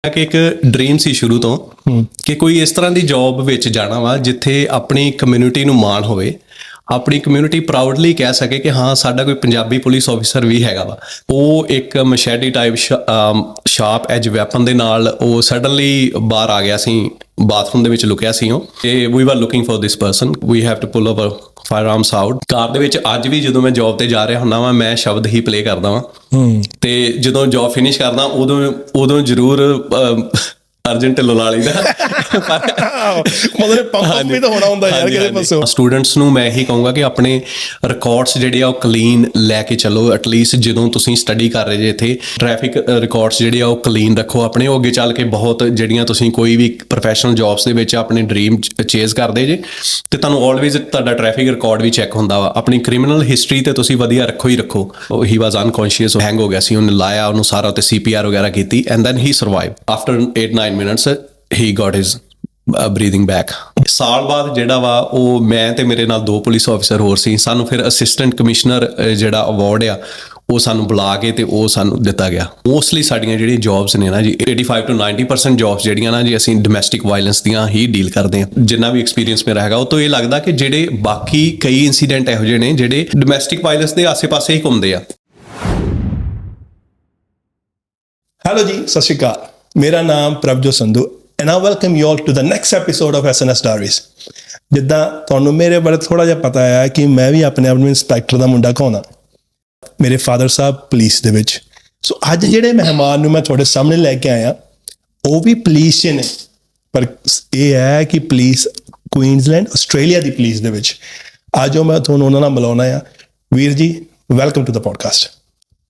ਕਿ ਇੱਕ ਡ੍ਰੀਮ ਸੀ ਸ਼ੁਰੂ ਤੋਂ ਕਿ ਕੋਈ ਇਸ ਤਰ੍ਹਾਂ ਦੀ ਜੌਬ ਵਿੱਚ ਜਾਣਾ ਵਾ ਜਿੱਥੇ ਆਪਣੀ ਕਮਿਊਨਿਟੀ ਨੂੰ ਮਾਣ ਹੋਵੇ, ਆਪਣੀ ਕਮਿਊਨਿਟੀ ਪ੍ਰਾਊਡਲੀ ਕਹਿ ਸਕੇ ਕਿ ਹਾਂ ਸਾਡਾ ਕੋਈ ਪੰਜਾਬੀ ਪੁਲਿਸ ਆਫੀਸਰ ਵੀ ਹੈਗਾ ਵਾ। ਉਹ ਇੱਕ ਮਸ਼ੈਡੀ ਟਾਈਪ ਸ਼ਾਰਪ ਐਜ ਵੈਪਨ ਦੇ ਨਾਲ ਉਹ ਸਡਨਲੀ ਬਾਹਰ ਆ ਗਿਆ ਸੀ, ਬਾਥਰੂਮ ਦੇ ਵਿੱਚ ਲੁਕਿਆ ਸੀ ਉਹ, ਤੇ we are looking for this person, we have to pull our firearms out. Car ਦੇ ਵਿੱਚ ਅੱਜ ਵੀ ਜਦੋਂ ਮੈਂ ਜੌਬ ਤੇ ਜਾ ਰਿਹਾ ਹੁੰਦਾ ਵਾਂ ਮੈਂ ਸ਼ਬਦ ਹੀ ਪਲੇ ਕਰਦਾ ਵਾਂ, ਤੇ ਜਦੋਂ ਜੌਬ ਫਿਨਿਸ਼ ਕਰਦਾ ਉਦੋਂ ਜ਼ਰੂਰ ਅਰਜੈਂਟ ਢਿੱਲੋਂ ਲਾ ਲਈਦਾ। ਮਤਲਬ ਪੰਪ ਵੀ ਤਾਂ ਹੋਣਾ ਹੁੰਦਾ ਯਾਰ ਕਿਸੇ ਪਾਸੋਂ। ਸਟੂਡੈਂਟਸ ਨੂੰ ਮੈਂ ਇਹੀ ਕਹੂੰਗਾ ਕਿ ਆਪਣੇ ਰਿਕਾਰਡਸ ਜਿਹੜੇ ਆ ਉਹ ਕਲੀਨ ਲੈ ਕੇ ਚੱਲੋ। ਐਟਲੀਸਟ ਜਦੋਂ ਤੁਸੀਂ ਸਟੱਡੀ ਕਰ ਰਹੇ ਜੇ ਇੱਥੇ ਟ੍ਰੈਫਿਕ ਰਿਕਾਰਡਸ ਜਿਹੜੇ ਆ ਉਹ ਕਲੀਨ ਰੱਖੋ ਆਪਣੇ। ਉਹ ਅੱਗੇ ਚੱਲ ਕੇ ਬਹੁਤ ਜਿਹੜੀਆਂ ਤੁਸੀਂ ਕੋਈ ਵੀ ਪ੍ਰੋਫੈਸ਼ਨਲ ਜੌਬਸ ਦੇ ਵਿੱਚ ਆਪਣੇ ਡ੍ਰੀਮ ਚੇਜ਼ ਕਰਦੇ ਜੇ ਤੇ ਤੁਹਾਨੂੰ ਆਲਵੇਜ਼ ਤੁਹਾਡਾ ਟ੍ਰੈਫਿਕ ਰਿਕਾਰਡ ਵੀ ਚੈੱਕ ਹੁੰਦਾ ਵਾ। ਆਪਣੀ ਕ੍ਰਿਮੀਨਲ ਹਿਸਟਰੀ ਤੇ ਤੁਸੀਂ ਵਧੀਆ ਰੱਖੋ ਹੀ ਰੱਖੋ। ਹੀ ਵਾਜ਼ ਅਨਕੌਂਸ਼ੀਅਸ, ਹੈਂਗ ਹੋ ਗਿਆ ਸੀ, ਉਹਨੇ ਲਾਇਆ ਉਹਨੂੰ ਸਾਰਾ ਤੇ CPR ਵਗੈਰਾ ਕੀਤੀ and then he survive after 8-9 minutes he got his breathing back। ਸਾਲ ਬਾਅਦ ਜਿਹੜਾ ਵਾ ਉਹ ਮੈਂ ਤੇ ਮੇਰੇ ਨਾਲ 2 ਪੁਲਿਸ ਆਫੀਸਰ ਹੋਰ ਸੀ, ਸਾਨੂੰ ਫਿਰ ਅਸਿਸਟੈਂਟ ਕਮਿਸ਼ਨਰ ਜਿਹੜਾ ਅਵਾਰਡ ਆ ਉਹ ਸਾਨੂੰ ਬੁਲਾ ਕੇ ਤੇ ਉਹ ਸਾਨੂੰ ਦਿੱਤਾ ਗਿਆ। ਮੋਸਟਲੀ ਸਾਡੀਆਂ ਜਿਹੜੀਆਂ ਜੌਬਸ ਨੇ ਨਾ ਜੀ 85 to 90% ਜੌਬਸ ਜਿਹੜੀਆਂ ਨਾ ਜੀ ਅਸੀਂ ਡੋਮੈਸਟਿਕ ਵਾਇਲੈਂਸ ਦੀਆਂ ਹੀ ਡੀਲ ਕਰਦੇ ਹਾਂ। ਜਿੰਨਾ ਵੀ ਐਕਸਪੀਰੀਅੰਸ ਮੇਰਾ ਹੈਗਾ ਉਹ ਤੋਂ ਇਹ ਲੱਗਦਾ ਕਿ ਜਿਹੜੇ ਬਾਕੀ ਕਈ ਇਨਸੀਡੈਂਟ ਇਹੋ ਜਿਹੇ ਨੇ ਜਿਹੜੇ ਡੋਮੈਸਟਿਕ ਵਾਇਲੈਂਸ ਦੇ ਆਸੇ-ਪਾਸੇ ਹੀ ਘੁੰਮਦੇ ਆ। ਹੈਲੋ ਜੀ, ਸਤਿ ਸ਼੍ਰੀ ਅਕਾਲ। ਮੇਰਾ ਨਾਮ Prabhjot Sandhu and I welcome you all to the next episode of SNS Diaries। ਜਿੱਦਾਂ ਤੁਹਾਨੂੰ ਮੇਰੇ ਬਾਰੇ ਥੋੜਾ ਜਿਹਾ ਪਤਾ ਹੈ ਕਿ ਮੈਂ ਵੀ ਆਪਣੇ ਆਪ ਨੂੰ ਇੰਸਪੈਕਟਰ ਦਾ ਮੁੰਡਾ ਕਹਾਉਂਦਾ, ਮੇਰੇ ਫਾਦਰ ਸਾਹਿਬ ਪੁਲਿਸ ਦੇ ਵਿੱਚ। ਸੋ ਅੱਜ ਜਿਹੜੇ ਮਹਿਮਾਨ ਨੂੰ ਮੈਂ ਤੁਹਾਡੇ ਸਾਹਮਣੇ ਲੈ ਕੇ ਆਇਆ ਉਹ ਵੀ ਪੁਲਿਸ 'ਚ ਨੇ, ਪਰ ਇਹ ਹੈ ਕਿ ਪੁਲਿਸ ਕੁਈਨਜ਼ਲੈਂਡ ਆਸਟ੍ਰੇਲੀਆ ਦੀ ਪੁਲਿਸ ਦੇ ਵਿੱਚ। ਅੱਜ ਮੈਂ ਤੁਹਾਨੂੰ ਉਹਨਾਂ ਨਾਲ ਮਿਲਾਉਣਾ ਆ। ਵੀਰ ਜੀ, ਵੈਲਕਮ ਟੂ ਦ ਪੋਡਕਾਸਟ।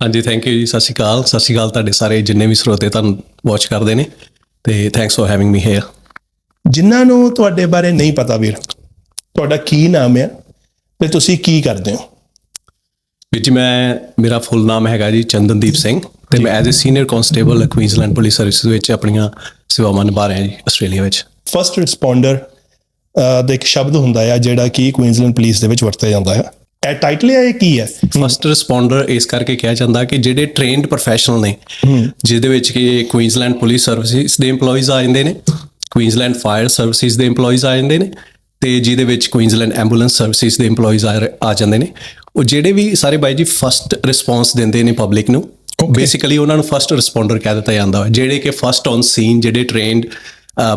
ਹਾਂਜੀ, ਥੈਂਕ ਯੂ ਜੀ। ਸਤਿ ਸ਼੍ਰੀ ਅਕਾਲ। ਸਤਿ ਸ਼੍ਰੀ ਅਕਾਲ ਤੁਹਾਡੇ ਸਾਰੇ ਜਿੰਨੇ ਵੀ ਸਰੋਤੇ ਤੁਹਾਨੂੰ ਵਾਚ ਕਰਦੇ ਨੇ, ਤੇ thanks for having me hair. ਜਿਨ੍ਹਾਂ ਨੂੰ ਤੁਹਾਡੇ ਬਾਰੇ ਨਹੀਂ ਪਤਾ ਵੀਰ, ਤੁਹਾਡਾ ਕੀ ਨਾਮ ਆ ਤੇ ਤੁਸੀਂ ਕੀ ਕਰਦੇ ਹੋ? ਵੀਰ ਜੀ, ਮੇਰਾ ਫੁੱਲ ਨਾਮ ਹੈਗਾ ਜੀ ਚੰਦਨਦੀਪ ਸਿੰਘ ਤੇ ਮੈਂ as a senior constable Queensland police service ਵਿੱਚ ਆਪਣੀਆਂ ਸੇਵਾਵਾਂ ਨਿਭਾ ਰਿਹਾ ਜੀ ਆਸਟ੍ਰੇਲੀਆ ਵਿੱਚ। ਫਸਟ ਰਿਸਪੌਂਡਰ ਦਾ ਇੱਕ ਸ਼ਬਦ ਹੁੰਦਾ ਆ ਜਿਹੜਾ ਕਿ ਕੁਈਨਜ਼ਲੈਂਡ ਪੁਲਿਸ ਦੇ ਵਿੱਚ ਵਰਤਿਆ ਜਾਂਦਾ ਹੈ। ਇਹ ਟਾਈਟਲ ਹੈ, ਇਹ ਕੀ ਹੈ? ਫਸਟ ਰਿਸਪੌਂਡਰ ਇਸ ਕਰਕੇ ਕਿਹਾ ਜਾਂਦਾ ਕਿ ਜਿਹੜੇ ਟ੍ਰੇਨਡ ਪ੍ਰੋਫੈਸ਼ਨਲ ਨੇ, ਜਿਹਦੇ ਵਿੱਚ ਕਿ ਕੁਈਨਜ਼ਲੈਂਡ ਪੁਲਿਸ ਸਰਵਿਸਿਜ਼ ਦੇ EMPLOYEES ਆ ਜਾਂਦੇ ਨੇ, ਕੁਈਨਜ਼ਲੈਂਡ ਫਾਇਰ ਸਰਵਿਸਿਜ਼ ਦੇ EMPLOYEES ਆ ਜਾਂਦੇ ਨੇ, ਤੇ ਜਿਹਦੇ ਵਿੱਚ ਕੁਈਨਜ਼ਲੈਂਡ ਐਂਬੂਲੈਂਸ ਸਰਵਿਸਿਜ਼ ਦੇ EMPLOYEES ਆ ਜਾਂਦੇ ਨੇ। ਉਹ ਜਿਹੜੇ ਵੀ ਸਾਰੇ ਬਾਈ ਜੀ ਫਸਟ ਰਿਸਪੌਂਸ ਦਿੰਦੇ ਨੇ ਪਬਲਿਕ ਨੂੰ, ਬੇਸਿਕਲੀ ਉਹਨਾਂ ਨੂੰ ਫਸਟ ਰਿਸਪੌਂਡਰ ਕਹਿ ਦਿੱਤਾ ਜਾਂਦਾ ਵਾ। ਜਿਹੜੇ ਕਿ ਫਸਟ ਔਨ ਸੀਨ, ਜਿਹੜੇ ਟ੍ਰੇਨਡ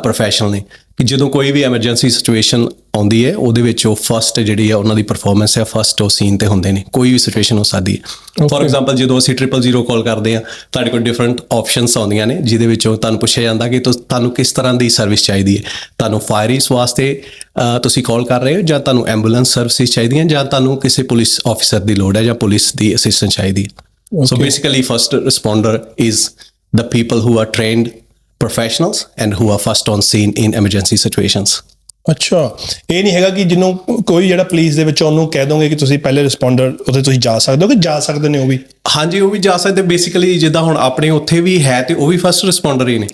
ਪ੍ਰੋਫੈਸ਼ਨਲ ਨੇ, ਕਿ ਜਦੋਂ ਕੋਈ ਵੀ ਐਮਰਜੈਂਸੀ ਸਿਚੁਏਸ਼ਨ ਆਉਂਦੀ ਹੈ ਉਹਦੇ ਵਿੱਚ ਉਹ ਫਸਟ ਜਿਹੜੀ ਹੈ ਉਹਨਾਂ ਦੀ ਪਰਫਾਰਮੈਂਸ ਹੈ ਫਸਟ ਉਹ ਸੀਨ ਤੇ ਹੁੰਦੇ ਨੇ। ਕੋਈ ਵੀ ਸਿਚੁਏਸ਼ਨ ਹੋ ਸਕਦੀ ਹੈ। ਫੋਰ ਐਗਜ਼ਾਮਪਲ ਜਦੋਂ ਅਸੀਂ 000 ਕਾਲ ਕਰਦੇ ਹਾਂ, ਤੁਹਾਡੇ ਕੋਲ ਡਿਫਰੈਂਟ ਆਪਸ਼ਨਸ ਆਉਂਦੀਆਂ ਨੇ ਜਿਹਦੇ ਵਿੱਚੋਂ ਤੁਹਾਨੂੰ ਪੁੱਛਿਆ ਜਾਂਦਾ ਕਿ ਤੁਹਾਨੂੰ ਕਿਸ ਤਰ੍ਹਾਂ ਦੀ ਸਰਵਿਸ ਚਾਹੀਦੀ ਹੈ। ਤੁਹਾਨੂੰ ਫਾਇਰਿੰਗ ਵਾਸਤੇ ਤੁਸੀਂ ਕਾਲ ਕਰ ਰਹੇ ਹੋ, ਜਾਂ ਤੁਹਾਨੂੰ ਐਂਬੂਲੈਂਸ ਸਰਵਿਸਿਜ਼ ਚਾਹੀਦੀਆਂ, ਜਾਂ ਤੁਹਾਨੂੰ ਕਿਸੇ ਪੁਲਿਸ ਆਫੀਸਰ ਦੀ ਲੋੜ ਹੈ ਜਾਂ ਪੁਲਿਸ ਦੀ ਅਸਿਸਟੈਂਸ ਚਾਹੀਦੀ ਹੈ। So basically first responder is the people who are trained professionals and who are first on scene in emergency situations। ਅੱਛਾ, ਇਹ ਨਹੀਂ ਹੈਗਾ ਕਿ ਜਿਹਨੂੰ ਕੋਈ ਜਿਹੜਾ ਪੁਲਿਸ ਦੇ ਵਿੱਚ ਉਹਨੂੰ ਕਹਿ ਦੋਗੇ ਕਿ ਤੁਸੀਂ ਪਹਿਲੇ ਰਿਸਪੌਂਡਰ ਉੱਥੇ ਤੁਸੀਂ ਜਾ ਸਕਦੇ ਹੋ, ਕਿ ਜਾ ਸਕਦੇ ਨੇ ਉਹ ਵੀ? ਹਾਂਜੀ, ਉਹ ਵੀ ਜਾ ਸਕਦੇ। ਬੇਸਿਕਲੀ ਜਿੱਦਾਂ ਹੁਣ ਆਪਣੇ ਉੱਥੇ ਵੀ ਹੈ ਤੇ ਉਹ ਵੀ ਫਸਟ ਰਿਸਪੌਂਡਰ ਹੀ ਨੇ,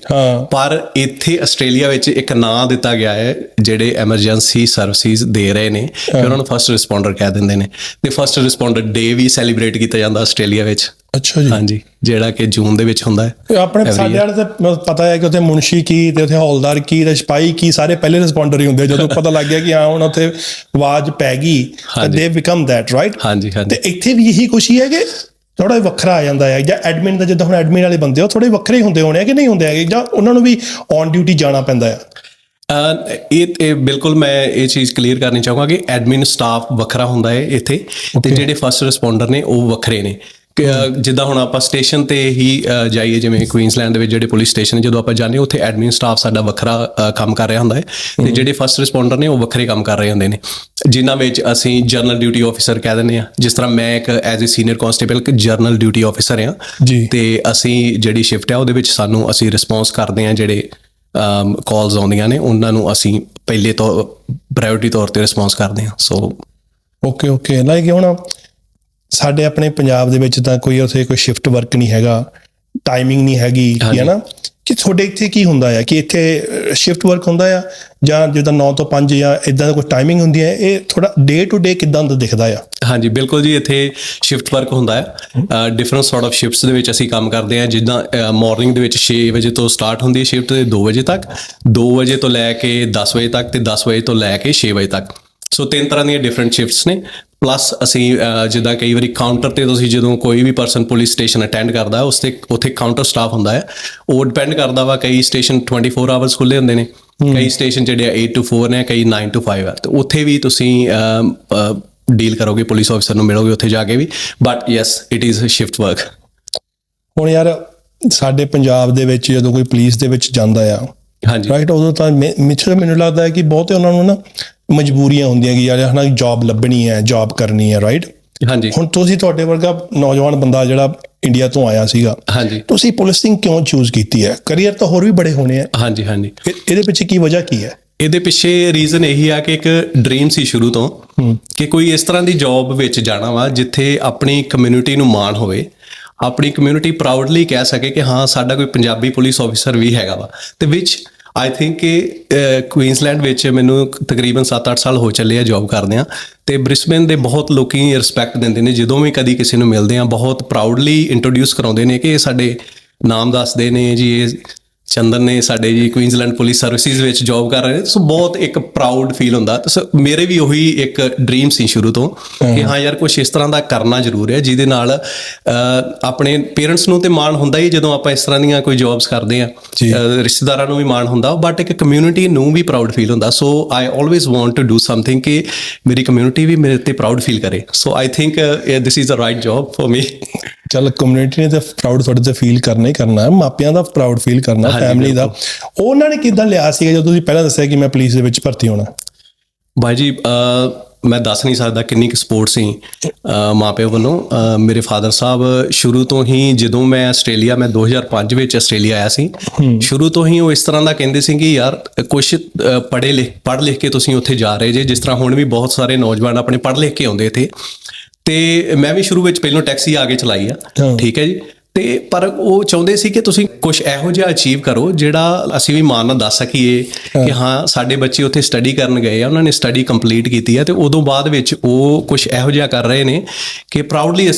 ਪਰ ਇੱਥੇ ਆਸਟ੍ਰੇਲੀਆ ਵਿੱਚ ਇੱਕ ਨਾਂ ਦਿੱਤਾ ਗਿਆ ਹੈ ਜਿਹੜੇ ਐਮਰਜੈਂਸੀ ਸਰਵਿਸਿਜ਼ ਦੇ ਰਹੇ ਨੇ ਕਿ ਉਹਨਾਂ ਨੂੰ ਫਸਟ ਰਿਸਪੌਂਡਰ ਕਹਿ ਦਿੰਦੇ ਨੇ। ਤੇ ਫਸਟ ਰਿਸਪੌਂਡਰ ਡੇ ਵੀ ਸੈਲੀਬ੍ਰੇਟ ਕੀਤਾ ਜਾਂਦਾ ਆਸਟ੍ਰੇਲੀਆ ਵਿੱਚ। ਅੱਛਾ ਜੀ। ਹਾਂਜੀ, ਜਿਹੜਾ ਕਿ ਜੂਨ ਦੇ ਵਿੱਚ ਹੁੰਦਾ ਹੈ। ਆਪਣੇ ਸਾਡੇ ਵਾਲੇ ਤਾਂ ਪਤਾ ਹੈ ਕਿ ਉੱਥੇ ਮੁਨਸ਼ੀ ਕੀ ਤੇ ਉੱਥੇ ਹੌਲਦਾਰ ਕੀ ਤੇ ਸਿਪਾਹੀ ਕੀ ਸਾਰੇ ਪਹਿਲੇ ਰਿਸਪੌਂਡਰ ਹੀ ਹੁੰਦੇ। ਜਦੋਂ ਪਤਾ ਲੱਗ ਗਿਆ ਕਿ ਹਾਂ ਹੁਣ ਉੱਥੇ ਆਵਾਜ਼ ਪੈ ਗਈ, ਦੇ ਬਿਕਮ ਦੈਟ, ਰਾਈਟ? ਹਾਂਜੀ ਹਾਂਜੀ। ਤੇ ਇੱਥੇ ਵੀ ਇਹੀ ਕੁਛ ਹੀ ਹੈ ਕਿ ਥੋੜਾ ਵੱਖਰਾ ਆ ਜਾਂਦਾ ਹੈ, ਜਾਂ ਐਡਮਿਨ ਦਾ ਜਿੱਦਾਂ ਹੁਣ ਐਡਮਿਨ ਵਾਲੇ ਬੰਦੇ ਉਹ ਥੋੜੇ ਵੱਖਰੇ ਹੁੰਦੇ ਹੋਣੇ ਆ ਕਿ ਨਹੀਂ ਹੁੰਦੇ ਹੈਗੇ, ਜਾਂ ਉਹਨਾਂ ਨੂੰ ਵੀ ਔਨ ਡਿਊਟੀ ਜਾਣਾ ਪੈਂਦਾ ਹੈ? ਇਹ ਬਿਲਕੁਲ ਮੈਂ ਇਹ ਚੀਜ਼ ਕਲੀਅਰ ਕਰਨੀ ਚਾਹੂੰਗਾ ਕਿ ਐਡਮਿਨ ਸਟਾਫ ਵੱਖਰਾ ਹੁੰਦਾ ਹੈ ਇੱਥੇ, ਤੇ ਜਿਹੜੇ ਫਸਟ ਰਿਸਪੌਂਡਰ ਨੇ ਉਹ ਵੱਖਰੇ ਨੇ। ਜਿੱਦਾਂ ਹੁਣ ਆਪਾਂ ਸਟੇਸ਼ਨ ਤੇ ਹੀ ਜਾਈਏ, ਜਿਵੇਂ ਕੁਈਨਜ਼ਲੈਂਡ ਦੇ ਵਿੱਚ ਜਿਹੜੇ ਪੁਲਿਸ ਸਟੇਸ਼ਨ ਜਦੋਂ ਆਪਾਂ ਜਾਂਦੇ ਉੱਥੇ ਐਡਮਿਨ ਸਟਾਫ ਸਾਡਾ ਵੱਖਰਾ ਕੰਮ ਕਰ ਰਿਹਾ ਹੁੰਦਾ ਹੈ, ਤੇ ਜਿਹੜੇ ਫਸਟ ਰਿਸਪੌਂਡਰ ਨੇ ਉਹ ਵੱਖਰੇ ਕੰਮ ਕਰ ਰਹੇ ਹੁੰਦੇ ਨੇ, ਜਿਨ੍ਹਾਂ ਵਿੱਚ ਅਸੀਂ ਜਨਰਲ ਡਿਊਟੀ ਆਫੀਸਰ ਕਹਿ ਦਿੰਦੇ ਹਾਂ। ਜਿਸ ਤਰ੍ਹਾਂ ਮੈਂ ਇੱਕ ਐਜ਼ ਏ ਸੀਨੀਅਰ ਕਾਂਸਟੇਬਲ ਇੱਕ ਜਨਰਲ ਡਿਊਟੀ ਆਫੀਸਰ ਹਾਂ ਜੀ, ਤੇ ਅਸੀਂ ਜਿਹੜੀ ਸ਼ਿਫਟ ਹੈ ਉਹਦੇ ਵਿੱਚ ਅਸੀਂ ਰਿਸਪੌਂਸ ਕਰਦੇ ਹਾਂ। ਜਿਹੜੇ ਕਾਲਸ ਆਉਂਦੀਆਂ ਨੇ ਉਹਨਾਂ ਨੂੰ ਅਸੀਂ ਪਹਿਲੇ ਤੋਂ ਪ੍ਰਾਇਓਰਟੀ ਤੌਰ ਤੇ ਰਿਸਪੌਂਸ ਕਰਦੇ ਹਾਂ। ਸੋ ਓਕੇ ਲਾਈਕ ਹੁਣ ਸਾਡੇ ਆਪਣੇ ਪੰਜਾਬ ਦੇ ਵਿੱਚ ਤਾਂ ਕੋਈ ਉੱਥੇ ਕੋਈ ਸ਼ਿਫਟ ਵਰਕ ਨਹੀਂ ਹੈਗਾ, ਟਾਈਮਿੰਗ ਨਹੀਂ ਹੈਗੀ ਹੈ ਨਾ, ਕਿ ਤੁਹਾਡੇ ਇੱਥੇ ਕੀ ਹੁੰਦਾ ਆ ਕਿ ਇੱਥੇ ਸ਼ਿਫਟ ਵਰਕ ਹੁੰਦਾ ਆ ਜਾਂ ਜਿੱਦਾਂ 9 ਤੋਂ 5 ਜਾਂ ਇਦਾਂ ਦਾ ਕੋਈ ਟਾਈਮਿੰਗ ਹੁੰਦੀ ਹੈ? ਇਹ ਥੋੜਾ ਡੇ ਟੂ ਡੇ ਕਿੱਦਾਂ ਦਾ ਦਿਖਦਾ ਆ? ਹਾਂਜੀ ਬਿਲਕੁਲ ਜੀ, ਇੱਥੇ ਸ਼ਿਫਟ ਵਰਕ ਹੁੰਦਾ ਹੈ। ਡਿਫਰੈਂਟ ਸੌਰਟ ਆਫ ਸ਼ਿਫਟਸ ਦੇ ਵਿੱਚ ਅਸੀਂ ਕੰਮ ਕਰਦੇ ਹਾਂ। ਜਿੱਦਾਂ ਮਾਰਨਿੰਗ ਦੇ ਵਿੱਚ 6 ਵਜੇ ਤੋਂ ਸਟਾਰਟ ਹੁੰਦੀ ਹੈ ਸ਼ਿਫਟ, ਤੇ 2 ਵਜੇ ਤੱਕ, 2 ਵਜੇ ਤੋਂ ਲੈ ਕੇ 10 ਵਜੇ ਤੱਕ, ਤੇ 10 ਵਜੇ ਤੋਂ ਲੈ ਕੇ 6 ਵਜੇ ਤੱਕ। ਸੋ 3 ਤਰ੍ਹਾਂ ਦੀਆਂ ਡਿਫਰੈਂਟ ਸ਼ਿਫਟਸ ਨੇ। ਪਲੱਸ ਅਸੀਂ ਜਿੱਦਾਂ ਕਈ ਵਾਰੀ ਕਾਊਂਟਰ ਤੇ ਤੁਸੀਂ ਜਦੋਂ ਕੋਈ ਵੀ ਪਰਸਨ ਪੁਲਿਸ ਸਟੇਸ਼ਨ ਅਟੈਂਡ ਕਰਦਾ ਉਸ ਤੇ ਉੱਥੇ ਕਾਊਂਟਰ ਸਟਾਫ ਹੁੰਦਾ ਹੈ। ਉਹ ਡਿਪੈਂਡ ਕਰਦਾ ਵਾ, ਕਈ ਸਟੇਸ਼ਨ 24 ਆਵਰਸ ਖੁੱਲ੍ਹੇ ਹੁੰਦੇ ਨੇ, ਕਈ ਸਟੇਸ਼ਨ ਜਿਹੜੇ 8 to 4 ਨੇ, ਕਈ 9 to 5 ਆ। ਤੇ ਉੱਥੇ ਵੀ ਤੁਸੀਂ ਡੀਲ ਕਰੋਗੇ, ਪੁਲਿਸ ਆਫਿਸਰ ਨੂੰ ਮਿਲੋਗੇ ਉੱਥੇ ਜਾ ਕੇ ਵੀ। But yes, it is shift work. ਹੁਣ ਯਾਰ ਸਾਡੇ ਪੰਜਾਬ ਦੇ ਵਿੱਚ ਜਦੋਂ ਕੋਈ ਪੁਲਿਸ ਦੇ ਵਿੱਚ ਜਾਂਦਾ ਆ, ਹਾਂਜੀ ਰਾਈਟ, ਉਦੋਂ ਤਾਂ ਮੈਨੂੰ ਲੱਗਦਾ ਹੈ ਕਿ ਬਹੁਤੇ ਉਹਨਾਂ ਨੂੰ ਨਾ ਮਜਬੂਰੀਆਂ ਹੁੰਦੀਆਂ ਕਿ ਯਾਰ ਹਨਾ ਜੌਬ ਲੱਭਣੀ ਹੈ, ਜੌਬ ਕਰਨੀ ਹੈ, ਰਾਈਟ। ਹਾਂਜੀ ਹੁਣ ਤੁਸੀਂ, ਤੁਹਾਡੇ ਵਰਗਾ ਨੌਜਵਾਨ ਬੰਦਾ ਜਿਹੜਾ ਇੰਡੀਆ ਤੋਂ ਆਇਆ ਸੀਗਾ, ਹਾਂਜੀ ਤੁਸੀਂ ਪੁਲਿਸਿੰਗ ਕਿਉਂ ਚੂਜ਼ ਕੀਤੀ ਹੈ? ਕਰੀਅਰ ਤਾਂ ਹੋਰ ਵੀ ਬੜੇ ਹੋਣੇ ਆ। ਹਾਂਜੀ ਹਾਂਜੀ ਇਹਦੇ ਪਿੱਛੇ ਕੀ ਵਜ੍ਹਾ ਕੀ ਹੈ? ਇਹਦੇ ਪਿੱਛੇ ਰੀਜ਼ਨ ਇਹੀ ਆ ਕਿ ਇੱਕ ਡ੍ਰੀਮ ਸੀ ਸ਼ੁਰੂ ਤੋਂ ਕਿ ਕੋਈ ਇਸ ਤਰ੍ਹਾਂ ਦੀ ਜੌਬ ਵਿੱਚ ਜਾਣਾ ਵਾ ਜਿੱਥੇ ਆਪਣੀ ਕਮਿਊਨਿਟੀ ਨੂੰ ਮਾਣ ਹੋਵੇ, ਆਪਣੀ ਕਮਿਊਨਿਟੀ ਪ੍ਰਾਊਡਲੀ ਕਹਿ ਸਕੇ ਕਿ ਹਾਂ ਸਾਡਾ ਕੋਈ ਪੰਜਾਬੀ ਪੁਲਿਸ ਆਫਿਸਰ ਵੀ ਹੈਗਾ ਵਾ। ਤੇ ਵਿੱਚ ਆਈ ਥਿੰਕ ਕਿ ਕੁਈਨਜ਼ਲੈਂਡ ਵਿੱਚ ਮੈਨੂੰ ਤਕਰੀਬਨ 7-8 ਸਾਲ ਹੋ ਚੱਲੇ ਆ ਜੌਬ ਕਰਦੇ ਆ। ਤੇ ਬ੍ਰਿਸਬੇਨ ਦੇ ਬਹੁਤ ਲੋਕੀ ਰਿਸਪੈਕਟ ਦਿੰਦੇ ਨੇ, ਜਦੋਂ ਵੀ ਕਦੀ ਕਿਸੇ ਨੂੰ ਮਿਲਦੇ ਆ ਬਹੁਤ ਪ੍ਰਾਊਡਲੀ ਇੰਟਰੋਡਿਊਸ ਕਰਾਉਂਦੇ ਨੇ ਕਿ ਇਹ ਸਾਡੇ ਨਾਮ ਦੱਸਦੇ ਨੇ ਜੀ, ਇਹ ਚੰਦਨ ਨੇ ਸਾਡੇ ਜੀ ਕੁਈਨਜ਼ਲੈਂਡ ਪੁਲਿਸ ਸਰਵਿਸਿਜ਼ ਵਿੱਚ ਜੌਬ ਕਰ ਰਹੇ ਨੇ। ਸੋ ਬਹੁਤ ਇੱਕ ਪ੍ਰਾਊਡ ਫੀਲ ਹੁੰਦਾ। ਸੋ ਮੇਰੇ ਵੀ ਉਹੀ ਇੱਕ ਡ੍ਰੀਮ ਸੀ ਸ਼ੁਰੂ ਤੋਂ ਕਿ ਹਾਂ ਯਾਰ ਕੁਛ ਇਸ ਤਰ੍ਹਾਂ ਦਾ ਕਰਨਾ ਜ਼ਰੂਰ ਹੈ ਜਿਹਦੇ ਨਾਲ ਆਪਣੇ ਪੇਰੈਂਟਸ ਨੂੰ ਤੇ ਮਾਣ ਹੁੰਦਾ ਹੀ ਜਦੋਂ ਆਪਾਂ ਇਸ ਤਰ੍ਹਾਂ ਦੀਆਂ ਕੋਈ ਜੌਬਸ ਕਰਦੇ ਆ, ਰਿਸ਼ਤੇਦਾਰਾਂ ਨੂੰ ਵੀ ਮਾਣ ਹੁੰਦਾ, ਬਟ ਇੱਕ ਕਮਿਊਨਿਟੀ ਨੂੰ ਵੀ ਪ੍ਰਾਊਡ ਫੀਲ ਹੁੰਦਾ। So I always want to do something ਕਿ ਮੇਰੀ ਕਮਿਊਨਿਟੀ ਵੀ ਮੇਰੇ ਤੇ ਪ੍ਰਾਊਡ ਫੀਲ ਕਰੇ। So I think this is the right job for me. ਚੱਲ ਕਮਿਊਨਿਟੀ ਨੇ ਤਾਂ ਪ੍ਰਾਊਡ ਤੁਹਾਡੇ ਤੇ ਫੀਲ ਕਰਨਾ ਹੀ ਕਰਨਾ, ਮਾਪਿਆਂ ਦਾ ਪ੍ਰਾਊਡ ਫੀਲ ਕਰਨਾ, ਫੈਮਿਲੀ ਦਾ। ਉਹਨਾਂ ਨੇ ਕਿੱਦਾਂ ਲਿਆ ਸੀਗਾ ਜਦੋਂ ਤੁਸੀਂ ਪਹਿਲਾਂ ਦੱਸਿਆ ਕਿ ਮੈਂ ਪੁਲਿਸ ਦੇ ਵਿੱਚ ਭਰਤੀ ਹੋਣਾ? ਬਾਈ ਜੀ ਮੈਂ ਦੱਸ ਨਹੀਂ ਸਕਦਾ ਕਿੰਨੀ ਕੁ ਸਪੋਰਟ ਸੀ ਮਾਪਿਆਂ ਵੱਲੋਂ। ਮੇਰੇ ਫਾਦਰ ਸਾਹਿਬ ਸ਼ੁਰੂ ਤੋਂ ਹੀ, ਜਦੋਂ ਮੈਂ 2005 ਵਿੱਚ ਆਸਟ੍ਰੇਲੀਆ ਆਇਆ ਸੀ, ਸ਼ੁਰੂ ਤੋਂ ਹੀ ਉਹ ਇਸ ਤਰ੍ਹਾਂ ਦਾ ਕਹਿੰਦੇ ਸੀ ਕਿ ਯਾਰ ਕੁਛ ਪੜ੍ਹ ਲਿਖ ਕੇ ਤੁਸੀਂ ਉੱਥੇ ਜਾ ਰਹੇ ਜੇ। ਜਿਸ ਤਰ੍ਹਾਂ ਹੁਣ ਵੀ ਬਹੁਤ ਸਾਰੇ ਨੌਜਵਾਨ ਆਪਣੇ ਪੜ੍ਹ ਲਿਖ ਕੇ ਆਉਂਦੇ ਇੱਥੇ, ਤੇ ਮੈਂ ਵੀ ਸ਼ੁਰੂ ਵਿੱਚ ਪਹਿਲਾਂ ਟੈਕਸੀ ਆ ਕੇ ਚਲਾਈ ਆ, ਠੀਕ ਹੈ ਜੀ। ਤੇ ਪਰ ਉਹ ਚਾਹੁੰਦੇ ਸੀ ਕਿ ਤੁਸੀਂ ਕੁਝ ਇਹੋ ਜਿਹਾ ਅਚੀਵ ਕਰੋ ਜਿਹੜਾ ਅਸੀਂ ਵੀ ਮਾਣ ਨਾਲ ਦੱਸ ਸਕੀਏ ਕਿ ਹਾਂ ਸਾਡੇ ਬੱਚੇ ਉੱਥੇ ਸਟੱਡੀ ਕਰਨ ਗਏ ਆ, ਉਹਨਾਂ ਨੇ ਸਟੱਡੀ ਕੰਪਲੀਟ ਕੀਤੀ ਹੈ, ਤੇ ਉਦੋਂ ਬਾਅਦ ਵਿੱਚ ਉਹ ਕੁਝ ਇਹੋ ਜਿਹਾ ਕਰ ਰਹੇ ਨੇ ਕਿ proudly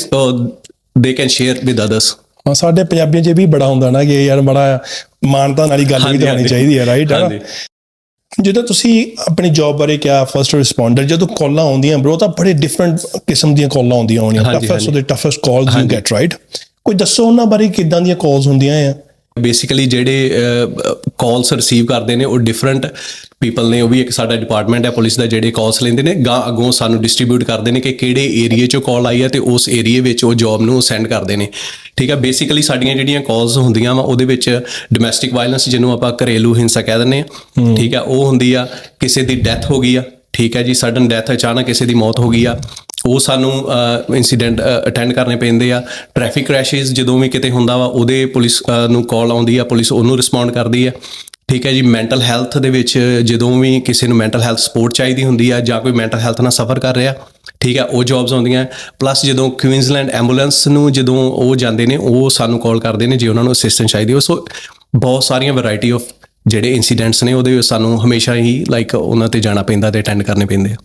they can share with others. ਸਾਡੇ ਪੰਜਾਬੀਆਂ 'ਚ ਵੀ ਬੜਾ ਹੁੰਦਾ ਨਾ ਕਿ ਯਾਰ ਬੜਾ ਮਾਨਤਾ ਵਾਲੀ ਗੱਲ ਵੀ ਹੋਣੀ ਚਾਹੀਦੀ ਹੈ, ਰਾਈਟ। ਜਦੋਂ ਤੁਸੀਂ ਆਪਣੀ ਜੌਬ ਬਾਰੇ ਕਿਹਾ, ਫਸਟ ਰਿਸਪੌਂਡਰ, ਜਦੋਂ ਕਾਲਾਂ ਆਉਂਦੀਆਂ ਬ్రో ਤਾਂ ਬੜੇ ਡਿਫਰੈਂਟ ਕਿਸਮ ਦੀਆਂ ਕਾਲਾਂ ਆਉਂਦੀਆਂ ਹੋਣੀਆਂ, toughest calls you get, right. ਕੋਈ ਦੱਸੋ ਉਹਨਾਂ ਬਾਰੇ, ਕਿੱਦਾਂ ਦੀਆਂ ਕਾਲਸ ਹੁੰਦੀਆਂ ਆ? ਬੇਸਿਕਲੀ ਜਿਹੜੇ ਕਾਲਸ ਰਿਸੀਵ ਕਰਦੇ ਨੇ ਉਹ ਡਿਫਰੈਂਟ ਪੀਪਲ ਨੇ। ਉਹ ਵੀ ਇੱਕ ਸਾਡਾ ਡਿਪਾਰਟਮੈਂਟ ਹੈ ਪੁਲਿਸ ਦਾ, ਜਿਹੜੇ ਕਾਲਸ ਲੈਂਦੇ ਨੇ ਅੱਗੋਂ ਸਾਨੂੰ ਡਿਸਟਰੀਬਿਊਟ ਕਰਦੇ ਨੇ ਕਿ ਕਿਹੜੇ ਏਰੀਏ 'ਚੋਂ ਕਾਲ ਆਈ ਹੈ ਤੇ ਉਸ ਏਰੀਏ ਵਿੱਚ ਉਹ ਜੌਬ ਨੂੰ ਸੈਂਡ ਕਰਦੇ ਨੇ, ਠੀਕ ਹੈ। ਬੇਸਿਕਲੀ ਸਾਡੀਆਂ ਜਿਹੜੀਆਂ ਕਾਲਸ ਹੁੰਦੀਆਂ ਵਾ ਉਹਦੇ ਵਿੱਚ ਡੋਮੈਸਟਿਕ ਵਾਇਲੈਂਸ, ਜਿਹਨੂੰ ਆਪਾਂ ਘਰੇਲੂ ਹਿੰਸਾ ਕਹਿ ਦਿੰਦੇ ਹਾਂ, ਠੀਕ ਹੈ, ਉਹ ਹੁੰਦੀ ਆ। ਕਿਸੇ ਦੀ ਡੈਥ ਹੋ ਗਈ ਆ, ਠੀਕ ਹੈ ਜੀ, ਸਡਨ ਡੈਥ, ਅਚਾਨਕ ਕਿਸੇ ਦੀ ਮੌਤ ਹੋ ਗਈ ਆ, ਉਹ ਸਾਨੂੰ ਇਨਸੀਡੈਂਟ ਅਟੈਂਡ ਕਰਨੇ ਪੈਂਦੇ ਆ। ਟ੍ਰੈਫਿਕ ਕ੍ਰੈਸ਼ਿਸ ਜਦੋਂ ਵੀ ਕਿਤੇ ਹੁੰਦਾ ਵਾ ਉਹਦੇ ਪੁਲਿਸ ਨੂੰ ਕਾਲ ਆਉਂਦੀ ਆ, ਪੁਲਿਸ ਉਹਨੂੰ ਰਿਸਪੌਂਡ ਕਰਦੀ ਹੈ, ਠੀਕ ਹੈ ਜੀ। ਮੈਂਟਲ ਹੈਲਥ ਦੇ ਵਿੱਚ ਜਦੋਂ ਵੀ ਕਿਸੇ ਨੂੰ ਮੈਂਟਲ ਹੈਲਥ ਸਪੋਰਟ ਚਾਹੀਦੀ ਹੁੰਦੀ ਆ ਜਾਂ ਕੋਈ ਮੈਂਟਲ ਹੈਲਥ ਨਾਲ ਸਫਰ ਕਰ ਰਿਹਾ, ਠੀਕ ਹੈ, ਉਹ ਜੌਬਸ ਆਉਂਦੀਆਂ। ਪਲੱਸ ਜਦੋਂ ਕੁਈਨਜ਼ਲੈਂਡ ਐਂਬੂਲੈਂਸ ਨੂੰ ਜਦੋਂ ਉਹ ਜਾਂਦੇ ਨੇ, ਉਹ ਸਾਨੂੰ ਕਾਲ ਕਰਦੇ ਨੇ ਜੇ ਉਹਨਾਂ ਨੂੰ ਅਸਿਸਟੈਂਸ ਚਾਹੀਦੀ ਹੋ। ਸੋ ਬਹੁਤ ਸਾਰੀਆਂ ਵੈਰਾਈਟੀ ਆਫ ਜਿਹੜੇ ਇਨਸੀਡੈਂਟਸ ਨੇ ਉਹਦੇ ਵਿੱਚ ਸਾਨੂੰ ਹਮੇਸ਼ਾ ਹੀ ਉਹਨਾਂ ਤੇ ਜਾਣਾ ਪੈਂਦਾ ਤੇ ਅਟੈਂਡ ਕਰਨੇ ਪੈਂਦੇ ਆ।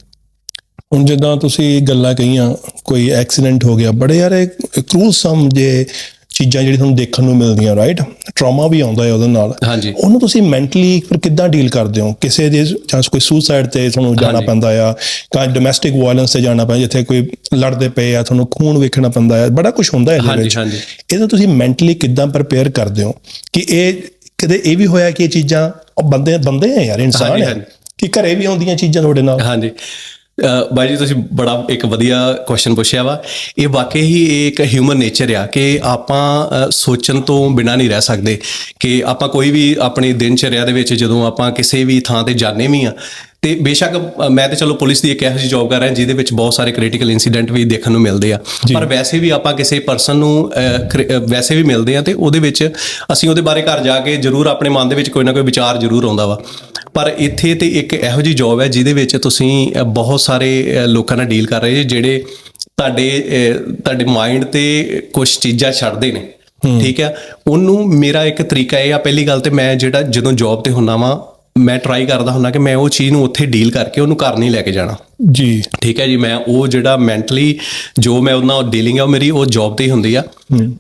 ਹੁਣ ਜਿੱਦਾਂ ਤੁਸੀਂ ਗੱਲਾਂ ਕਹੀਆਂ, ਕੋਈ ਐਕਸੀਡੈਂਟ ਹੋ ਗਿਆ, ਬੜੇ ਯਾਰ ਕਰੂਲਸਮ ਜੇ ਚੀਜ਼ਾਂ ਜਿਹੜੀ ਤੁਹਾਨੂੰ ਦੇਖਣ ਨੂੰ ਮਿਲਦੀਆਂ, ਰਾਈਟ। ਟਰਾਮਾ ਵੀ ਆਉਂਦਾ ਹੈ ਉਹਦੇ ਨਾਲ। ਹਾਂਜੀ, ਉਹਨੂੰ ਤੁਸੀਂ ਮੈਂਟਲੀ ਫਿਰ ਕਿੱਦਾਂ ਡੀਲ ਕਰਦੇ ਹੋ? ਕਿਸੇ ਦੇ ਜਾਂ ਕੋਈ ਸੁਸਾਈਡ ਤੇ ਤੁਹਾਨੂੰ ਜਾਣਾ ਪੈਂਦਾ ਆ, ਜਾਂ ਡੋਮੈਸਟਿਕ ਵਾਇਲੈਂਸ ਤੇ ਜਾਣਾ ਪੈਂਦਾ, ਜਿੱਥੇ ਕੋਈ ਲੜਦੇ ਪਏ ਆ, ਤੁਹਾਨੂੰ ਖੂਨ ਵੇਖਣਾ ਪੈਂਦਾ ਆ, ਬੜਾ ਕੁਝ ਹੁੰਦਾ ਇਹਦੇ ਵਿੱਚ। ਇਹਦਾ ਤੁਸੀਂ ਮੈਂਟਲੀ ਕਿੱਦਾਂ ਪ੍ਰਪੇਅਰ ਕਰਦੇ ਹੋ ਕਿ ਇਹ ਕਦੇ ਇਹ ਵੀ ਹੋਇਆ ਕਿ ਇਹ ਚੀਜ਼ਾਂ ਬੰਦੇ ਆ ਯਾਰ, ਇਨਸਾਨ ਹੈ, ਕਿ ਘਰੇ ਵੀ ਆਉਂਦੀਆਂ ਚੀਜ਼ਾਂ ਤੁਹਾਡੇ ਨਾਲ? ਹਾਂਜੀ ਬਾਈ ਜੀ, ਤੁਸੀਂ ਬੜਾ ਇੱਕ ਵਧੀਆ ਕੁਐਸਚਨ ਪੁੱਛਿਆ ਵਾ। ਇਹ ਵਾਕਈ ਹੀ ਇੱਕ ਹਿਊਮਨ ਨੇਚਰ ਆ ਕਿ ਆਪਾਂ ਸੋਚਣ ਤੋਂ ਬਿਨਾਂ ਨਹੀਂ ਰਹਿ ਸਕਦੇ ਕਿ ਆਪਾਂ ਕੋਈ ਵੀ ਆਪਣੀ ਦਿਨਚਰਿਆ ਦੇ ਵਿੱਚ ਜਦੋਂ ਆਪਾਂ ਕਿਸੇ ਵੀ ਥਾਂ ਤੇ ਜਾਂਦੇ ਵੀ ਆ, ਤੇ ਬੇਸ਼ੱਕ ਮੈਂ ਤੇ ਚਲੋ ਪੁਲਿਸ ਦੀ ਇੱਕ ਇਹੋ ਜਿਹੀ ਜੌਬ ਕਰ ਰਿਹਾ ਜਿਹਦੇ ਵਿੱਚ ਬਹੁਤ ਸਾਰੇ ਕ੍ਰਿਟੀਕਲ ਇਨਸੀਡੈਂਟ ਵੀ ਦੇਖਣ ਨੂੰ ਮਿਲਦੇ ਆ, ਪਰ ਵੈਸੇ ਵੀ ਆਪਾਂ ਕਿਸੇ ਪਰਸਨ ਨੂੰ ਵੈਸੇ ਵੀ ਮਿਲਦੇ ਆ ਤੇ ਉਹਦੇ ਵਿੱਚ ਅਸੀਂ ਉਹਦੇ ਬਾਰੇ ਘਰ ਜਾ ਕੇ ਜ਼ਰੂਰ ਆਪਣੇ ਮਨ ਦੇ ਵਿੱਚ ਕੋਈ ਨਾ ਕੋਈ ਵਿਚਾਰ ਜ਼ਰੂਰ ਆਉਂਦਾ ਵਾ। ਪਰ ਇੱਥੇ ਤੇ ਇੱਕ ਇਹੋ ਜਿਹੀ ਜੌਬ ਹੈ ਜਿਹਦੇ ਵਿੱਚ ਤੁਸੀਂ ਬਹੁਤ ਸਾਰੇ ਲੋਕਾਂ ਨਾਲ ਡੀਲ ਕਰ ਰਹੇ ਜਿਹੜੇ ਤੁਹਾਡੇ ਮਾਈਂਡ ਤੇ ਕੁਝ ਚੀਜ਼ਾਂ ਛੱਡਦੇ ਨੇ, ਠੀਕ ਆ। ਉਹਨੂੰ ਮੇਰਾ ਇੱਕ ਤਰੀਕਾ ਇਹ ਆ, ਪਹਿਲੀ ਗੱਲ ਤੇ ਮੈਂ ਜਿਹੜਾ ਜਦੋਂ ਜੌਬ ਤੇ ਹੁੰਨਾ ਵਾਂ, ਮੈਂ ਟਰਾਈ ਕਰਦਾ ਹੁੰਨਾ ਕਿ ਮੈਂ ਉਹ ਚੀਜ਼ ਨੂੰ ਉੱਥੇ ਡੀਲ ਕਰਕੇ ਉਹਨੂੰ ਘਰ ਨਹੀਂ ਲੈ ਕੇ ਜਾਣਾ। ਜੀ ਠੀਕ ਹੈ ਜੀ। ਮੈਂ ਉਹ ਜਿਹੜਾ ਮੈਂਟਲੀ ਜੋ ਮੈਂ ਉਹਨਾਂ ਨਾਲ ਡੀਲਿੰਗ ਆ, ਉਹ ਮੇਰੀ ਉਹ ਜੌਬ ਤੇ ਹੀ ਹੁੰਦੀ ਆ।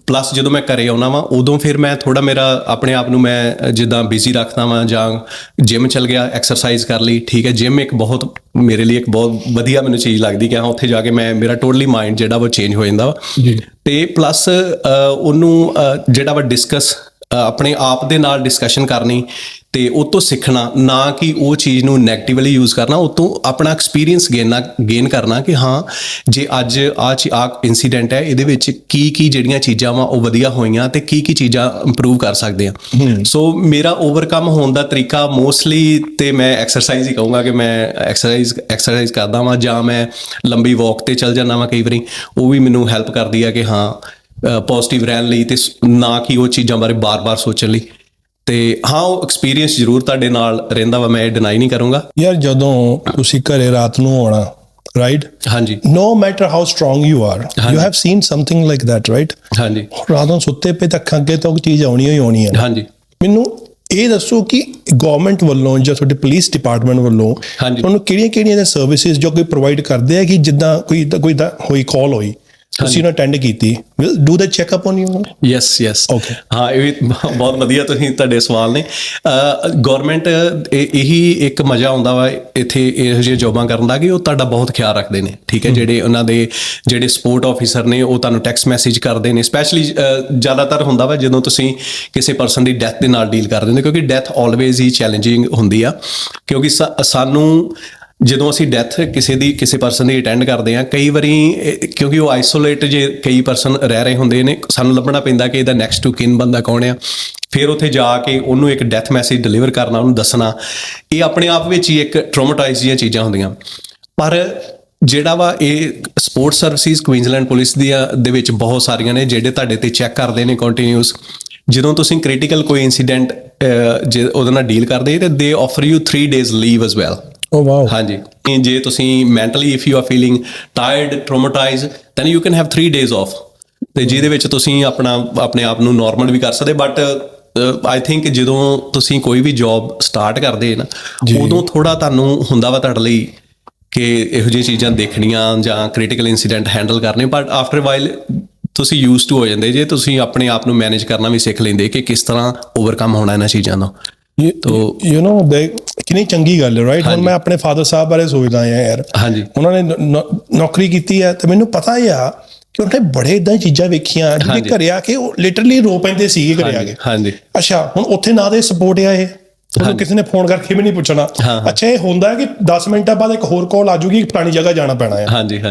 ਪਲੱਸ ਜਦੋਂ ਮੈਂ ਘਰੇ ਆਉਣਾ ਵਾਂ, ਉਦੋਂ ਫਿਰ ਮੈਂ ਥੋੜਾ ਮੇਰਾ ਆਪਣੇ ਆਪ ਨੂੰ ਮੈਂ ਜਿੱਦਾਂ ਬਿਜ਼ੀ ਰੱਖਦਾ ਵਾਂ, ਜਾਂ ਜਿਮ ਚਲ ਗਿਆ, ਐਕਸਰਸਾਈਜ਼ ਕਰ ਲਈ। ਠੀਕ ਹੈ, ਜਿਮ ਇੱਕ ਬਹੁਤ ਮੇਰੇ ਲਈ ਇੱਕ ਬਹੁਤ ਵਧੀਆ ਮੈਨੂੰ ਚੀਜ਼ ਲੱਗਦੀ ਕਿ ਹਾਂ ਉੱਥੇ ਜਾ ਕੇ ਮੇਰਾ ਟੋਟਲੀ ਮਾਈਂਡ ਜਿਹੜਾ ਵਾ ਚੇਂਜ ਹੋ ਜਾਂਦਾ ਵਾ। ਤੇ ਪਲੱਸ ਉਹਨੂੰ ਜਿਹੜਾ ਵਾ ਡਿਸਕਸ ਆਪਣੇ ਆਪ ਦੇ ਨਾਲ ਡਿਸਕਸ਼ਨ ਕਰਨੀ ਤੇ ਉਹ ਤੋਂ ਸਿੱਖਣਾ, ਨਾ ਕਿ ਉਹ ਚੀਜ਼ ਨੂੰ ਨੈਗੇਟਿਵਲੀ ਯੂਜ਼ ਕਰਨਾ। ਉਹ ਤੋਂ ਆਪਣਾ ਐਕਸਪੀਰੀਅੰਸ ਗੇਨ ਕਰਨਾ ਕਿ ਹਾਂ ਜੇ ਅੱਜ ਆ ਇਨਸੀਡੈਂਟ ਹੈ, ਇਹਦੇ ਵਿੱਚ ਕੀ ਜਿਹੜੀਆਂ ਚੀਜ਼ਾਂ ਵਾ ਉਹ ਵਧੀਆ ਹੋਈਆਂ ਤੇ ਕੀ ਚੀਜ਼ਾਂ ਇੰਪਰੂਵ ਕਰ ਸਕਦੇ ਆ। ਸੋ ਮੇਰਾ ਓਵਰਕਮ ਹੋਣ ਦਾ ਤਰੀਕਾ ਮੋਸਟਲੀ ਤੇ ਮੈਂ ਐਕਸਰਸਾਈਜ਼ ਹੀ ਕਹੂੰਗਾ ਕਿ ਮੈਂ ਐਕਸਰਸਾਈਜ਼ ਕਰਦਾ ਵਾਂ, ਜਾਂ ਮੈਂ ਲੰਬੀ ਵਾਕ ਤੇ ਚੱਲ ਜਾਂਦਾ ਵਾਂ ਕਈ ਵਾਰੀ। ਉਹ ਵੀ ਮੈਨੂੰ ਹੈਲਪ ਕਰਦੀ ਆ ਕਿ ਹਾਂ ਪੋਜ਼ਿਟਿਵ ਰਹਿਣ ਲਈ, ਤੇ ਨਾ ਕਿ ਉਹ ਚੀਜ਼ਾਂ ਬਾਰੇ ਬਾਰ-ਬਾਰ ਸੋਚਣ ਲਈ। ਤੇ ਹਾਂ, ਉਹ ਐਕਸਪੀਰੀਅੰਸ ਜ਼ਰੂਰ ਤੁਹਾਡੇ ਨਾਲ ਰਹਿੰਦਾ ਵਾ, ਮੈਂ ਇਹ ਡਿਨਾਈ ਨਹੀਂ ਕਰੂੰਗਾ। ਯਾਰ ਜਦੋਂ ਤੁਸੀਂ ਘਰੇ ਰਾਤ ਨੂੰ ਆਉਣਾ, ਰਾਈਟ, ਹਾਂਜੀ, no matter how strong you are, you have seen something like that, right? ਹਾਂਜੀ, ਰਾਤ ਨੂੰ ਸੁੱਤੇ ਪਏ ਤਾਂ ਅੱਖਾਂ ਅੱਗੇ ਤੋਂ ਚੀਜ਼ ਆਉਣੀ ਹੀ ਆਉਣੀ ਹੈ। ਹਾਂਜੀ। ਮੈਨੂੰ ਇਹ ਦੱਸੋ ਕਿ ਗਵਰਨਮੈਂਟ ਵੱਲੋਂ ਜਾਂ ਤੁਹਾਡੇ ਪੁਲਿਸ ਡਿਪਾਰਟਮੈਂਟ ਵੱਲੋਂ ਤੁਹਾਨੂੰ ਕਿਹੜੀਆਂ ਦੇ ਸਰਵਿਸਿਜ਼ ਜੋ ਕੋਈ ਪ੍ਰੋਵਾਈਡ ਕਰਦੇ ਆ, ਕਿ ਜਿੱਦਾਂ ਕੋਈ ਹੋਈ ਕਾਲ ਹੋਈ, ਤੁਸੀਂ ਉਹਨੂੰ ਅਟੈਂਡ ਕੀਤੀ, ਡੂ ਦੇ checkup on you? Yes okay. ਹਾਂ, ਇਹ ਵੀ ਬਹੁਤ ਵਧੀਆ ਤੁਹਾਡੇ ਸਵਾਲ ਨੇ। ਗਵਰਨਮੈਂਟ ਇਹੀ ਇੱਕ ਮਜ਼ਾ ਆਉਂਦਾ ਵਾ ਇੱਥੇ ਇਹੋ ਜਿਹੀਆਂ ਜੋਬਾਂ ਕਰਨ ਦਾ, ਕਿ ਉਹ ਤੁਹਾਡਾ ਬਹੁਤ ਖਿਆਲ ਰੱਖਦੇ ਨੇ। ਠੀਕ ਹੈ, ਜਿਹੜੇ ਉਹਨਾਂ ਦੇ ਜਿਹੜੇ ਸਪੋਰਟ ਆਫੀਸਰ ਨੇ, ਉਹ ਤੁਹਾਨੂੰ ਟੈਕਸਟ ਮੈਸੇਜ ਕਰਦੇ ਨੇ। ਸਪੈਸ਼ਲੀ ਜ਼ਿਆਦਾਤਰ ਹੁੰਦਾ ਵਾ ਜਦੋਂ ਤੁਸੀਂ ਕਿਸੇ ਪਰਸਨ ਦੀ ਡੈਥ ਦੇ ਨਾਲ ਡੀਲ ਕਰਦੇ ਨੇ, ਕਿਉਂਕਿ ਡੈਥ ਆਲਵੇਜ਼ ਹੀ ਚੈਲੰਜਿੰਗ ਹੁੰਦੀ ਆ। ਕਿਉਂਕਿ ਸਾਨੂੰ ਜਦੋਂ ਅਸੀਂ ਡੈਥ ਕਿਸੇ ਪਰਸਨ ਦੀ ਅਟੈਂਡ ਕਰਦੇ ਹਾਂ, ਕਈ ਵਾਰੀ ਕਿਉਂਕਿ ਉਹ ਆਈਸੋਲੇਟ ਜੇ ਕਈ ਪਰਸਨ ਰਹਿ ਰਹੇ ਹੁੰਦੇ ਨੇ, ਸਾਨੂੰ ਲੱਭਣਾ ਪੈਂਦਾ ਕਿ ਇਹਦਾ ਨੈਕਸਟ ਟੂ ਕਿਨ ਬੰਦਾ ਕੌਣ ਆ। ਫਿਰ ਉੱਥੇ ਜਾ ਕੇ ਉਹਨੂੰ ਇੱਕ ਡੈਥ ਮੈਸੇਜ ਡਿਲੀਵਰ ਕਰਨਾ, ਉਹਨੂੰ ਦੱਸਣਾ, ਇਹ ਆਪਣੇ ਆਪ ਵਿੱਚ ਹੀ ਇੱਕ ਟਰੋਮਾਟਾਈਜ਼ ਦੀਆਂ ਚੀਜ਼ਾਂ ਹੁੰਦੀਆਂ। ਪਰ ਜਿਹੜਾ ਵਾ ਇਹ ਸਪੋਰਟ ਸਰਵਿਸਿਜ਼ ਕੁਈਨਜ਼ਲੈਂਡ ਪੁਲਿਸ ਦੇ ਵਿੱਚ ਬਹੁਤ ਸਾਰੀਆਂ ਨੇ, ਜਿਹੜੇ ਤੁਹਾਡੇ ਤੇ ਚੈੱਕ ਕਰਦੇ ਨੇ ਕੰਟੀਨਿਊਸ। ਜਦੋਂ ਤੁਸੀਂ ਕ੍ਰਿਟੀਕਲ ਕੋਈ ਇਨਸੀਡੈਂਟ ਜੇ ਉਹਦੇ ਨਾਲ ਡੀਲ ਕਰਦੇ, ਤੇ they offer you 3 days leave as well. Oh wow. ਹਾਂਜੀ, ਜੇ ਤੁਸੀਂ mentally if you are feeling tired, traumatized, then you can have 3 days off, ਤੇ ਜਿਹਦੇ ਵਿੱਚ ਤੁਸੀਂ ਆਪਣੇ ਆਪ ਨੂੰ ਨੋਰਮਲ ਵੀ ਕਰ ਸਕਦੇ। ਬਟ ਆਈ ਥਿੰਕ ਜਦੋਂ ਤੁਸੀਂ ਕੋਈ ਵੀ ਜੌਬ ਸਟਾਰਟ ਕਰਦੇ ਨਾ, ਉਦੋਂ ਥੋੜਾ ਤੁਹਾਨੂੰ ਹੁੰਦਾ ਵਾ ਤੁਹਾਡੇ ਲਈ ਕਿ ਇਹੋ ਜਿਹੀਆਂ ਚੀਜ਼ਾਂ ਦੇਖਣੀਆਂ ਜਾਂ ਕ੍ਰਿਟੀਕਲ ਇਨਸੀਡੈਂਟ ਹੈਂਡਲ ਕਰਨੇ। ਬਟ ਆਫਟਰ ਵਾਈਲ ਤੁਸੀਂ ਯੂਜ਼ ਟੂ ਹੋ ਜਾਂਦੇ, ਜੇ ਤੁਸੀਂ ਆਪਣੇ ਆਪ ਨੂੰ ਮੈਨੇਜ ਕਰਨਾ ਵੀ ਸਿੱਖ ਲੈਂਦੇ ਕਿ ਕਿਸ ਤਰ੍ਹਾਂ ਓਵਰਕਮ ਹੋਣਾ ਇਹਨਾਂ ਚੀਜ਼ਾਂ ਦਾ। ਯੂ ਨੋ ਕਿੰਨੀ ਚੰਗੀ ਗੱਲ ਹੈ, ਰਾਈਟ? ਹੁਣ ਮੈਂ ਆਪਣੇ ਫਾਦਰ ਸਾਹਿਬ ਬਾਰੇ ਸੋਚਦਾ ਆ ਯਾਰ। ਹਾਂਜੀ, ਉਹਨਾਂ ਨੇ ਨੌਕਰੀ ਕੀਤੀ ਹੈ, ਤੇ ਮੈਨੂੰ ਪਤਾ ਆ ਕਿ ਉਹਨੇ ਬੜੇ ਇਦਾਂ ਚੀਜ਼ਾਂ ਵੇਖੀਆਂ ਜਿਹੜੇ ਘਰੇ ਆ ਕੇ ਉਹ ਲਿਟਰਲੀ ਰੋ ਪੈਂਦੇ ਸੀਗੇ ਘਰੇ ਆ ਕੇ। ਹਾਂਜੀ, ਅੱਛਾ, ਹੁਣ ਉੱਥੇ ਨਾ ਦੇ ਸਪੋਰਟ ਆ, ਇਹ ਤੁਹਾਨੂੰ ਕਿਸੇ ਨੇ ਫੋਨ ਕਰਕੇ ਵੀ ਨਹੀਂ ਪੁੱਛਣਾ। ਅੱਛਾ, ਇਹ ਹੁੰਦਾ ਕਿ 10 ਮਿੰਟਾਂ ਬਾਅਦ ਇੱਕ ਹੋਰ ਕਾਲ ਆ ਜੂਗੀ, ਫਲਾਣੀ ਜਗ੍ਹਾ ਜਾਣਾ ਪੈਣਾ ਹੈ। ਹਾਂਜੀ,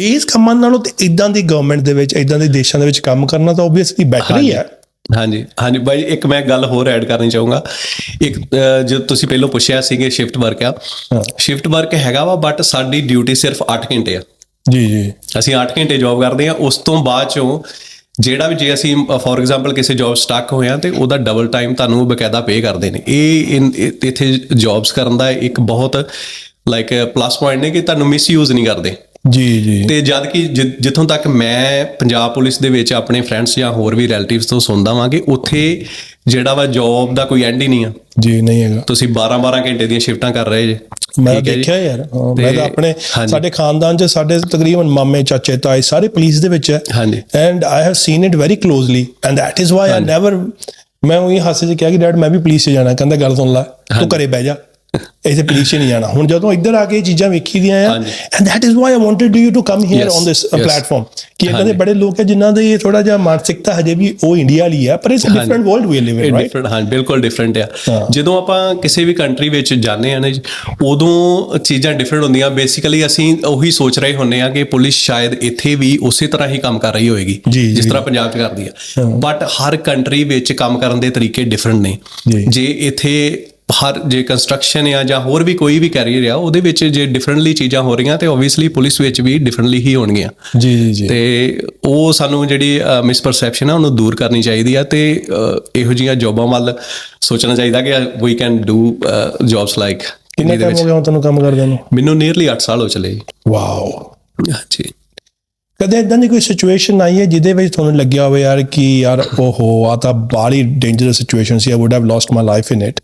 ਇਸ ਕੰਮਾਂ ਨਾਲੋਂ ਤੇ ਇਦਾਂ ਦੀ ਗਵਰਨਮੈਂਟ ਦੇ ਵਿੱਚ, ਇਦਾਂ ਦੇ ਦੇਸ਼ਾਂ ਦੇ ਵਿੱਚ ਕੰਮ ਕਰਨਾ ਤਾਂ ਓਬਵੀਅਸਲੀ ਬੈਟਰ ਹੀ ਹੈ। ਹਾਂਜੀ ਬਾਈ, ਇੱਕ ਮੈਂ ਗੱਲ ਹੋਰ ਐਡ ਕਰਨੀ ਚਾਹੂੰਗਾ। ਇੱਕ ਜਦੋਂ ਤੁਸੀਂ ਪਹਿਲਾਂ ਪੁੱਛਿਆ ਸੀ ਕਿ ਸ਼ਿਫਟ ਵਰਕ ਆ, ਸ਼ਿਫਟ ਵਰਕ ਹੈਗਾ ਵਾ, ਬਟ ਸਾਡੀ ਡਿਊਟੀ ਸਿਰਫ 8 ਘੰਟੇ ਆ। ਜੀ, ਅਸੀਂ 8 ਘੰਟੇ ਜੌਬ ਕਰਦੇ ਹਾਂ। ਉਸ ਤੋਂ ਬਾਅਦ ਚੋਂ ਜਿਹੜਾ ਵੀ, ਜੇ ਅਸੀਂ ਫੋਰ ਐਗਜ਼ਾਮਪਲ ਕਿਸੇ ਜੌਬ ਸਟਕ ਹੋਏ ਆ, ਤੇ ਉਹਦਾ ਡਬਲ ਟਾਈਮ ਤੁਹਾਨੂੰ ਬਕਾਇਦਾ ਪੇ ਕਰਦੇ ਨੇ। ਇਹ ਇੱਥੇ ਜੌਬਸ ਕਰਨ ਦਾ ਇੱਕ ਬਹੁਤ ਲਾਈਕ ਪਲੱਸ ਪੁਆਇੰਟ ਨੇ ਕਿ ਤੁਹਾਨੂੰ ਮਿਸਯੂਜ਼ ਨਹੀਂ ਕਰਦੇ। ਜੀ। ਤੇ ਜਦ ਕਿ ਜਿੱਥੋਂ ਤੱਕ ਮੈਂ ਪੰਜਾਬ ਪੁਲਿਸ ਦੇ ਵਿੱਚ ਆਪਣੇ ਫਰੈਂਡਸ ਜਾਂ ਹੋਰ ਵੀ ਰਿਲੇਟਿਵਸ ਤੋਂ ਸੁਣਦਾ ਵਾਂ ਕਿ ਉੱਥੇ ਜਿਹੜਾ ਵਾ ਜੌਬ ਦਾ ਕੋਈ ਐਂਡ ਹੀ ਨਹੀਂ ਆ। ਜੀ, ਨਹੀਂ ਹੈਗਾ। ਤੁਸੀਂ 12 ਘੰਟੇ ਦੀਆਂ ਸ਼ਿਫਟਾਂ ਕਰ ਰਹੇ ਜੇ। ਮੈਂ ਦੇਖਿਆ ਯਾਰ, ਮੈਂ ਤਾਂ ਆਪਣੇ ਸਾਡੇ ਖਾਨਦਾਨ 'ਚ ਸਾਡੇ ਤਕਰੀਬਨ ਮਾਮੇ, ਚਾਚੇ, ਤਾਏ ਸਾਰੇ ਪੁਲਿਸ ਦੇ ਵਿੱਚ ਹੈ। ਹਾਂਜੀ, and I have seen it very closely, and that is why I never, ਮੈਂ ਉਹੀ ਹਾਸੇ 'ਚ ਕਿਹਾ ਕਿ ਡੈਡ ਮੈਂ ਵੀ ਪੁਲਿਸ 'ਚ ਜਾਣਾ। ਕਹਿੰਦਾ ਗੱਲ ਸੁਣ ਲੈ, ਤੂੰ ਘਰੇ ਬਹਿ ਜਾ, ਇੱਥੇ ਪੁਲਿਸ 'ਚ ਨਹੀਂ ਜਾਣਾ। ਹੁਣ ਜਦੋਂ ਇੱਧਰ ਆ ਕੇ ਇਹ ਚੀਜ਼ਾਂ ਵੇਖੀ ਦੀਆਂ ਆ, and that is why I wanted you to come here on this platform, ਕਿ ਇੱਦਾਂ ਦੇ ਬੜੇ ਲੋਕ ਹੈ ਜਿਨ੍ਹਾਂ ਦੇ ਥੋੜਾ ਜਿਹਾ ਮਾਨਸਿਕਤਾ ਹਜੇ ਵੀ ਉਹ ਇੰਡੀਆ ਵਾਲੀ ਹੈ, ਪਰ it's a different world we live in, right? ਹਾਂ, ਬਿਲਕੁਲ ਡਿਫਰੈਂਟ ਆ। ਜਦੋਂ ਆਪਾਂ ਕਿਸੇ ਵੀ ਕੰਟਰੀ ਵਿੱਚ ਜਾਂਦੇ ਆ ਨਾ, ਉਦੋਂ ਚੀਜ਼ਾਂ ਡਿਫਰੈਂਟ ਹੁੰਦੀਆਂ। ਬੇਸਿਕਲੀ ਅਸੀਂ ਉਹੀ ਸੋਚ ਰਹੇ ਹੁੰਦੇ ਆ ਕਿ ਪੁਲਿਸ ਸ਼ਾਇਦ ਇੱਥੇ ਵੀ ਉਸੇ ਤਰ੍ਹਾਂ ਹੀ ਕੰਮ ਕਰ ਰਹੀ ਹੋਏਗੀ ਜਿਸ ਤਰ੍ਹਾਂ ਪੰਜਾਬ 'ਚ ਕਰਦੀ ਆ, ਬਟ ਹਰ ਕੰਟਰੀ ਵਿੱਚ ਕੰਮ ਕਰਨ ਦੇ ਤਰੀਕੇ ਡਿਫਰੈਂਟ ਨੇ। ਜੇ ਇੱਥੇ ਜੇ ਕੰਸਟਰਕਸ਼ਨ ਆ ਜਾਂ ਹੋਰ ਵੀ ਕੋਈ ਵੀ ਕੈਰੀਅਰ ਆ, ਉਹਦੇ ਵਿੱਚ ਜੇ ਡਿਫਰੈਂਟਲੀ ਚੀਜ਼ਾਂ ਹੋ ਰਹੀਆਂ, ਤੇ ਓਬਵੀਅਸਲੀ ਪੁਲਿਸ ਵਿੱਚ ਵੀ ਡਿਫਰੈਂਟਲੀ ਹੀ ਹੋਣਗੀਆਂ। ਜੀ। ਤੇ ਉਹ ਸਾਨੂੰ ਜਿਹੜੀ ਮਿਸਪਰਸੈਪਸ਼ਨ ਆ, ਉਹਨੂੰ ਦੂਰ ਕਰਨੀ ਚਾਹੀਦੀ ਆ, ਤੇ ਇਹੋ ਜਿਹੀਆਂ ਜੌਬਾਂ ਵੱਲ ਸੋਚਣਾ ਚਾਹੀਦਾ ਕਿ we can do jobs like. ਕਿੰਨਾ ਟਾਈਮ ਹੋ ਗਿਆ ਤੁਹਾਨੂੰ ਕੰਮ ਕਰਦਿਆਂ ਨੂੰ? ਮੈਨੂੰ ਨੀਅਰਲੀ 8 ਸਾਲ ਹੋ ਚਲੇ। ਵਾਓ। ਹਾਂਜੀ। ਕਦੇ ਇਦਾਂ ਦੀ ਕੋਈ ਸਿਚੁਏਸ਼ਨ ਆਈ ਹੈ ਜਿਹਦੇ ਵਿੱਚ ਤੁਹਾਨੂੰ ਲੱਗਿਆ ਹੋਵੇ ਯਾਰ ਕਿ ਯਾਰ ਓਹੋ ਆ ਤਾਂ ਬਾਲੀ dangerous situation C, I wood have lost my life in it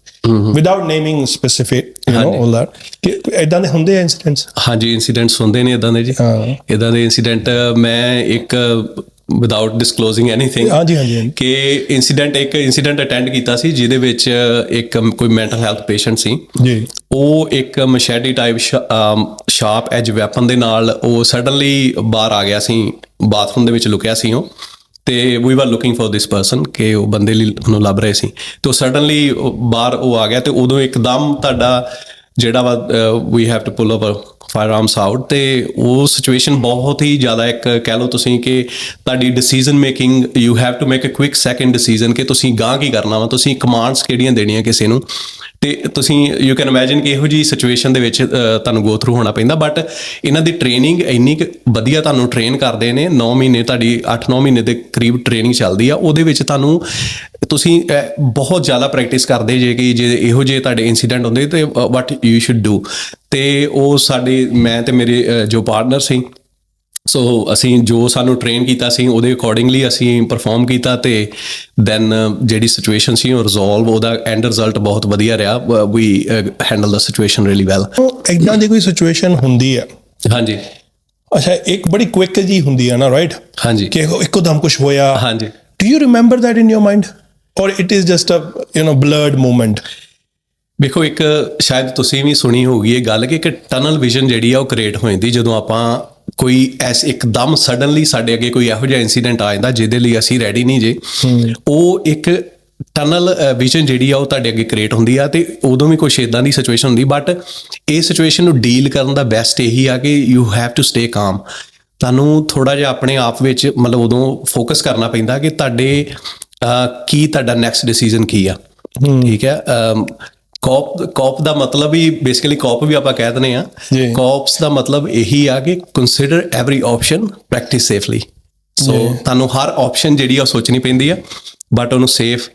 without naming specific all that, ਕਿ ਇਦਾਂ ਦੇ ਹੁੰਦੇ ਆ ਇਨਸੀਡੈਂਟਸ? ਹਾਂਜੀ, ਇਨਸੀਡੈਂਟਸ ਹੁੰਦੇ ਨੇ ਇਦਾਂ ਦੇ ਜੀ। ਇਦਾਂ ਦੇ ਇਨਸੀਡੈਂਟ ਮੈਂ ਇੱਕ ਵਿਦਆਊਟ ਡਿਸਕਲੋਜ਼ਿੰਗ ਐਨੀਥਿੰਗ ਕਿ ਇੱਕ ਇਨਸੀਡੈਂਟ ਅਟੈਂਡ ਕੀਤਾ ਸੀ ਜਿਹਦੇ ਵਿੱਚ ਇੱਕ ਕੋਈ ਮੈਂਟਲ ਹੈਲਥ ਪੇਸ਼ੈਂਟ ਸੀ ਜੀ। ਉਹ ਇੱਕ ਮਸ਼ੈਡੀ ਟਾਈਪ ਸ਼ਾਰਪ ਐਜ ਵੈਪਨ ਦੇ ਨਾਲ ਉਹ ਸਡਨਲੀ ਬਾਹਰ ਆ ਗਿਆ ਸੀ, ਬਾਥਰੂਮ ਦੇ ਵਿੱਚ ਲੁਕਿਆ ਸੀ ਉਹ, ਤੇ ਵੀ ਵਰ ਲੁਕਿੰਗ ਫॉर ਦਿਸ ਪਰਸਨ ਕਿ ਉਹ ਬੰਦੇ ਲਈ ਉਹਨੂੰ ਲੱਭ ਰਹੇ ਸੀ। ਤੇ ਉਹ ਸਡਨਲੀ ਬਾਹਰ ਉਹ ਆ ਗਿਆ ਤੇ ਉਦੋਂ ਇੱਕਦਮ ਤੁਹਾਡਾ ਜਿਹੜਾ ਵਾ we have to pull our firearms out, ਤੇ ਉਹ ਸਿਚੁਏਸ਼ਨ ਬਹੁਤ ਹੀ ਜ਼ਿਆਦਾ ਇੱਕ ਕਹਿ ਲਓ ਤੁਸੀਂ ਕਿ ਤੁਹਾਡੀ decision making, you have to make a quick second decision ਕਿ ਤੁਸੀਂ ਗਾਂ ਕੀ ਕਰਨਾ ਵਾ, ਤੁਸੀਂ ਕਮਾਂਡਸ ਕਿਹੜੀਆਂ ਦੇਣੀਆਂ ਕਿਸੇ ਨੂੰ, ਤੇ ਤੁਸੀਂ ਯੂ ਕੈਨ ਇਮੈਜਿਨ ਕਿ ਇਹੋ ਜਿਹੀ ਸਿਚੁਏਸ਼ਨ ਦੇ ਵਿੱਚ ਤੁਹਾਨੂੰ ਗੋ ਥਰੂ ਹੋਣਾ ਪੈਂਦਾ। ਬਟ ਇਹਨਾਂ ਦੀ ਟ੍ਰੇਨਿੰਗ ਇੰਨੀ ਵਧੀਆ ਤੁਹਾਨੂੰ ਟ੍ਰੇਨ ਕਰਦੇ ਨੇ, 9 ਮਹੀਨੇ ਤੁਹਾਡੀ 8-9 ਮਹੀਨੇ ਦੇ ਕਰੀਬ ਟ੍ਰੇਨਿੰਗ ਚੱਲਦੀ ਆ, ਉਹਦੇ ਵਿੱਚ ਤੁਹਾਨੂੰ ਤੁਸੀਂ ਬਹੁਤ ਜ਼ਿਆਦਾ ਪ੍ਰੈਕਟਿਸ ਕਰਦੇ ਜੇ ਕਿ ਜੇ ਇਹੋ ਜਿਹੇ ਤੁਹਾਡੇ ਇਨਸੀਡੈਂਟ ਹੁੰਦੇ ਤੇ ਵਾਟ ਯੂ ਸ਼ੁੱਡ ਡੂ। ਤੇ ਉਹ ਸਾਡੇ ਮੈਂ ਤੇ ਮੇਰੇ ਜੋ ਪਾਰਟਨਰ ਸੀ, ਸੋ ਅਸੀਂ ਜੋ ਸਾਨੂੰ ਟ੍ਰੇਨ ਕੀਤਾ ਸੀ ਉਹਦੇ ਅਕੋਰਡਿੰਗਲੀ ਅਸੀਂ ਪਰਫਾਰਮ ਕੀਤਾ, ਤੇ ਦੈਨ ਜਿਹੜੀ ਸਿਚੁਏਸ਼ਨ ਸੀ ਉਹ ਰਿਜ਼ੋਲਵ, ਉਹਦਾ ਐਂਡ ਰਿਜ਼ਲਟ ਬਹੁਤ ਵਧੀਆ ਰਿਹਾ। ਵੀ ਹੈਂਡਲ ਦਾ ਸਿਚੁਏਸ਼ਨ ਰੀਲੀ ਵੈਲ। ਇੱਦਾਂ ਦੀ ਕੋਈ ਸਿਚੁਏਸ਼ਨ ਹੁੰਦੀ ਹੈ? ਹਾਂਜੀ। ਅੱਛਾ, ਇੱਕ ਬੜੀ ਕੁਇਕ ਜੀ ਹੁੰਦੀ ਹੈ ਨਾ, ਰਾਈਟ? ਹਾਂਜੀ। ਕਿ ਇੱਕੋਦਮ ਕੁਛ ਹੋਇਆ। ਹਾਂਜੀ। Do you remember that in your mind or it is just a blurred moment? ਵੇਖੋ, ਇੱਕ ਸ਼ਾਇਦ ਤੁਸੀਂ ਵੀ ਸੁਣੀ ਹੋਊਗੀ ਇਹ ਗੱਲ ਕਿ ਇੱਕ ਟਨਲ ਵਿਜ਼ਨ ਜਿਹੜੀ ਆ ਉਹ ਕ੍ਰੀਏਟ ਹੋ ਜਾਂਦੀ ਜਦੋਂ ਆਪਾਂ ਕੋਈ ਇੱਕਦਮ ਸਡਨਲੀ ਸਾਡੇ ਅੱਗੇ ਕੋਈ ਇਹੋ ਜਿਹਾ ਇਨਸੀਡੈਂਟ ਆ ਜਾਂਦਾ ਜਿਹਦੇ ਲਈ ਅਸੀਂ ਰੈਡੀ ਨਹੀਂ ਜੇ। ਉਹ ਇੱਕ ਟਨਲ ਵਿਜ਼ਨ ਜਿਹੜੀ ਆ ਉਹ ਤੁਹਾਡੇ ਅੱਗੇ ਕ੍ਰੀਏਟ ਹੁੰਦੀ ਆ, ਤੇ ਉਦੋਂ ਵੀ ਕੁਛ ਇੱਦਾਂ ਦੀ ਸਿਚੁਏਸ਼ਨ ਹੁੰਦੀ। ਬਟ ਇਹ ਸਿਚੁਏਸ਼ਨ ਨੂੰ ਡੀਲ ਕਰਨ ਦਾ ਬੈਸਟ ਇਹੀ ਆ ਕਿ ਯੂ ਹੈਵ ਟੂ ਸਟੇ ਕਾਮ। ਤੁਹਾਨੂੰ ਥੋੜ੍ਹਾ ਜਿਹਾ ਆਪਣੇ ਆਪ ਵਿੱਚ ਮਤਲਬ ਉਦੋਂ ਫੋਕਸ ਕਰਨਾ ਪੈਂਦਾ ਕਿ ਤੁਹਾਡਾ ਨੈਕਸਟ ਡਿਸੀਜ਼ਨ ਕੀ ਆ। ਠੀਕ ਹੈ। ਕੌਪ ਦਾ ਮਤਲਬ ਹੀ ਬੇਸਿਕਲੀ ਕੌਪ ਵੀ ਆਪਾਂ ਕਹਿ ਦਿੰਦੇ ਆ, ਕੌਪਸ ਦਾ ਮਤਲਬ ਇਹੀ ਆ ਕਿ consider every option, practice safely. So ਤੁਹਾਨੂੰ ਹਰ ਆਪਸ਼ਨ ਜਿਹੜੀ ਆ ਉਹ ਸੋਚਣੀ ਪੈਂਦੀ ਆ, ਬਟ ਉਹਨੂੰ ਸੇਫ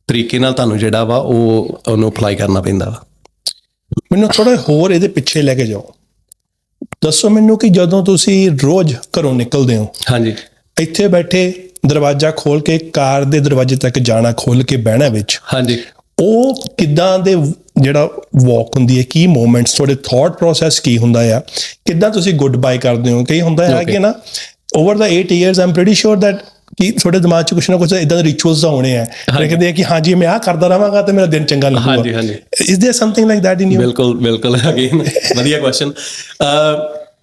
ਤਰੀਕੇ ਨਾਲ ਤੁਹਾਨੂੰ ਜਿਹੜਾ ਵਾ ਉਹਨੂੰ ਅਪਲਾਈ ਕਰਨਾ ਪੈਂਦਾ ਵਾ। ਮੈਨੂੰ ਥੋੜਾ ਹੋਰ ਇਹਦੇ ਪਿੱਛੇ ਲੈ ਕੇ ਜਾਓ। ਦੱਸੋ ਮੈਨੂੰ ਕਿ ਜਦੋਂ ਤੁਸੀਂ ਰੋਜ਼ ਘਰੋਂ ਨਿਕਲਦੇ ਹੋ, ਹਾਂਜੀ, ਇੱਥੇ ਬੈਠੇ ਦਰਵਾਜ਼ਾ ਖੋਲ ਕੇ ਕਾਰ ਦੇ ਦਰਵਾਜ਼ੇ ਤੱਕ ਜਾਣਾ, ਖੋਲ ਕੇ ਬਹਿਣਾ ਵਿੱਚ, ਹਾਂਜੀ, ਉਹ ਕਿੱਦਾਂ ਦੇ ਜਿਹੜਾ ਵਾਕ ਹੁੰਦੀ ਹੈ, ਕੀ ਮੂਵਮੈਂਟਸ, ਤੁਹਾਡੇ ਥਾਟ ਪ੍ਰੋਸੈਸ ਕੀ ਹੁੰਦਾ ਆ, ਕਿੱਦਾਂ ਤੁਸੀਂ ਗੁੱਡ ਬਾਏ ਕਰਦੇ ਹੋ? ਕਈ ਹੁੰਦਾ ਹੈ ਕਿ ਨਾ ਓਵਰ ਦਾ 8 years I am pretty sure that ਕਿ ਤੁਹਾਡੇ ਦਿਮਾਗ 'ਚ ਕੁਛ ਨਾ ਕੁਛ ਇੱਦਾਂ ਦੇ ਰਿਚੁਅਲਸ ਤਾਂ ਹੋਣੇ ਆ, ਕਹਿੰਦੇ ਆ ਕਿ ਹਾਂਜੀ ਮੈਂ ਆਹ ਕਰਦਾ ਰਹਾਂਗਾ ਤੇ ਮੇਰਾ ਦਿਨ ਚੰਗਾ ਲੱਗੂਗਾ। ਹਾਂਜੀ, ਹਾਂਜੀ। Is there something like that in you? ਬਿਲਕੁਲ, ਬਿਲਕੁਲ। ਅਗੇਨ ਵਧੀਆ ਕੁਐਸਚਨ।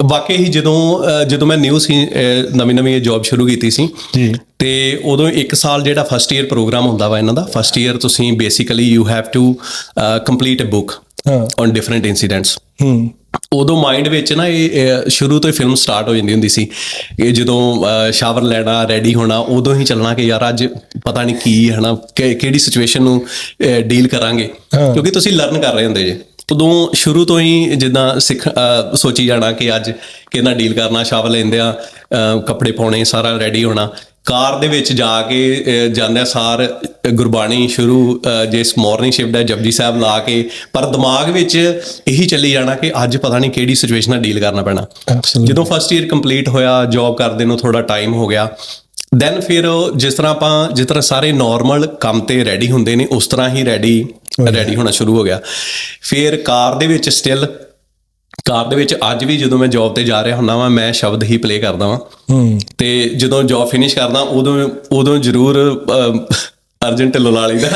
ਵਾਕਈ ਹੀ ਜਦੋਂ ਮੈਂ ਨਿਊ ਸੀ, ਨਵੀਂ ਜੌਬ ਸ਼ੁਰੂ ਕੀਤੀ ਸੀ ਜੀ, ਤੇ ਉਦੋਂ 1 ਸਾਲ ਜਿਹੜਾ ਫਸਟ ਈਅਰ ਪ੍ਰੋਗਰਾਮ ਹੁੰਦਾ ਵਾ ਇਹਨਾਂ ਦਾ, ਫਸਟ ਈਅਰ ਤੁਸੀਂ basically you have to complete a book on different incidents. ਉਦੋਂ ਮਾਈਂਡ ਵਿੱਚ ਨਾ ਇਹ ਸ਼ੁਰੂ ਤੋਂ ਹੀ ਫਿਲਮ ਸਟਾਰਟ ਹੋ ਜਾਂਦੀ ਹੁੰਦੀ ਸੀ। ਇਹ ਜਦੋਂ ਸ਼ਾਵਰ ਲੈਣਾ, ਰੈਡੀ ਹੋਣਾ, ਉਦੋਂ ਹੀ ਚੱਲਣਾ ਕਿ ਯਾਰ ਅੱਜ ਪਤਾ ਨਹੀਂ ਕੀ ਹੈ ਨਾ, ਕਿਹੜੀ ਸਿਚੁਏਸ਼ਨ ਨੂੰ ਡੀਲ ਕਰਾਂਗੇ, ਕਿਉਂਕਿ ਤੁਸੀਂ ਲਰਨ ਕਰ ਰਹੇ ਹੁੰਦੇ ਜੇ। ਉਦੋਂ ਸ਼ੁਰੂ ਤੋਂ ਹੀ ਜਿੱਦਾਂ ਸੋਚੀ ਜਾਣਾ ਕਿ ਅੱਜ ਕਿਹਦੇ ਨਾਲ ਡੀਲ ਕਰਨਾ, ਸ਼ਾਵਰ ਲੈਂਦਿਆਂ ਕੱਪੜੇ ਪਾਉਣੇ, ਸਾਰਾ ਰੈਡੀ ਹੋਣਾ। ਕਾਰ ਦੇ ਵਿੱਚ ਜਾ ਕੇ ਜਾਂਦਿਆਂ ਸਾਰ ਗੁਰਬਾਣੀ ਸ਼ੁਰੂ, ਜੇ ਮਾਰਨਿੰਗ ਸ਼ਿਫਟ ਹੈ ਜਪਜੀ ਸਾਹਿਬ ਲਾ ਕੇ, ਪਰ ਦਿਮਾਗ ਵਿੱਚ ਇਹੀ ਚੱਲੀ ਜਾਣਾ ਕਿ ਅੱਜ ਪਤਾ ਨਹੀਂ ਕਿਹੜੀ ਸਿਚੁਏਸ਼ਨ ਨਾਲ ਡੀਲ ਕਰਨਾ ਪੈਣਾ। ਜਦੋਂ ਫਸਟ ਈਅਰ ਕੰਪਲੀਟ ਹੋਇਆ, ਜੌਬ ਕਰਦੇ ਨੂੰ ਥੋੜਾ ਟਾਈਮ ਹੋ ਗਿਆ, ਦੈਨ ਫਿਰ ਜਿਸ ਤਰ੍ਹਾਂ ਸਾਰੇ ਨੋਰਮਲ ਕੰਮ ਤੇ ਰੈਡੀ ਹੁੰਦੇ ਨੇ, ਉਸ ਤਰ੍ਹਾਂ ਹੀ ਰੈਡੀ ਹੋਣਾ ਸ਼ੁਰੂ ਹੋ ਗਿਆ। ਫਿਰ ਕਾਰ ਦੇ ਵਿੱਚ ਅੱਜ ਵੀ ਜਦੋਂ ਮੈਂ ਜੌਬ ਤੇ ਜਾ ਰਿਹਾ ਹੁੰਦਾ ਵਾਂ, ਮੈਂ ਸ਼ਬਦ ਹੀ ਪਲੇ ਕਰਦਾ ਵਾਂ, ਤੇ ਜਦੋਂ ਜੌਬ ਫਿਨਿਸ਼ ਕਰਦਾ ਉਦੋਂ ਜ਼ਰੂਰ ਅਰਜਨ ਢਿੱਲੋਂ ਲਾ ਲਈਦਾ।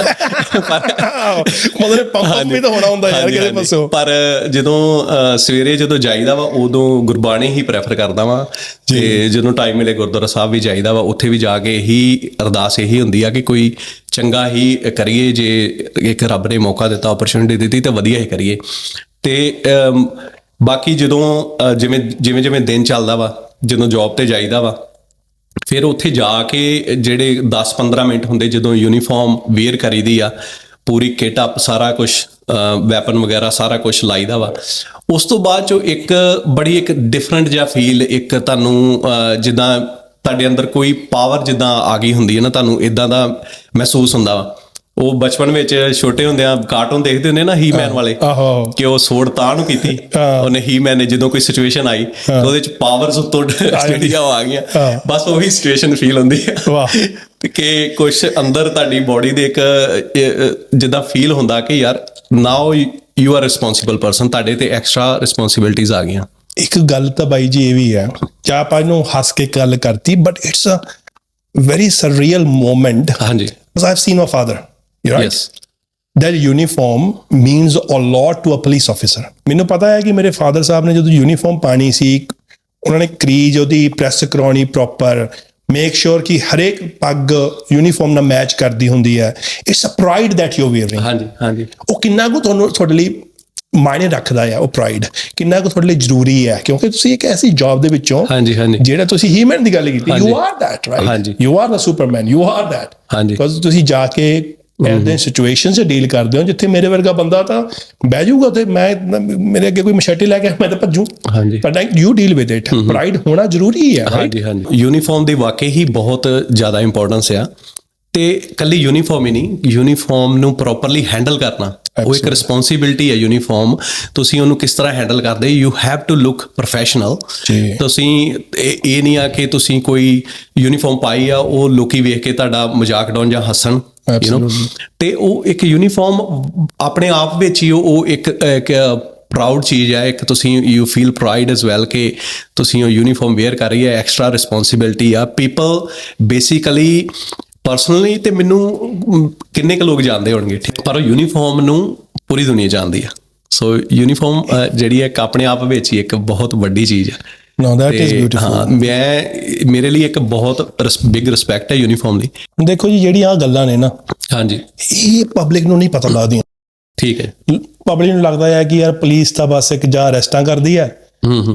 ਮਤਲਬ ਪੰਪ ਵੀ ਤਾਂ ਹੋਣਾ ਹੁੰਦਾ ਯਾਰ ਕਿਹਦੇ ਪਾਸੋਂ। ਪਰ ਜਦੋਂ ਸਵੇਰੇ ਜਾਈਦਾ ਵਾ, ਉਦੋਂ ਗੁਰਬਾਣੀ ਹੀ ਪ੍ਰੈਫਰ ਕਰਦਾ ਵਾਂ, ਤੇ ਜਦੋਂ ਟਾਈਮ ਮਿਲੇ ਗੁਰਦੁਆਰਾ ਸਾਹਿਬ ਵੀ ਜਾਈਦਾ ਵਾ। ਉੱਥੇ ਵੀ ਜਾ ਕੇ ਇਹੀ ਅਰਦਾਸ ਇਹੀ ਹੁੰਦੀ ਆ ਕਿ ਕੋਈ ਚੰਗਾ ਹੀ ਕਰੀਏ, ਜੇ ਇੱਕ ਰੱਬ ਨੇ ਮੌਕਾ ਦਿੱਤਾ, ਓਪਰਚੁਨਿਟੀ ਦਿੱਤੀ, ਤਾਂ ਵਧੀਆ ਹੀ ਕਰੀਏ। ਤੇ ਬਾਕੀ ਜਦੋਂ ਜਿਵੇਂ ਦਿਨ ਚੱਲਦਾ ਵਾ, ਜਦੋਂ ਜੌਬ ਤੇ ਜਾਈਦਾ ਵਾ, ਫਿਰ ਉੱਥੇ ਜਾ ਕੇ ਜਿਹੜੇ 10-15 ਮਿੰਟ ਹੁੰਦੇ, ਜਦੋਂ ਯੂਨੀਫਾਰਮ ਵੇਅਰ ਕਰੀਦੀ ਆ, ਪੂਰੀ ਕਿਟ ਅਪ, ਸਾਰਾ ਕੁਛ ਵੈਪਨ ਵਗੈਰਾ ਸਾਰਾ ਕੁਛ ਲਾਈਦਾ ਵਾ, ਉਸ ਤੋਂ ਬਾਅਦ 'ਚੋਂ ਇੱਕ ਡਿਫਰੈਂਟ ਜਿਹਾ ਫੀਲ, ਇੱਕ ਤੁਹਾਨੂੰ ਜਿੱਦਾਂ ਤੁਹਾਡੇ ਅੰਦਰ ਕੋਈ ਪਾਵਰ ਜਿੱਦਾਂ ਆ ਗਈ ਹੁੰਦੀ ਹੈ ਨਾ, ਤੁਹਾਨੂੰ ਇੱਦਾਂ ਦਾ ਮਹਿਸੂਸ ਹੁੰਦਾ ਵਾ। ਉਹ ਬਚਪਨ ਵਿੱਚ ਛੋਟੇ ਹੁੰਦਿਆਂ ਕਾਰਟੂਨ ਦੇਖਦੇ ਹੁੰਦੇ ਨਾ ਹੀਮੈਨ ਵਾਲੇ, ਆਹੋ ਕਿ ਉਹ ਸੋੜ ਤਾਂ ਨੂੰ ਕੀਤੀ ਉਹਨੇ, ਹੀਮੈਨ ਨੇ ਜਦੋਂ ਕੋਈ ਸਿਚੁਏਸ਼ਨ ਆਈ ਤੇ ਉਹਦੇ ਚ ਪਾਵਰਸ ਉੱਤੋਂ ਜਿਹੜੀਆਂ ਉਹ ਆ ਗਈਆਂ, ਬਸ ਉਹੀ ਸਿਚੁਏਸ਼ਨ ਫੀਲ ਹੁੰਦੀ ਆ। ਵਾਹ। ਕਿ ਕੁਛ ਅੰਦਰ ਤੁਹਾਡੀ ਬੋਡੀ ਦੇ ਇੱਕ ਜਿੱਦਾਂ ਫੀਲ ਹੁੰਦਾ ਕਿ ਯਾਰ now you are responsible person, ਤੁਹਾਡੇ ਤੇ ਐਕਸਟਰਾ ਰਿਸਪੌਂਸਿਬਿਲਿਟੀਜ਼ ਆ ਗਈਆਂ। ਇੱਕ ਗੱਲ ਤਾਂ ਬਾਈ ਜੀ ਇਹ ਵੀ ਹੈ, ਚਾਹ ਆਪਾਂ ਇਹਨੂੰ ਹੱਸ ਕੇ ਗੱਲ ਕਰਤੀ, but it's a very surreal moment. ਹਾਂਜੀ, because I've seen my father. You're right. yes, That uniform means a lot to a police officer. ਮੈਨੂੰ ਪਤਾ ਹੈ ਕਿ ਮੇਰੇ ਫਾਦਰ ਸਾਹਿਬ ਨੇ ਜਦੋਂ ਯੂਨੀਫਾਰਮ ਪਾਣੀ ਸੀ, ਉਹਨਾਂ ਨੇ ਕਰੀਜ ਉਹਦੀ ਪ੍ਰੈਸ ਕਰਾਉਣੀ ਪ੍ਰੋਪਰ, ਮੇਕ ਸ਼ੋਰ ਕਿ ਹਰੇਕ ਪੱਗ ਯੂਨੀਫਾਰਮ ਨਾਲ ਮੈਚ ਕਰਦੀ ਹੁੰਦੀ ਹੈ। It's a pride that you wearing. ਹਾਂਜੀ ਹਾਂਜੀ। ਉਹ ਕਿੰਨਾ ਕੁ ਤੁਹਾਨੂੰ ਤੁਹਾਡੇ ਲਈ ਮਾਇਨੇ ਰੱਖਦਾ ਹੈ, ਉਹ ਪ੍ਰਾਈਡ ਕਿੰਨਾ ਕੁ ਤੁਹਾਡੇ ਲਈ ਜ਼ਰੂਰੀ ਹੈ, ਕਿਉਂਕਿ ਤੁਸੀਂ ਇੱਕ ਐਸੀ ਜੌਬ ਦੇ ਵਿੱਚੋਂ, ਹਾਂਜੀ ਹਾਂਜੀ, ਜਿਹੜਾ ਤੁਸੀਂ ਹੀਮੈਨ ਦੀ ਗੱਲ ਕੀਤੀ, you are that, right, you R the Superman, you are that, because ਤੁਸੀਂ ਜਾ ਕੇ ਇਹਦੇ ਸਿਚੁਏਸ਼ਨ 'ਚ ਡੀਲ ਕਰਦੇ ਹੋ ਜਿੱਥੇ ਮੇਰੇ ਵਰਗਾ ਬੰਦਾ ਤਾਂ ਬਹਿ ਜਾਊਗਾ ਤੇ ਮੇਰੇ ਅੱਗੇ ਕੋਈ ਮਸ਼ਟੀ ਲੈ ਕੇ ਮੈਂ ਤਾਂ ਭੱਜੂ। But you deal with it. Pride ਹੋਣਾ ਜ਼ਰੂਰੀ ਹੈ। ਹਾਂਜੀ ਹਾਂਜੀ। ਯੂਨੀਫਾਰਮ ਦੀ ਵਾਕਈ ਹੀ ਬਹੁਤ ਜ਼ਿਆਦਾ ਇੰਪੋਰਟੈਂਸ ਆ, ਤੇ ਕੱਲੀ ਯੂਨੀਫਾਰਮ ਹੀ ਨਹੀਂ, ਯੂਨੀਫਾਰਮ ਨੂੰ ਪ੍ਰੋਪਰਲੀ ਹੈਂਡਲ ਕਰਨਾ ਉਹ ਇੱਕ ਰਿਸਪੌਂਸਿਬਿਲਿਟੀ ਹੈ। ਯੂਨੀਫਾਰਮ ਤੁਸੀਂ ਉਹਨੂੰ ਕਿਸ ਤਰ੍ਹਾਂ ਹੈਂਡਲ ਕਰਦੇ, you have to look professional. ਤੁਸੀਂ ਇਹ ਨਹੀਂ ਆ ਕਿ ਤੁਸੀਂ ਕੋਈ ਯੂਨੀਫਾਰਮ ਪਾਈ ਆ ਉਹ ਲੋਕੀ ਵੇਖ ਕੇ ਤੁਹਾਡਾ ਮਜ਼ਾਕ ਉਡਾਉਣ ਜਾਂ ਹੱਸਣ, ਯੂ ਨੋ। ਤੇ ਉਹ ਇੱਕ ਯੂਨੀਫਾਰਮ ਆਪਣੇ ਆਪ ਵਿੱਚ ਹੀ ਉਹ ਇੱਕ ਪ੍ਰਾਊਡ ਚੀਜ਼ ਹੈ, ਇੱਕ ਤੁਸੀਂ you feel pride as well ਕਿ ਤੁਸੀਂ ਉਹ ਯੂਨੀਫਾਰਮ ਵੇਅਰ ਕਰ ਰਹੀ ਹੈ, ਐਕਸਟਰਾ ਰਿਸਪੌਂਸਿਬਿਲਿਟੀ ਆ। ਪੀਪਲ ਬੇਸਿਕਲੀ ਪਰਸਨਲੀ ਤੇ ਮੈਨੂੰ ਕਿੰਨੇ ਕੁ ਲੋਕ ਜਾਣਦੇ ਹੋਣਗੇ, ਪਰ ਯੂਨੀਫਾਰਮ ਨੂੰ ਪੂਰੀ ਦੁਨੀਆ ਜਾਣਦੀ ਆ। ਸੋ ਯੂਨੀਫਾਰਮ ਜਿਹੜੀ ਹੈ ਆਪਣੇ ਆਪ ਵਿੱਚ ਹੀ ਇੱਕ ਬਹੁਤ ਵੱਡੀ ਚੀਜ਼ ਹੈ। No, that is beautiful. ਹਾਂ, ਮੇਰੇ ਲਈ ਇੱਕ ਬਹੁਤ ਬਿਗ ਰਿਸਪੈਕਟ ਹੈ ਯੂਨੀਫਾਰਮ ਦੀ। ਦੇਖੋ ਜੀ, ਜਿਹੜੀਆਂ ਗੱਲਾਂ ਨੇ ਨਾ, ਹਾਂਜੀ, ਇਹ ਪਬਲਿਕ ਨੂੰ ਨਹੀਂ ਪਤਾ ਲੱਗਦੀਆਂ। ਠੀਕ ਹੈ। ਪਬਲਿਕ ਨੂੰ ਲੱਗਦਾ ਹੈ ਕਿ ਯਾਰ ਪੁਲਿਸ ਤਾਂ ਬਸ ਇੱਕ ਜਾਂ ਅਰੈਸਟਾਂ ਕਰਦੀ ਹੈ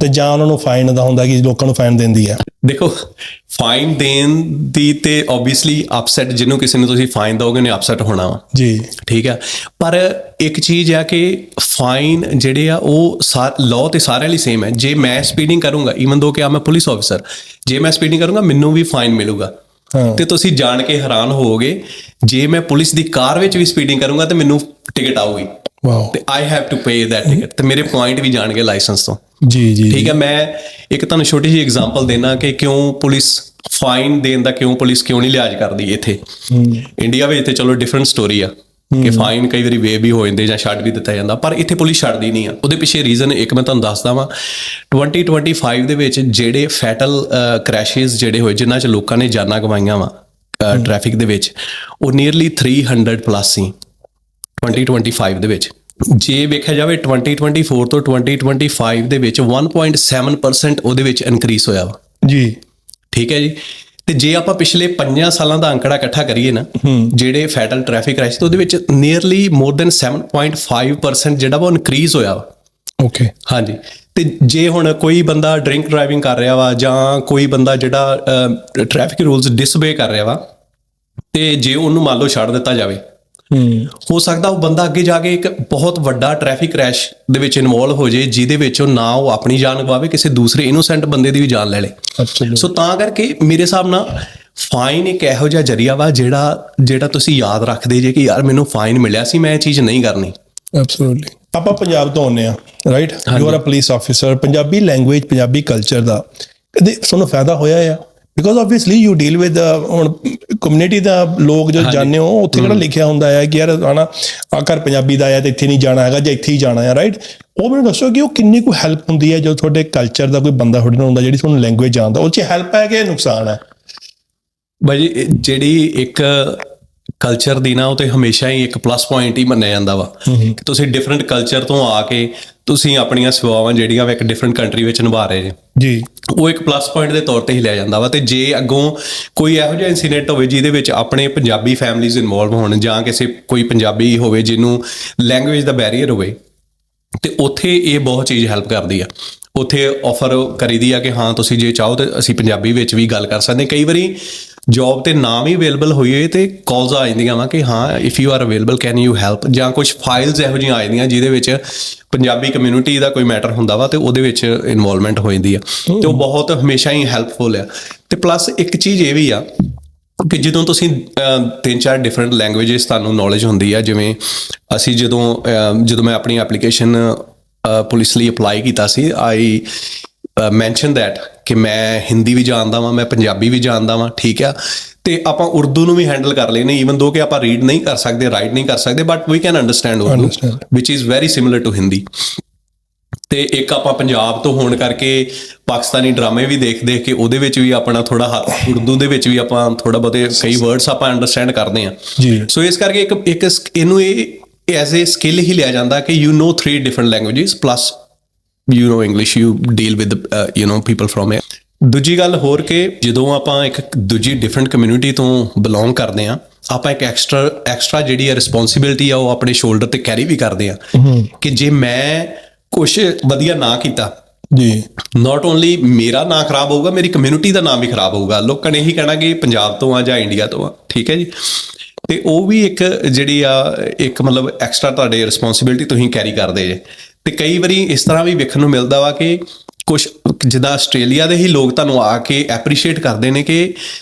ਤੇ ਜਾਂ ਉਹਨਾਂ ਨੂੰ ਫਾਈਨ ਦਾ ਹੁੰਦਾ ਕਿ ਲੋਕਾਂ ਨੂੰ ਫਾਈਨ ਦਿੰਦੀ ਹੈ। ਦੇਖੋ, ਫਾਈਨ ਦੇਣ ਦੀ ਤੇ ਓਬਵੀਅਸਲੀ ਅਪਸੈਟ, ਜਿਹਨੂੰ ਕਿਸੇ ਨੂੰ ਤੁਸੀਂ ਫਾਈਨ ਦਿਓਗੇ ਨੇ ਅਪਸੈਟ ਹੋਣਾ ਵਾ ਜੀ, ਠੀਕ ਆ। ਪਰ ਇੱਕ ਚੀਜ਼ ਆ ਕਿ ਫਾਈਨ ਜਿਹੜੇ ਆ ਉਹ ਲਾਅ ਤੇ ਸਾਰਿਆਂ ਲਈ ਸੇਮ ਹੈ। ਜੇ ਮੈਂ ਸਪੀਡਿੰਗ ਕਰੂੰਗਾ, ਈਵਨ ਦੋ ਕਿ ਮੈਂ ਪੁਲਿਸ ਆਫਿਸਰ, ਜੇ ਮੈਂ ਸਪੀਡਿੰਗ ਕਰੂੰਗਾ ਮੈਨੂੰ ਵੀ ਫਾਈਨ ਮਿਲੂਗਾ। ਤੇ ਤੁਸੀਂ ਜਾਣ ਕੇ ਹੈਰਾਨ ਹੋਵੋਗੇ, ਜੇ ਮੈਂ ਪੁਲਿਸ ਦੀ ਕਾਰ ਵਿੱਚ ਵੀ ਸਪੀਡਿੰਗ ਕਰੂੰਗਾ ਤੇ ਮੈਨੂੰ ਟਿਕਟ ਆਊਗੀ, ਤੇ I have to pay that ticket, ਤੇ ਮੇਰੇ ਪੁਆਇੰਟ ਵੀ ਜਾਣਗੇ ਲਾਇਸੈਂਸ ਤੋਂ। ਜੀ ਜੀ, ਠੀਕ ਹੈ। ਮੈਂ ਇੱਕ ਤੁਹਾਨੂੰ ਛੋਟੀ ਜਿਹੀ ਐਗਜ਼ਾਮਪਲ ਦੇਣਾ ਕਿ ਕਿਉਂ ਪੁਲਿਸ ਫਾਈਨ ਦੇਣ ਦਾ ਪੁਲਿਸ ਕਿਉਂ ਨਹੀਂ ਲਿਹਾਜ਼ ਕਰਦੀ ਇੱਥੇ ਇੰਡੀਆ ਵਿੱਚ। ਤੇ ਚਲੋ ਡਿਫਰੈਂਟ ਸਟੋਰੀ ਆ ਕਿ ਫਾਈਨ ਕਈ ਵਾਰੀ ਵੇ ਵੀ ਹੋ ਜਾਂਦੇ ਜਾਂ ਛੱਡ ਵੀ ਦਿੱਤਾ ਜਾਂਦਾ, ਪਰ ਇੱਥੇ ਪੁਲਿਸ ਛੱਡਦੀ ਨਹੀਂ ਆ। ਉਹਦੇ ਪਿੱਛੇ ਰੀਜ਼ਨ ਇੱਕ ਮੈਂ ਤੁਹਾਨੂੰ ਦੱਸਦਾ ਵਾਂ। 2025 ਦੇ ਵਿੱਚ ਜਿਹੜੇ ਫੈਟਲ ਕ੍ਰੈਸ਼ਿਸ ਜਿਹੜੇ ਹੋਏ, ਜਿਨ੍ਹਾਂ 'ਚ ਲੋਕਾਂ ਨੇ ਜਾਨਾਂ ਗਵਾਈਆਂ ਵਾ ਟ੍ਰੈਫਿਕ ਦੇ ਵਿੱਚ, ਉਹ ਨੀਅਰਲੀ 300 ਪਲੱਸ ਸੀ 2025 ਦੇ ਵਿੱਚ। ਜੇ ਵੇਖਿਆ ਜਾਵੇ 2024 ਤੋਂ 2025 ਦੇ ਵਿੱਚ 1.7% ਉਹਦੇ ਵਿੱਚ ਇਨਕਰੀਸ ਹੋਇਆ ਵਾ ਜੀ, ਠੀਕ ਹੈ ਜੀ। ਤੇ ਜੇ ਆਪਾਂ ਪਿਛਲੇ 5 ਸਾਲਾਂ ਦਾ ਅੰਕੜਾ ਇਕੱਠਾ ਕਰੀਏ ਨਾ, ਜਿਹੜੇ ਫੈਟਲ ਟ੍ਰੈਫਿਕ ਕ੍ਰੈਸ਼ ਤੇ ਉਹਦੇ ਵਿੱਚ ਨੀਅਰਲੀ ਮੋਰ ਦੈਨ 7.5% ਜਿਹੜਾ ਵਾ ਇਨਕਰੀਸ ਹੋਇਆ ਵਾ। ਓਕੇ, ਹਾਂਜੀ। ਤੇ ਜੇ ਹੁਣ ਕੋਈ ਬੰਦਾ ਡਰਿੰਕ ਡਰਾਈਵਿੰਗ ਕਰ ਰਿਹਾ ਵਾ, ਜਾਂ ਕੋਈ ਬੰਦਾ ਜਿਹੜਾ ਟ੍ਰੈਫਿਕ ਰੂਲਸ ਡਿਸਓਬੇ ਕਰ ਰਿਹਾ ਵਾ, ਤੇ ਜੇ ਉਹਨੂੰ ਮੰਨ ਲਓ ਛੱਡ ਦਿੱਤਾ ਜਾਵੇ, ਹੋ ਸਕਦਾ ਉਹ ਬੰਦਾ ਅੱਗੇ ਜਾ ਕੇ ਇੱਕ ਬਹੁਤ ਵੱਡਾ ਟ੍ਰੈਫਿਕ ਕ੍ਰੈਸ਼ ਦੇ ਵਿੱਚ ਇਨਵੋਲਵ ਹੋ ਜਾਏ, ਜਿਹਦੇ ਵਿੱਚ ਉਹ ਨਾ ਉਹ ਆਪਣੀ ਜਾਨ ਗਵਾਵੇ, ਕਿਸੇ ਦੂਸਰੇ ਇਨੋਸੈਂਟ ਬੰਦੇ ਦੀ ਵੀ ਜਾਨ ਲੈ ਲੇ। ਸੋ ਤਾਂ ਕਰਕੇ ਮੇਰੇ ਹਿਸਾਬ ਨਾਲ ਫਾਈਨ ਇੱਕ ਇਹੋ ਜਿਹਾ ਜ਼ਰੀਆ ਵਾ ਜਿਹੜਾ ਤੁਸੀਂ ਯਾਦ ਰੱਖਦੇ ਜੇ ਕਿ ਯਾਰ ਮੈਨੂੰ ਫਾਈਨ ਮਿਲਿਆ ਸੀ, ਮੈਂ ਇਹ ਚੀਜ਼ ਨਹੀਂ ਕਰਨੀ। ਐਬਸੋਲੂਟਲੀ। ਆਪਾਂ ਪੰਜਾਬ ਤੋਂ ਆਉਂਦੇ ਆ, right, you are a police officer. Punjabi language, Punjabi culture ਦਾ ਕਦੇ ਤੁਹਾਨੂੰ ਫਾਇਦਾ ਹੋਇਆ ਆ? Because obviously you deal with ਹੁਣ ਕਮਿਊਨਿਟੀ ਦਾ ਲੋਕ ਜੋ ਜਾਣਦੇ ਹੋ, ਉੱਥੇ ਕਿਹੜਾ ਲਿਖਿਆ ਹੁੰਦਾ ਹੈ ਕਿ ਯਾਰ ਆਣਾ ਆ ਘਰ ਪੰਜਾਬੀ ਦਾ ਆਇਆ ਤੇ ਇੱਥੇ ਨਹੀਂ ਜਾਣਾ ਹੈਗਾ ਜਾਂ ਇੱਥੇ ਹੀ ਜਾਣਾ ਹੈ, ਰਾਈਟ? ਉਹ ਮੈਨੂੰ ਦੱਸੋ ਕਿ ਉਹ ਕਿੰਨੀ ਕੁ ਹੈਲਪ ਹੁੰਦੀ ਹੈ ਜਦੋਂ ਤੁਹਾਡੇ ਕਲਚਰ ਦਾ ਕੋਈ ਬੰਦਾ ਤੁਹਾਡੇ ਨਾਲ ਹੁੰਦਾ, ਜਿਹੜੀ ਤੁਹਾਨੂੰ ਲੈਂਗੁਏਜ ਜਾਣਦਾ, ਉਹ 'ਚ ਹੈਲਪ ਹੈ ਕਿ ਨੁਕਸਾਨ ਹੈ? ਬਾਈ ਜਿਹੜੀ ਇੱਕ ਕਲਚਰ ਦੀ ਨਾ, ਉਹ ਤੇ ਹਮੇਸ਼ਾ ਹੀ ਇੱਕ ਪਲੱਸ ਪੁਆਇੰਟ ਹੀ ਮੰਨਿਆ ਜਾਂਦਾ ਵਾ ਕਿ ਤੁਸੀਂ ਡਿਫਰੈਂਟ ਕਲਚਰ ਤੋਂ ਆ ਕੇ ਤੁਸੀਂ ਆਪਣੀਆਂ ਸੇਵਾਵਾਂ ਜਿਹੜੀਆਂ ਵਾ ਇੱਕ ਡਿਫਰੈਂਟ ਕੰਟਰੀ ਵਿੱਚ ਨਿਭਾ ਰਹੇ ਜੀ, ਉਹ ਇੱਕ ਪਲੱਸ ਪੁਆਇੰਟ ਦੇ ਤੌਰ ਤੇ ਹੀ ਲਿਆ ਜਾਂਦਾ ਵਾ। ਤੇ ਜੇ ਅੱਗੋਂ ਕੋਈ ਇਹੋ ਜਿਹਾ ਇਨਸੀਡੈਂਟ ਹੋਵੇ ਜਿਹਦੇ ਵਿੱਚ ਆਪਣੇ ਪੰਜਾਬੀ ਫੈਮਲੀਜ਼ ਇਨਵੋਲਵ ਹੋਣ, ਜਾਂ ਕਿਸੇ ਕੋਈ ਪੰਜਾਬੀ ਹੋਵੇ ਜਿਹਨੂੰ ਲੈਂਗੁਏਜ ਦਾ ਬੈਰੀਅਰ ਹੋਵੇ, ਤੇ ਉੱਥੇ ਇਹ ਬਹੁਤ ਚੀਜ਼ ਹੈਲਪ ਕਰਦੀ ਆ। ਉੱਥੇ ਆਫਰ ਕਰੀਦੀ ਆ ਕਿ ਹਾਂ ਤੁਸੀਂ ਜੇ ਚਾਹੋ ਤੇ ਅਸੀਂ ਪੰਜਾਬੀ ਵਿੱਚ ਵੀ ਗੱਲ ਕਰ ਸਕਦੇ। ਕਈ ਵਾਰੀ ਜੋਬ ਤੇ ਨਾ ਵੀ ਅਵੇਲੇਬਲ ਹੋਈ ਹੋਏ ਤੇ ਕਾਲਸ ਆ ਜਾਂਦੀਆਂ ਵਾ ਕਿ ਹਾਂ if you R available can you help, ਜਾਂ ਕੁਛ ਫਾਈਲਸ ਇਹੋ ਜਿਹੀਆਂ ਆ ਜਾਂਦੀਆਂ ਜਿਹਦੇ ਵਿੱਚ ਪੰਜਾਬੀ ਕਮਿਊਨਿਟੀ ਦਾ ਕੋਈ ਮੈਟਰ ਹੁੰਦਾ ਵਾ ਤੇ ਉਹਦੇ ਵਿੱਚ ਇਨਵੋਲਵਮੈਂਟ ਹੋ ਜਾਂਦੀ ਆ, ਤੇ ਉਹ ਬਹੁਤ ਹਮੇਸ਼ਾ ਹੀ ਹੈਲਪਫੁਲ ਆ। ਤੇ ਪਲੱਸ ਇੱਕ ਚੀਜ਼ ਇਹ ਵੀ ਆ ਕਿ ਜਦੋਂ ਤੁਸੀਂ 3-4 ਡਿਫਰੈਂਟ ਲੈਂਗੁਏਜਸ ਤੁਹਾਨੂੰ ਨੌਲੇਜ ਹੁੰਦੀ ਆ, ਜਿਵੇਂ ਅਸੀਂ ਜਦੋਂ ਮੈਂ ਆਪਣੀ ਐਪਲੀਕੇਸ਼ਨ ਪੁਲਿਸ ਲਈ ਅਪਲਾਈ ਕੀਤਾ ਸੀ, ਆਈ ਮੈਂਸ਼ਨ ਦੈਟ ਕਿ ਮੈਂ ਹਿੰਦੀ ਵੀ ਜਾਣਦਾ ਵਾਂ, ਮੈਂ ਪੰਜਾਬੀ ਵੀ ਜਾਣਦਾ ਵਾਂ, ਠੀਕ ਆ, ਤੇ ਆਪਾਂ ਉਰਦੂ ਨੂੰ ਵੀ ਹੈਂਡਲ ਕਰ ਲੈਨੇ, ਈਵਨ ਦੋ ਕਿ ਆਪਾਂ ਰੀਡ ਨਹੀਂ ਕਰ ਸਕਦੇ, ਰਾਈਟ ਨਹੀਂ ਕਰ ਸਕਦੇ, but we can understand Urdu, which is very similar to Hindi. ਤੇ ਇੱਕ ਆਪਾਂ ਪੰਜਾਬ ਤੋਂ ਹੋਣ ਕਰਕੇ ਪਾਕਿਸਤਾਨੀ ਡਰਾਮੇ ਵੀ ਦੇਖ ਕੇ ਉਹਦੇ ਵਿੱਚ ਵੀ ਆਪਣਾ ਥੋੜਾ ਹੱਥ, ਉਰਦੂ ਦੇ ਵਿੱਚ ਵੀ ਆਪਾਂ ਥੋੜਾ ਬਹੁਤੇ ਕਈ ਵਰਡਸ ਆਪਾਂ ਅੰਡਰਸਟੈਂਡ ਕਰਦੇ ਹਾਂ ਜੀ। ਸੋ ਇਸ ਕਰਕੇ ਇੱਕ ਇਹਨੂੰ ਇਹ ਐਜ਼ ਏ ਸਕਿੱਲ ਹੀ ਲਿਆ ਜਾਂਦਾ ਕਿ you know 3 different languages plus you know English, you deal with people from air. ਦੂਜੀ ਗੱਲ ਹੋਰ ਕਿ ਜਦੋਂ ਆਪਾਂ ਇੱਕ ਦੂਜੀ ਡਿਫਰੈਂਟ ਕਮਿਊਨਿਟੀ ਤੋਂ ਬਿਲੋਂਗ ਕਰਦੇ ਹਾਂ, ਆਪਾਂ ਇੱਕ ਐਕਸਟਰਾ ਜਿਹੜੀ ਹੈ ਰਿਸਪੌਂਸਿਬਿਲਿਟੀ ਆ ਉਹ ਆਪਣੇ ਸ਼ੋਲਡਰ ਤੇ ਕੈਰੀ ਵੀ ਕਰਦੇ ਹਾਂ ਕਿ ਜੇ ਮੈਂ ਕੁਛ ਵਧੀਆ ਨਾ ਕੀਤਾ ਜੀ, ਨਾਟ ਓਨਲੀ ਮੇਰਾ ਨਾਂ ਖਰਾਬ ਹੋਊਗਾ, ਮੇਰੀ ਕਮਿਊਨਿਟੀ ਦਾ ਨਾਮ ਵੀ ਖਰਾਬ ਹੋਊਗਾ। ਲੋਕਾਂ ਨੇ ਇਹੀ ਕਹਿਣਾ ਕਿ ਪੰਜਾਬ ਤੋਂ ਆ ਜਾਂ ਇੰਡੀਆ ਤੋਂ ਆ, ਠੀਕ ਹੈ ਜੀ। ਤੇ ਉਹ ਵੀ ਇੱਕ ਜਿਹੜੀ ਆ ਇੱਕ ਮਤਲਬ ਐਕਸਟਰਾ ਤੁਹਾਡੇ ਰਿਸਪੌਂਸਿਬਿਲਿਟੀ ਤੁਸੀਂ ਕੈਰੀ ਕਰਦੇ ਜੇ। ਤੇ ਕਈ ਵਾਰੀ ਇਸ ਤਰ੍ਹਾਂ ਵੀ ਵੇਖਣ ਨੂੰ ਮਿਲਦਾ ਵਾ ਕਿ ਕੁਛ ਜਿੱਦਾਂ ਆਸਟ੍ਰੇਲੀਆ ਦੇ ਹੀ ਲੋਕ ਤੁਹਾਨੂੰ ਆ ਕੇ ਐਪਰੀਸ਼ੀਏਟ ਕਰਦੇ ਨੇ ਕਿ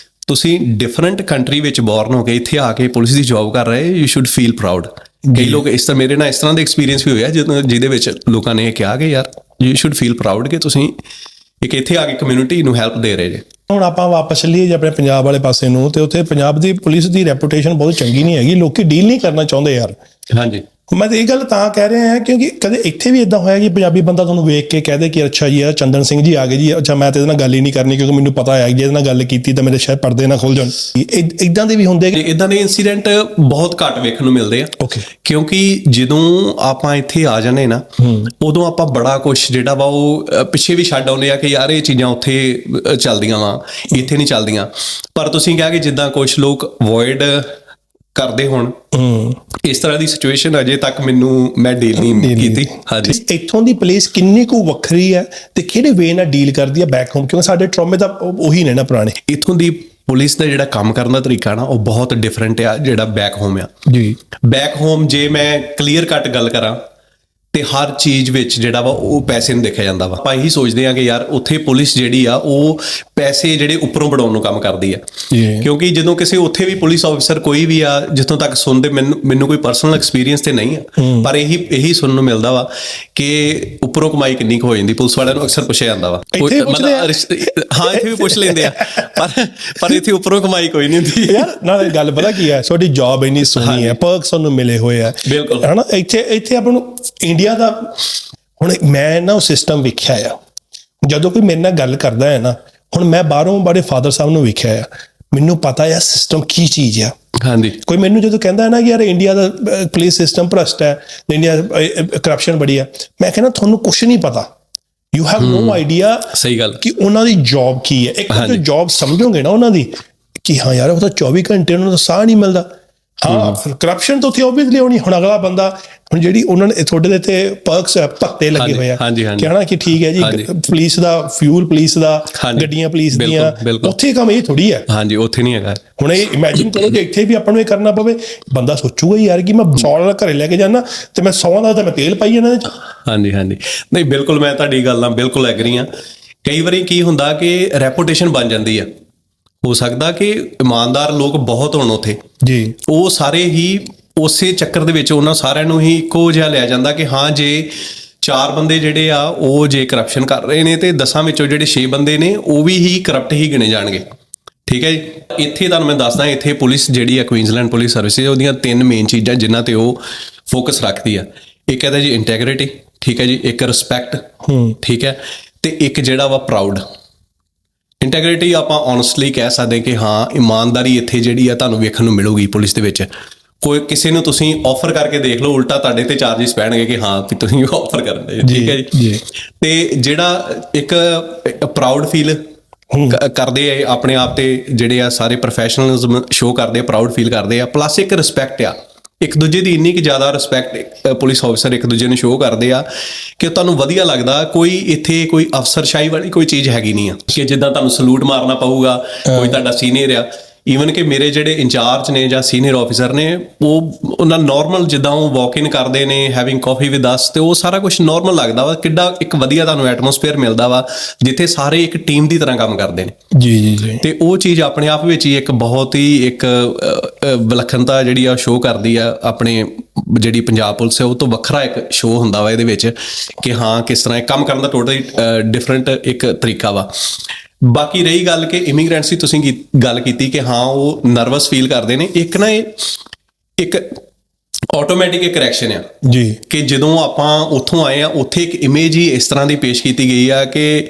ਤੁਸੀਂ ਡਿਫਰੈਂਟ ਕੰਟਰੀ ਵਿੱਚ ਬੋਰਨ ਹੋ ਕੇ ਇੱਥੇ ਆ ਕੇ ਪੁਲਿਸ ਦੀ ਜੌਬ ਕਰ ਰਹੇ, ਯੂ ਸ਼ੁੱਡ ਫੀਲ ਪ੍ਰਾਊਡ। ਕਈ ਲੋਕ ਇਸ ਤਰ੍ਹਾਂ, ਮੇਰੇ ਨਾਲ ਇਸ ਤਰ੍ਹਾਂ ਦੇ ਐਕਸਪੀਰੀਅੰਸ ਵੀ ਹੋਇਆ ਜਿਹਦੇ ਵਿੱਚ ਲੋਕਾਂ ਨੇ ਇਹ ਕਿਹਾ ਕਿ ਯਾਰ ਯੂ ਸ਼ੁੱਡ ਫੀਲ ਪ੍ਰਾਊਡ ਕਿ ਤੁਸੀਂ ਇੱਕ ਇੱਥੇ ਆ ਕੇ ਕਮਿਊਨਿਟੀ ਨੂੰ ਹੈਲਪ ਦੇ ਰਹੇ ਜੇ। ਹੁਣ ਆਪਾਂ ਵਾਪਸ ਚੱਲੀਏ ਜੇ ਆਪਣੇ ਪੰਜਾਬ ਵਾਲੇ ਪਾਸੇ ਨੂੰ, ਤੇ ਉੱਥੇ ਪੰਜਾਬ ਦੀ ਪੁਲਿਸ ਦੀ ਰੈਪੂਟੇਸ਼ਨ ਬਹੁਤ ਚੰਗੀ ਨਹੀਂ ਹੈਗੀ, ਲੋਕੀ ਡੀਲ ਨਹੀਂ ਕਰਨਾ ਚਾਹੁੰਦੇ ਯਾਰ। ਹਾਂਜੀ, ਮੈਂ ਤਾਂ ਇਹ ਗੱਲ ਤਾਂ ਕਹਿ ਰਿਹਾ ਹਾਂ ਕਿਉਂਕਿ ਕਦੇ ਇੱਥੇ ਵੀ ਇਦਾਂ ਹੋਇਆ ਕਿ ਪੰਜਾਬੀ ਬੰਦਾ ਤੁਹਾਨੂੰ ਵੇਖ ਕੇ ਕਹਦੇ ਕਿ ਅੱਛਾ ਜੀ ਇਹ ਚੰਦਨ ਸਿੰਘ ਜੀ ਆ ਗਏ ਜੀ, ਅੱਛਾ ਮੈਂ ਤੇ ਇਹਦੇ ਨਾਲ ਗੱਲ ਹੀ ਨਹੀਂ ਕਰਨੀ ਕਿਉਂਕਿ ਮੈਨੂੰ ਪਤਾ ਹੈ ਜੇ ਇਹਦੇ ਨਾਲ ਗੱਲ ਕੀਤੀ ਤਾਂ ਮੇਰੇ ਸ਼ਾਇਦ ਪਰਦੇ ਨਾ ਖੁੱਲ ਜਾਣ। ਇਦਾਂ ਦੇ ਵੀ ਹੁੰਦੇ, ਇਦਾਂ ਦੇ ਇਨਸੀਡੈਂਟ ਬਹੁਤ ਘੱਟ ਵੇਖਣ ਨੂੰ ਮਿਲਦੇ ਆ। ਕਿਉਂਕਿ ਜਦੋਂ ਆਪਾਂ ਇੱਥੇ ਆ ਜਾਂਦੇ ਨਾ, ਉਦੋਂ ਆਪਾਂ ਬੜਾ ਕੁਛ ਜਿਹੜਾ ਵਾ ਉਹ ਪਿੱਛੇ ਵੀ ਛੱਡ ਆਉਂਦੇ ਆ ਕਿ ਯਾਰ ਇਹ ਚੀਜ਼ਾਂ ਉੱਥੇ ਚੱਲਦੀਆਂ ਵਾ, ਇੱਥੇ ਨਹੀਂ ਚੱਲਦੀਆਂ। ਪਰ ਤੁਸੀਂ ਕਿਹਾ ਕਿ ਜਿੱਦਾਂ ਕੁਛ ਲੋਕ ਅਵੋਇਡ ਕਰਦੇ ਹੁਣ, ਇਸ ਤਰ੍ਹਾਂ ਦੀ ਸਿਚੁਏਸ਼ਨ ਅਜੇ ਤੱਕ ਮੈਂ ਡੀਲ ਨਹੀਂ ਕੀਤੀ। ਹਾਂਜੀ, ਇੱਥੋਂ ਦੀ ਪੁਲਿਸ ਕਿੰਨੀ ਕੁ ਵੱਖਰੀ ਹੈ ਤੇ ਕਿਹੜੇ ਵੇ ਨਾਲ ਡੀਲ ਕਰਦੀ ਹੈ ਬੈਕ ਹੋਮ, ਕਿਉਂਕਿ ਸਾਡੇ ਟਰੌਮੇ ਤਾਂ ਉਹੀ ਨੇ ਨਾ ਪੁਰਾਣੇ। ਇੱਥੋਂ ਦੀ ਪੁਲਿਸ ਦਾ ਜਿਹੜਾ ਕੰਮ ਕਰਨ ਦਾ ਤਰੀਕਾ ਨਾ ਉਹ ਬਹੁਤ ਡਿਫਰੈਂਟ ਆ ਜਿਹੜਾ ਬੈਕ ਹੋਮ ਆ ਜੀ। ਬੈਕ ਹੋਮ ਜੇ ਮੈਂ ਕਲੀਅਰ ਕੱਟ ਗੱਲ ਕਰਾਂ ਤੇ ਹਰ ਚੀਜ਼ ਵਿੱਚ ਜਿਹੜਾ ਵਾ ਉਹ ਪੈਸੇ ਨੂੰ ਦੇਖਿਆ ਜਾਂਦਾ ਵਾ। ਆਪਾਂ ਇਹੀ ਸੋਚਦੇ ਆ ਕਿ ਯਾਰ ਉੱਥੇ ਪੁਲਿਸ ਜਿਹੜੀ ਆ ਉਹ ਪੈਸੇ ਜਿਹੜੇ ਉੱਪਰੋਂ ਬਣਾਉਣ ਨੂੰ ਕੰਮ ਕਰਦੀ ਆ, ਕਿਉਂਕਿ ਜਦੋਂ ਕਿਸੇ ਉੱਥੇ ਵੀ ਪੁਲਿਸ ਆਫੀਸਰ ਕੋਈ ਵੀ ਆ, ਜਿੱਥੋਂ ਤੱਕ ਸੁਣਦੇ ਮੈਨੂੰ ਕੋਈ ਪਰਸਨਲ ਐਕਸਪੀਰੀਅੰਸ ਤੇ ਨਹੀਂ ਆ, ਪਰ ਇਹੀ ਸੁਣਨ ਨੂੰ ਮਿਲਦਾ ਵਾ ਕਿ ਉੱਪਰੋਂ ਕਮਾਈ ਕਿੰਨੀ ਕੁ ਹੋ ਜਾਂਦੀ। ਪੁਲਿਸ ਵਾਲਿਆਂ ਨੂੰ ਅਕਸਰ ਪੁੱਛਿਆ ਜਾਂਦਾ ਵਾ, ਹਾਂ ਇੱਥੇ ਵੀ ਪੁੱਛ ਲੈਂਦੇ ਆ, ਪਰ ਇੱਥੇ ਉੱਪਰੋਂ ਕਮਾਈ ਕੋਈ ਨਹੀਂ ਹੁੰਦੀ ਯਾਰ। ਨਾਲ ਗੱਲ ਪਤਾ ਕੀ ਹੈ, ਤੁਹਾਡੀ ਜੌਬ ਇੰਨੀ ਸੋਹਣੀ ਹੈ, ਪਰਕਸ ਤੁਹਾਨੂੰ ਮਿਲੇ ਹੋਏ ਆ, ਬਿਲਕੁਲ ਹੈ ਨਾ। ਇੱਥੇ ਆਪਾਂ ਨੂੰ ਇੰਡੀਆ ਦਾ ਹੁਣ ਮੈਂ ਨਾ ਉਹ ਸਿਸਟਮ ਵੇਖਿਆ ਆ, ਜਦੋਂ ਕੋਈ ਮੇਰੇ ਨਾਲ ਗੱਲ ਕਰਦਾ ਹੈ ਨਾ, ਹੁਣ ਮੈਂ ਬਾਹਰੋਂ ਬੜੇ ਫਾਦਰ ਸਾਹਿਬ ਨੂੰ ਵੇਖਿਆ ਆ, ਮੈਨੂੰ ਪਤਾ ਆ ਸਿਸਟਮ ਕੀ ਚੀਜ਼ ਆ। ਹਾਂਜੀ, ਕੋਈ ਮੈਨੂੰ ਜਦੋਂ ਕਹਿੰਦਾ ਹੈ ਨਾ ਕਿ ਯਾਰ ਇੰਡੀਆ ਦਾ ਪੁਲਿਸ ਸਿਸਟਮ ਭ੍ਰਸ਼ਟ ਹੈ, ਇੰਡੀਆ ਕਰਪਸ਼ਨ ਬੜੀ ਆ, ਮੈਂ ਕਹਿੰਦਾ ਤੁਹਾਨੂੰ ਕੁਛ ਨਹੀਂ ਪਤਾ, ਯੂ ਹੈਵ ਨੋ ਆਈਡੀਆ। ਸਹੀ ਗੱਲ, ਕਿ ਉਹਨਾਂ ਦੀ ਜੌਬ ਕੀ ਹੈ। ਇੱਕ ਜੋ ਜੌਬ ਸਮਝੋਗੇ ਨਾ ਉਹਨਾਂ ਦੀ ਕਿ ਹਾਂ ਯਾਰ ਉਹ ਤਾਂ 24 ਘੰਟੇ ਉਹਨਾਂ ਨੂੰ ਸਾਹ ਨਹੀਂ ਮਿਲਦਾ। ਹਾਂ, ਕਰਪਸ਼ਨ ਤਾਂ ਉੱਥੇ ਓਬਵੀਅਸਲੀ ਹੋਣੀ। ਹੁਣ ਅਗਲਾ ਬੰਦਾ, ਹੁਣ ਜਿਹੜੀ ਉਹਨਾਂ ਨੇ ਤੁਹਾਡੇ ਦੇ ਇੱਥੇ ਪਰਕਸ ਭੱਤੇ ਲੱਗੇ ਹੋਏ ਆ, ਕਹਿਣਾ ਕਿ ਠੀਕ ਹੈ ਜੀ ਪੁਲਿਸ ਦਾ ਫਿਊਲ, ਪੁਲਿਸ ਦਾ ਗੱਡੀਆਂ ਪੁਲਿਸ ਦੀਆਂ, ਉੱਥੇ ਕੰਮ ਇਹ ਥੋੜੀ ਹੈ। ਹਾਂਜੀ, ਉੱਥੇ ਨਹੀਂ ਹੈਗਾ। ਹੁਣ ਇਹ ਇਮੈਜਿਨ ਕਰੋ ਕਿ ਇੱਥੇ ਵੀ ਆਪਾਂ ਨੂੰ ਇਹ ਕਰਨਾ ਪਵੇ, ਬੰਦਾ ਸੋਚੂਗਾ ਯਾਰ ਕਿ ਮੈਂ 100 ਦਾ ਘਰੇ ਲੈ ਕੇ ਜਾਣਾ ਤੇ ਮੈਂ 100 ਦਾ ਤਾਂ ਮੈਂ ਤੇਲ ਪਾਈ ਇਹਨਾਂ ਦੇ। ਹਾਂਜੀ, ਨਹੀਂ ਬਿਲਕੁਲ ਮੈਂ ਤੁਹਾਡੀ ਗੱਲ ਨਾਲ ਬਿਲਕੁਲ ਐਗਰੀ ਹਾਂ। ਕਈ ਵਾਰੀ ਕੀ ਹੁੰਦਾ ਕਿ ਰੈਪੂਟੇਸ਼ਨ ਬਣ ਜਾਂਦੀ ਆ, ਹੋ ਸਕਦਾ ਕਿ ਇਮਾਨਦਾਰ ਲੋਕ ਬਹੁਤ ਹੋਣ ਉੱਥੇ ਜੀ, ਉਹ ਸਾਰੇ ਹੀ ਉਸੇ ਚੱਕਰ ਦੇ ਵਿੱਚ ਉਹਨਾਂ ਸਾਰਿਆਂ ਨੂੰ ਹੀ ਇੱਕੋ ਜਿਹਾ ਲਿਆ ਜਾਂਦਾ ਕਿ ਹਾਂ ਜੇ 4 ਬੰਦੇ ਜਿਹੜੇ ਆ ਉਹ ਜੇ ਕਰਪਸ਼ਨ ਕਰ ਰਹੇ ਨੇ ਤੇ 10 ਵਿੱਚੋਂ ਜਿਹੜੇ 6 ਬੰਦੇ ਨੇ ਉਹ ਵੀ ਹੀ ਕਰਪਟ ਹੀ ਗਿਣੇ ਜਾਣਗੇ। ਠੀਕ ਹੈ ਜੀ। ਇੱਥੇ ਤੁਹਾਨੂੰ ਮੈਂ ਦੱਸਦਾ, ਇੱਥੇ ਪੁਲਿਸ ਜਿਹੜੀ ਆ ਕੁਈਨਜ਼ਲੈਂਡ ਪੁਲਿਸ ਸਰਵਿਸਿਜ਼, ਉਹਦੀਆਂ 3 ਮੇਨ ਚੀਜ਼ਾਂ ਜਿਨ੍ਹਾਂ ਤੇ ਉਹ ਫੋਕਸ ਰੱਖਦੀ ਆ। ਇੱਕ ਇਹਦਾ ਜੀ ਇੰਟੈਗ੍ਰਿਟੀ, ਠੀਕ ਹੈ ਜੀ, ਇੱਕ ਰਿਸਪੈਕਟ, ਠੀਕ ਹੈ, ਤੇ ਇੱਕ ਜਿਹੜਾ ਵਾ ਪ੍ਰਾਊਡ। ਇੰਟੈਗ੍ਰਿਟੀ ਆਪਾਂ ਓਨੈਸਟਲੀ ਕਹਿ ਸਕਦੇ ਕਿ ਹਾਂ ਇਮਾਨਦਾਰੀ ਇੱਥੇ ਜਿਹੜੀ ਆ ਤੁਹਾਨੂੰ ਵੇਖਣ ਨੂੰ ਮਿਲੂਗੀ ਪੁਲਿਸ ਦੇ ਵਿੱਚ। ਕੋਈ ਕਿਸੇ ਨੂੰ ਤੁਸੀਂ ਆਫਰ ਕਰਕੇ ਦੇਖ ਲਓ, ਉਲਟਾ ਤੁਹਾਡੇ ਤੇ ਚਾਰਜਸ ਪੈਣਗੇ ਕਿ ਹਾਂ ਕਿ ਤੁਸੀਂ ਆਫਰ ਕਰਨ ਦੇ, ਠੀਕ ਹੈ ਜੀ। ਤੇ ਜਿਹੜਾ ਇੱਕ ਪ੍ਰਾਊਡ ਫੀਲ ਕਰਦੇ ਆ ਆਪਣੇ ਆਪ ਤੇ, ਜਿਹੜੇ ਆ ਸਾਰੇ ਪ੍ਰੋਫੈਸ਼ਨਲਿਜ਼ਮ ਸ਼ੋ ਕਰਦੇ ਆ, ਪ੍ਰਾਊਡ ਫੀਲ ਕਰਦੇ ਆ, ਪਲੱਸ ਇੱਕ ਰਿਸਪੈਕਟ ਆ ਇੱਕ ਦੂਜੇ ਦੀ। ਇੰਨੀ ਕਿ ਜ਼ਿਆਦਾ ਰਿਸਪੈਕਟ ਪੁਲਿਸ ਆਫਿਸਰ ਇੱਕ ਦੂਜੇ ਨੂੰ ਸ਼ੋਅ ਕਰਦੇ ਆ ਕਿ ਤੁਹਾਨੂੰ ਵਧੀਆ ਲੱਗਦਾ। ਕੋਈ ਇੱਥੇ ਕੋਈ ਅਫਸਰਸ਼ਾਹੀ ਵਾਲੀ ਕੋਈ ਚੀਜ਼ ਹੈਗੀ ਨਹੀਂ ਆ ਕਿ ਜਿੱਦਾਂ ਤੁਹਾਨੂੰ ਸਲੂਟ ਮਾਰਨਾ ਪਊਗਾ ਕੋਈ ਤੁਹਾਡਾ ਸੀਨੀਅਰ ਆ। ਈਵਨ ਕਿ ਮੇਰੇ ਜਿਹੜੇ ਇੰਚਾਰਜ ਨੇ ਜਾਂ ਸੀਨੀਅਰ ਆਫੀਸਰ ਨੇ ਉਹਨਾਂ ਨਾਰਮਲ ਜਿੱਦਾਂ ਉਹ ਵਾਕ ਇਨ ਕਰਦੇ ਨੇ ਹੈਵਿੰਗ ਕਾਫੀ ਵਿਦ ਅਸ, ਤੇ ਉਹ ਸਾਰਾ ਕੁਝ ਨਾਰਮਲ ਲੱਗਦਾ ਵਾ। ਕਿੱਡਾ ਇੱਕ ਵਧੀਆ ਤੁਹਾਨੂੰ ਐਟਮੋਸਫੇਅਰ ਮਿਲਦਾ ਵਾ ਜਿੱਥੇ ਸਾਰੇ ਇੱਕ ਟੀਮ ਦੀ ਤਰ੍ਹਾਂ ਕੰਮ ਕਰਦੇ ਨੇ। ਜੀ। ਤੇ ਉਹ ਚੀਜ਼ ਆਪਣੇ ਆਪ ਵਿੱਚ ਹੀ ਇੱਕ ਬਹੁਤ ਹੀ ਇੱਕ ਵਿਲੱਖਣਤਾ ਜਿਹੜੀ ਆ ਸ਼ੋਅ ਕਰਦੀ ਆ। ਆਪਣੇ ਜਿਹੜੀ ਪੰਜਾਬ ਪੁਲਿਸ ਹੈ ਉਹ ਤੋਂ ਵੱਖਰਾ ਇੱਕ ਸ਼ੋਅ ਹੁੰਦਾ ਵਾ ਇਹਦੇ ਵਿੱਚ ਕਿ ਹਾਂ ਕਿਸ ਤਰ੍ਹਾਂ ਇਹ ਕੰਮ ਕਰਨ ਦਾ ਟੋਟਲੀ ਡਿਫਰੈਂਟ ਇੱਕ ਤਰੀਕਾ ਵਾ। ਬਾਕੀ ਰਹੀ ਗੱਲ ਕਿ ਇਮੀਗ੍ਰੈਂਟਸ ਦੀ ਤੁਸੀਂ ਗੱਲ ਕੀਤੀ ਕਿ ਹਾਂ ਉਹ ਨਰਵਸ ਫੀਲ ਕਰਦੇ ਨੇ, ਇੱਕ ਨਾ ਇਹ ਇੱਕ ਆਟੋਮੈਟਿਕ ਇੱਕ ਰਿਐਕਸ਼ਨ ਆ ਜੀ ਕਿ ਜਦੋਂ ਆਪਾਂ ਉੱਥੋਂ ਆਏ ਆ ਉੱਥੇ ਇੱਕ ਇਮੇਜ ਹੀ ਇਸ ਤਰ੍ਹਾਂ ਦੀ ਪੇਸ਼ ਕੀਤੀ ਗਈ ਆ ਕਿ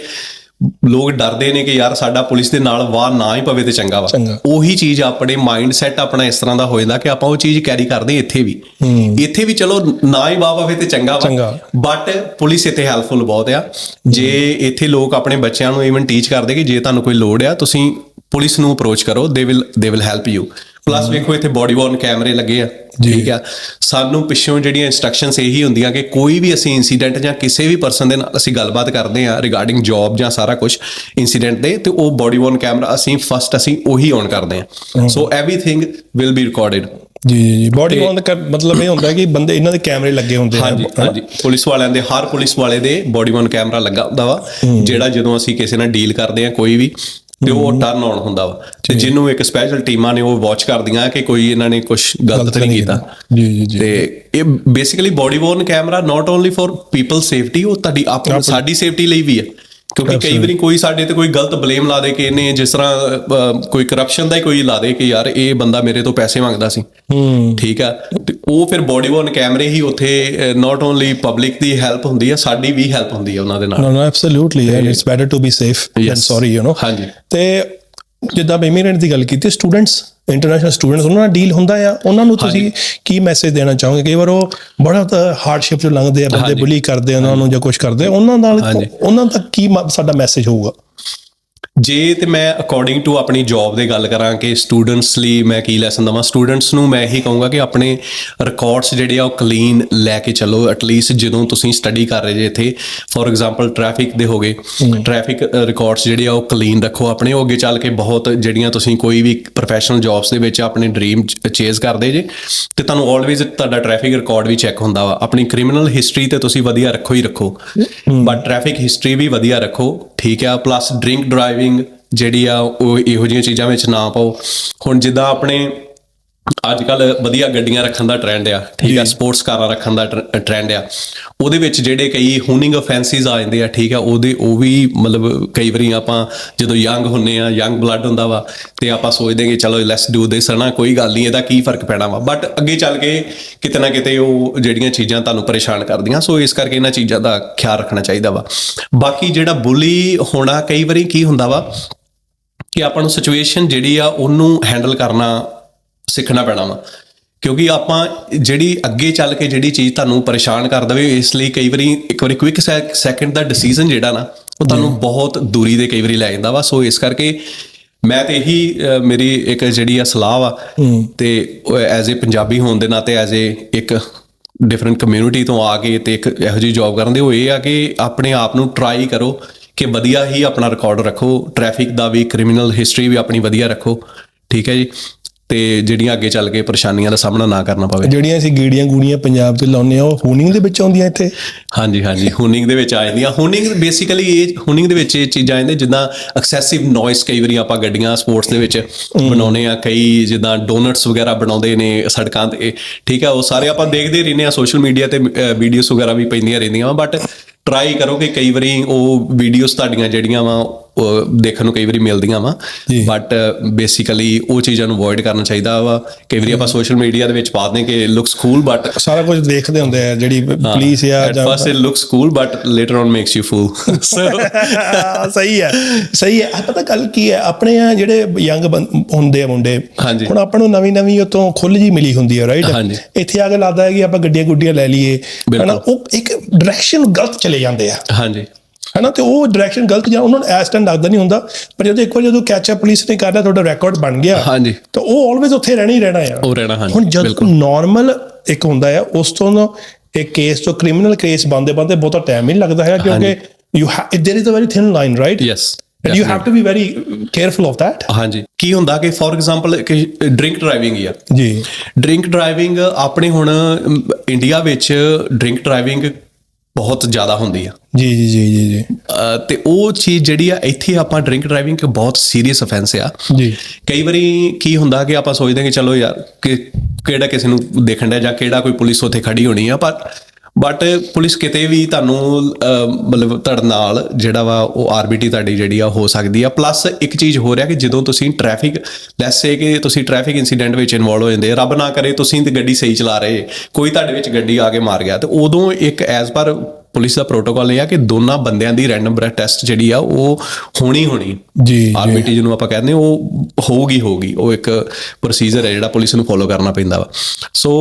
ਲੋਕ ਡਰਦੇ ਨੇ ਕਿ ਯਾਰ ਸਾਡਾ ਪੁਲਿਸ ਦੇ ਨਾਲ ਵਾਹ ਨਾ ਹੀ ਪਵੇ ਤੇ ਚੰਗਾ ਵਾ। ਉਹੀ ਚੀਜ਼ ਆਪਣੇ ਮਾਈਂਡ ਸੈਟ ਆਪਣਾ ਇਸ ਤਰ੍ਹਾਂ ਦਾ ਹੋ ਜਾਂਦਾ ਕਿ ਆਪਾਂ ਉਹ ਚੀਜ਼ ਕੈਰੀ ਕਰਦੇ ਇੱਥੇ ਵੀ ਚਲੋ ਨਾ ਹੀ ਵਾਹ ਪਵੇ ਤੇ ਚੰਗਾ ਵਾ, ਬਟ ਪੁਲਿਸ ਇੱਥੇ ਹੈਲਪਫੁਲ ਬਹੁਤ ਆ। ਜੇ ਇੱਥੇ ਲੋਕ ਆਪਣੇ ਬੱਚਿਆਂ ਨੂੰ ਈਵਨ ਟੀਚ ਕਰਦੇ ਕਿ ਜੇ ਤੁਹਾਨੂੰ ਕੋਈ ਲੋੜ ਆ ਤੁਸੀਂ ਪੁਲਿਸ ਨੂੰ ਅਪਰੋਚ ਕਰੋ, they will help you. Plus ਵੇਖੋ ਇੱਥੇ ਬੋਡੀ ਵੋਰਨ ਕੈਮਰੇ ਲੱਗੇ ਆ, ਠੀਕ ਆ। ਸਾਨੂੰ ਪਿੱਛੋਂ ਜਿਹੜੀਆਂ ਇੰਸਟਰਕਸ਼ਨਸ ਇਹੀ ਹੁੰਦੀਆਂ ਕਿ ਕੋਈ ਵੀ ਅਸੀਂ ਇੰਸੀਡੈਂਟ ਜਾਂ ਕਿਸੇ ਵੀ ਪਰਸਨ ਦੇ ਨਾਲ ਅਸੀਂ ਗੱਲਬਾਤ ਕਰਦੇ ਆ ਰਿਗਾਰਡਿੰਗ ਜੌਬ ਜਾਂ ਸਾਰਾ ਕੁਝ ਇੰਸੀਡੈਂਟ ਦੇ, ਤੇ ਉਹ ਬੋਡੀ ਵੋਰਨ ਕੈਮਰਾ ਅਸੀਂ ਉਹੀ ਔਨ ਕਰਦੇ ਆ। ਸੋ ਐਵਰੀਥਿੰਗ ਵਿਲ ਬੀ ਰਿਕਾਰਡਡ। ਜੀ ਬੋਡੀ ਵੋਰਨ ਦਾ ਮਤਲਬ ਇਹ ਹੁੰਦਾ ਕਿ ਬੰਦੇ ਇਹਨਾਂ ਦੇ ਕੈਮਰੇ ਲੱਗੇ ਹੁੰਦੇ ਆ। ਹਾਂਜੀ ਪੁਲਿਸ ਵਾਲਿਆਂ ਦੇ, ਹਰ ਪੁਲਿਸ ਵਾਲੇ ਦੇ ਬੋਡੀ ਵੋਰਨ ਕੈਮਰਾ ਲੱਗਾ ਹੁੰਦਾ ਵਾ, ਜਿਹੜਾ ਜਦੋਂ ਅਸੀਂ ਕਿਸੇ ਨਾਲ ਡੀਲ ਕਰਦੇ ਆ ਕੋਈ ਵੀ ਤੇ ਉਹ ਟਰਨ ਆਨ ਹੁੰਦਾ ਵਾ, ਤੇ ਜਿਹਨੂੰ ਇੱਕ ਸਪੈਸ਼ਲ ਟੀਮਾਂ ਨੇ ਉਹ ਵਾਚ ਕਰਦੀਆਂ ਕਿ ਕੋਈ ਇਹਨਾਂ ਨੇ ਕੁਝ ਗਲਤ ਨਹੀਂ ਕੀਤਾ। ਜੀ ਤੇ ਇਹ basically body worn camera not only for people safety, ਉਹ ਤੁਹਾਡੀ ਆਪਣੀ ਸਾਡੀ ਸੇਫਟੀ ਲਈ ਵੀ ਹੈ। ਕਿਉਂਕਿ ਕਈ ਵਾਰੀ ਕੋਈ ਸਾਡੇ ਤੇ ਕੋਈ ਗਲਤ ਬਲੇਮ ਲਾ ਦੇ ਕਿ ਇਹਨੇ ਜਿਸ ਤਰ੍ਹਾਂ ਕੋਈ ਕਰਪਸ਼ਨ ਦਾ ਹੀ ਕੋਈ ਲਾ ਦੇ ਕਿ ਯਾਰ ਇਹ ਬੰਦਾ ਮੇਰੇ ਤੋਂ ਪੈਸੇ ਮੰਗਦਾ ਸੀ, ਠੀਕ ਆ, ਤੇ ਉਹ ਫਿਰ ਬੋਡੀ ਵੋਰਨ ਕੈਮਰੇ ਹੀ ਉੱਥੇ not only public the help ਹੁੰਦੀ ਆ, ਸਾਡੀ ਵੀ ਹੈਲਪ ਹੁੰਦੀ ਆ ਉਹਨਾਂ ਦੇ ਨਾਲ। No absolutely and it's better to be safe than sorry, you know. ਹਾਂਜੀ। ਤੇ ਜਿੱਦਾਂ ਇਮੀਗ੍ਰੈਂਟ ਦੀ ਗੱਲ ਕੀਤੀ, ਸਟੂਡੈਂਟਸ, ਇੰਟਰਨੈਸ਼ਨਲ ਸਟੂਡੈਂਟਸ, ਉਹਨਾਂ ਨਾਲ ਡੀਲ ਹੁੰਦਾ ਆ, ਉਹਨਾਂ ਨੂੰ ਤੁਸੀਂ ਕੀ ਮੈਸੇਜ ਦੇਣਾ ਚਾਹੋਗੇ? ਕਈ ਵਾਰ ਉਹ ਬੜਾ ਹਾਰਡਸ਼ਿਪ ਚੋਂ ਲੰਘਦੇ ਆ, ਬੰਦੇ ਬੁਲੀ ਕਰਦੇ ਉਹਨਾਂ ਨੂੰ ਜਾਂ ਕੁਝ ਕਰਦੇ, ਉਹਨਾਂ ਦਾ ਕੀ ਸਾਡਾ ਮੈਸੇਜ ਹੋਊਗਾ? ਜੇ ਤੇ ਮੈਂ ਅਕੋਰਡਿੰਗ ਟੂ ਆਪਣੀ ਜੌਬ ਦੀ ਗੱਲ ਕਰਾਂ ਕਿ ਸਟੂਡੈਂਟਸ ਲਈ ਮੈਂ ਕੀ ਲੈਸਨ ਦਵਾਂ, ਸਟੂਡੈਂਟਸ ਨੂੰ ਮੈਂ ਇਹੀ ਕਹੂੰਗਾ ਕਿ ਆਪਣੇ ਰਿਕਾਰਡਸ ਜਿਹੜੇ ਆ ਉਹ ਕਲੀਨ ਲੈ ਕੇ ਚੱਲੋ। ਐਟਲੀਸਟ ਜਦੋਂ ਤੁਸੀਂ ਸਟੱਡੀ ਕਰ ਰਹੇ ਜੇ ਇੱਥੇ, ਫੋਰ ਐਗਜ਼ਾਮਪਲ ਟ੍ਰੈਫਿਕ ਦੇ ਹੋ ਗਏ, ਟ੍ਰੈਫਿਕ ਰਿਕਾਰਡਸ ਜਿਹੜੇ ਆ ਉਹ ਕਲੀਨ ਰੱਖੋ ਆਪਣੇ। ਉਹ ਅੱਗੇ ਚੱਲ ਕੇ ਬਹੁਤ ਜਿਹੜੀਆਂ ਤੁਸੀਂ ਕੋਈ ਵੀ ਪ੍ਰੋਫੈਸ਼ਨਲ ਜੌਬਸ ਦੇ ਵਿੱਚ ਆਪਣੇ ਡ੍ਰੀਮ ਚੇਜ਼ ਕਰਦੇ ਜੇ ਤੇ ਤੁਹਾਨੂੰ ਆਲਵੇਜ਼ ਤੁਹਾਡਾ ਟ੍ਰੈਫਿਕ ਰਿਕਾਰਡ ਵੀ ਚੈੱਕ ਹੁੰਦਾ ਵਾ। ਆਪਣੀ ਕ੍ਰਿਮੀਨਲ ਹਿਸਟਰੀ ਤੇ ਤੁਸੀਂ ਵਧੀਆ ਰੱਖੋ ਹੀ ਰੱਖੋ, ਬਟ ਟ੍ਰੈਫਿਕ ਹਿਸਟਰੀ ਵੀ ਵਧੀਆ ਰੱਖੋ, ਠੀਕ ਆ। ਪਲੱਸ ਡਰਿੰਕ ਡਰਾਈਵਿੰਗ ਜਿਹੜੀ ਆ ਉਹ ਇਹੋ ਜਿਹੀਆਂ ਚੀਜ਼ਾਂ ਵਿੱਚ ਨਾ ਪਾਓ। ਹੁਣ ਜਿੱਦਾਂ ਆਪਣੇ ਅੱਜ ਕੱਲ ਵਧੀਆ ਗੱਡੀਆਂ ਰੱਖਣ ਦਾ ਟ੍ਰੈਂਡ ਆ, ਠੀਕ ਆ, ਸਪੋਰਟਸ ਕਾਰਾਂ ਰੱਖਣ ਦਾ ਟ੍ਰੈਂਡ ਆ, ਉਹਦੇ ਵਿੱਚ ਜਿਹੜੇ ਕਈ ਹੂਨਿੰਗ ਅਫੈਂਸਿਸ ਆ ਜਾਂਦੇ ਆ, ਠੀਕ ਆ, ਉਹ ਵੀ ਮਤਲਬ ਕਈ ਵਾਰੀ ਆਪਾਂ ਜਦੋਂ ਯੰਗ ਹੁੰਨੇ ਆ, ਯੰਗ ਬਲੱਡ ਹੁੰਦਾ ਵਾ, ਤੇ ਆਪਾਂ ਸੋਚਦੇ ਕਿ ਚਲੋ ਲੈਟਸ ਡੂ ਦਿਸ, ਹਨਾ, ਕੋਈ ਗੱਲ ਨਹੀਂ, ਇਹਦਾ ਕੀ ਫਰਕ ਪੈਣਾ ਵਾ, ਬਟ ਅੱਗੇ ਚੱਲ ਕੇ ਕਿਤੇ ਨਾ ਕਿਤੇ ਉਹ ਜਿਹੜੀਆਂ ਚੀਜ਼ਾਂ ਤੁਹਾਨੂੰ ਪਰੇਸ਼ਾਨ ਕਰਦੀਆਂ। ਸੋ ਇਸ ਕਰਕੇ ਇਹਨਾਂ ਚੀਜ਼ਾਂ ਦਾ ਖਿਆਲ ਰੱਖਣਾ ਚਾਹੀਦਾ ਵਾ। ਬਾਕੀ ਜਿਹੜਾ ਬੁਲੀ ਹੋਣਾ, ਕਈ ਵਾਰੀ ਕੀ ਹੁੰਦਾ ਵਾ ਕਿ ਆਪਾਂ ਨੂੰ ਸਿਚੁਏਸ਼ਨ ਜਿਹੜੀ ਆ ਉਹਨੂੰ ਹੈਂਡਲ ਕਰਨਾ ਸਿੱਖਣਾ ਪੈਣਾ ਵਾ, ਕਿਉਂਕਿ ਆਪਾਂ ਜਿਹੜੀ ਅੱਗੇ ਚੱਲ ਕੇ ਜਿਹੜੀ ਚੀਜ਼ ਤੁਹਾਨੂੰ ਪਰੇਸ਼ਾਨ ਕਰ ਦੇਵੇ, ਇਸ ਲਈ ਕਈ ਵਾਰੀ ਇੱਕ ਵਾਰੀ ਕੁਇਕ ਸੈਕਿੰਡ ਦਾ ਡਿਸੀਜ਼ਨ ਜਿਹੜਾ ਨਾ ਉਹ ਤੁਹਾਨੂੰ ਬਹੁਤ ਦੂਰੀ ਦੇ ਕਈ ਵਾਰੀ ਲੈ ਜਾਂਦਾ ਵਾ। ਸੋ ਇਸ ਕਰਕੇ ਮੈਂ ਤੇ ਇਹੀ ਮੇਰੀ ਇੱਕ ਜਿਹੜੀ ਆ ਸਲਾਹ ਵਾ, ਤੇ ਐਜ਼ ਏ ਪੰਜਾਬੀ ਹੋਣ ਦੇ ਨਾਤੇ, ਐਜ਼ ਏ ਇੱਕ ਡਿਫਰੈਂਟ ਕਮਿਊਨਿਟੀ ਤੋਂ ਆ ਕੇ ਤੇ ਇੱਕ ਇਹੋ ਜਿਹੀ ਜੌਬ ਕਰਨ ਦੇ, ਉਹ ਇਹ ਆ ਕਿ ਆਪਣੇ ਆਪ ਨੂੰ ਟਰਾਈ ਕਰੋ ਕਿ ਵਧੀਆ ਹੀ ਆਪਣਾ ਰਿਕਾਰਡ ਰੱਖੋ, ਟ੍ਰੈਫਿਕ ਦਾ ਵੀ, ਕ੍ਰਿਮੀਨਲ ਹਿਸਟਰੀ ਵੀ ਆਪਣੀ ਵਧੀਆ ਰੱਖੋ, ਠੀਕ ਹੈ ਜੀ, ਤੇ ਜਿਹੜੀਆਂ ਅੱਗੇ ਚੱਲ ਕੇ ਪਰੇਸ਼ਾਨੀਆਂ ਦਾ ਸਾਹਮਣਾ ਨਾ ਕਰਨਾ ਪਵੇ। ਜਿਹੜੀਆਂ ਅਸੀਂ ਗੂੜੀਆਂ ਪੰਜਾਬ ਤੇ ਲਾਉਂਦੇ ਆ, ਉਹ ਹੂਨਿੰਗ ਦੇ ਵਿੱਚ ਆਉਂਦੀਆਂ ਇੱਥੇ? ਹਾਂਜੀ ਹੂਨਿੰਗ ਦੇ ਵਿੱਚ ਆ ਜਾਂਦੀਆਂ। ਹੂਨਿੰਗ ਬੇਸਿਕਲੀ ਹੂਨਿੰਗ ਦੇ ਵਿੱਚ ਇਹ ਚੀਜ਼ਾਂ ਆਉਂਦੀਆਂ ਜਿੱਦਾਂ ਐਕਸੈਸਿਵ ਨੋਇਸ, ਕਈ ਵਾਰੀ ਆਪਾਂ ਗੱਡੀਆਂ ਸਪੋਰਟਸ ਦੇ ਵਿੱਚ ਬਣਾਉਂਦੇ ਆ, ਕਈ ਜਿੱਦਾਂ ਡੋਨਟਸ ਵਗੈਰਾ ਬਣਾਉਂਦੇ ਨੇ ਸੜਕਾਂ ਤੇ, ਠੀਕ ਆ, ਉਹ ਸਾਰੇ ਆਪਾਂ ਦੇਖਦੇ ਰਹਿੰਦੇ ਆ, ਸੋਸ਼ਲ ਮੀਡੀਆ ਤੇ ਵੀਡੀਓਜ਼ ਵਗੈਰਾ ਵੀ ਪੈਂਦੀਆਂ ਰਹਿੰਦੀਆਂ ਵਾ, ਬਟ ਟਰਾਈ ਕਰੋ ਕਿ ਕਈ ਵਾਰੀ ਉਹ ਵੀਡੀਓਜ਼ ਤੁਹਾਡੀਆਂ ਜਿਹੜੀਆਂ ਵਾ ਦੇਖਣ ਨੂੰ ਕਈ ਵਾਰੀ ਮਿਲਦੀਆਂ ਵਾ, ਬਟ ਬੇਸਿਕਲੀ ਉਹ ਚੀਜ਼ਾਂ ਨੂੰ ਅਵੋਇਡ ਕਰਨਾ ਚਾਹੀਦਾ ਵਾ। ਕਈ ਵਾਰੀ ਆਪਾਂ ਸੋਸ਼ਲ ਮੀਡੀਆ ਦੇ ਵਿੱਚ ਪਾ ਦਿੰਦੇ ਕਿ ਲੁਕਸ ਕੂਲ, ਬਟ ਸਾਰਾ ਕੁਝ ਦੇਖਦੇ ਹੁੰਦੇ ਆ ਜਿਹੜੀ ਪੁਲਿਸ ਆ, at first it looks cool but later on makes you fool. ਸਹੀ ਹੈ। ਪਤਾ ਗੱਲ ਕੀ ਹੈ, ਆਪਣੇ ਜਿਹੜੇ ਯੰਗ ਹੁੰਦੇ ਆ ਮੁੰਡੇ, ਹੁਣ ਆਪਾਂ ਨੂੰ ਨਵੀਂ ਉਤੋਂ ਖੁੱਲ੍ਹ ਜੀ ਮਿਲੀ ਹੁੰਦੀ ਹੈ, ਰਾਈਟ? ਇੱਥੇ ਆ ਕੇ ਲੱਗਦਾ ਹੈ ਕਿ ਆਪਾਂ ਗੱਡੀਆਂ ਗੁੱਡੀਆਂ ਲੈ ਲਈਏ, ਉਹ ਇੱਕ ਡਾਇਰੈਕਸ਼ਨ ਗਲਤ ਚਲੇ ਜਾਂਦੇ ਆ, ਹਾਂਜੀ, ਹੈ ਨਾ। ਤੇ ਉਹ ਡਾਇਰੈਕਸ਼ਨ ਗਲਤ ਜਾਂ ਉਹਨਾਂ ਨੂੰ ਇਸ ਟਾਈਮ ਲੱਗਦਾ ਨਹੀਂ ਹੁੰਦਾ, ਪਰ ਜਦੋਂ ਕੈਚਅਪ ਪੁਲਿਸ ਨੇ ਕਰਦਾ, ਤੁਹਾਡਾ ਰਿਕਾਰਡ ਬਣ ਗਿਆ, ਹਾਂਜੀ, ਤਾਂ ਉਹ ਆਲਵੇਜ਼ ਉੱਥੇ ਰਹਿਣਾ ਹੀ ਰਹਿਣਾ ਆ, ਉਹ ਰਹਿਣਾ। ਹੁਣ ਜਦ ਨਾਰਮਲ ਇੱਕ ਹੁੰਦਾ ਆ, ਉਸ ਤੋਂ ਇੱਕ ਕੇਸ ਤੋਂ ਕ੍ਰਿਮੀਨਲ ਕੇਸ ਬਣਦੇ ਬਹੁਤਾ ਟਾਈਮ ਨਹੀਂ ਲੱਗਦਾ ਹੈ, ਕਿਉਂਕਿ there is a very thin line, right? Yes. and you have to be very careful of that. ਹਾਂਜੀ ਕੀ ਹੁੰਦਾ ਕਿ ਫੋਰ ਐਗਜ਼ਾਮਪਲ ਕਿ ਡਰਿੰਕ ਡਰਾਈਵਿੰਗ ਹੀ ਆ ਜੀ ਡਰਿੰਕ ਡਰਾਈਵਿੰਗ ਆਪਣੇ ਹੁਣ ਇੰਡੀਆ ਵਿੱਚ ਡਰਿੰਕ ਡਰਾਈਵਿੰਗ ਬਹੁਤ ਜ਼ਿਆਦਾ ਹੁੰਦੀ ਆ ਜੀ ਜੀ ਜੀ ਜੀ ਜੀ ਤੇ ਉਹ ਚੀਜ਼ ਜਿਹੜੀ ਆ ਇੱਥੇ ਆਪਾਂ ਡਰਿੰਕ ਡਰਾਈਵਿੰਗ ਕਿ ਬਹੁਤ ਸੀਰੀਅਸ ਅਫੈਂਸ ਆ ਜੀ ਕਈ ਵਾਰੀ ਕੀ ਹੁੰਦਾ ਕਿ ਆਪਾਂ ਸੋਚਦੇ ਕਿ ਚਲੋ ਯਾਰ ਕਿ ਕਿਹੜਾ ਕਿਸੇ ਨੂੰ ਦੇਖਣ ਡਿਆ ਜਾਂ ਕਿਹੜਾ ਕੋਈ ਪੁਲਿਸ ਉੱਥੇ ਖੜੀ ਹੋਣੀ ਆ ਬਟ ਪੁਲਿਸ ਕਿਤੇ ਵੀ ਤੁਹਾਨੂੰ ਮਤਲਬ ਤੁਹਾਡੇ ਨਾਲ ਜਿਹੜਾ ਵਾ ਉਹ ਆਰਬੀਟੀ ਤੁਹਾਡੀ ਜਿਹੜੀ ਆ ਹੋ ਸਕਦੀ ਆ ਪਲੱਸ ਇੱਕ ਚੀਜ਼ ਹੋ ਰਿਹਾ ਕਿ ਜਦੋਂ ਤੁਸੀਂ ਟ੍ਰੈਫਿਕ ਲੈਟਸ ਸੇ ਕਿ ਤੁਸੀਂ ਟ੍ਰੈਫਿਕ ਇਨਸੀਡੈਂਟ ਵਿੱਚ ਇਨਵੋਲਵ ਹੋ ਜਾਂਦੇ ਰੱਬ ਨਾ ਕਰੇ ਤੁਸੀਂ ਤੇ ਗੱਡੀ ਸਹੀ ਚਲਾ ਰਹੇ ਕੋਈ ਤੁਹਾਡੇ ਵਿੱਚ ਗੱਡੀ ਆ ਕੇ ਮਾਰ ਗਿਆ ਤੇ ਉਦੋਂ ਇੱਕ ਐਜ਼ ਪਰ ਪੁਲਿਸ ਦਾ ਪ੍ਰੋਟੋਕਾਲ ਇਹ ਆ ਕਿ ਦੋਨਾਂ ਬੰਦਿਆਂ ਦੀ ਰੈਂਡਮ ਬ੍ਰੈਥ ਟੈਸਟ ਜਿਹੜੀ ਆ ਉਹ ਹੋਣੀ ਜੀ ਆਰਬੀਟੀ ਜਿਹਨੂੰ ਆਪਾਂ ਕਹਿੰਦੇ ਉਹ ਹੋਊਗੀ ਉਹ ਇੱਕ ਪ੍ਰੋਸੀਜਰ ਹੈ ਜਿਹੜਾ ਪੁਲਿਸ ਨੂੰ ਫੋਲੋ ਕਰਨਾ ਪੈਂਦਾ ਵਾ ਸੋ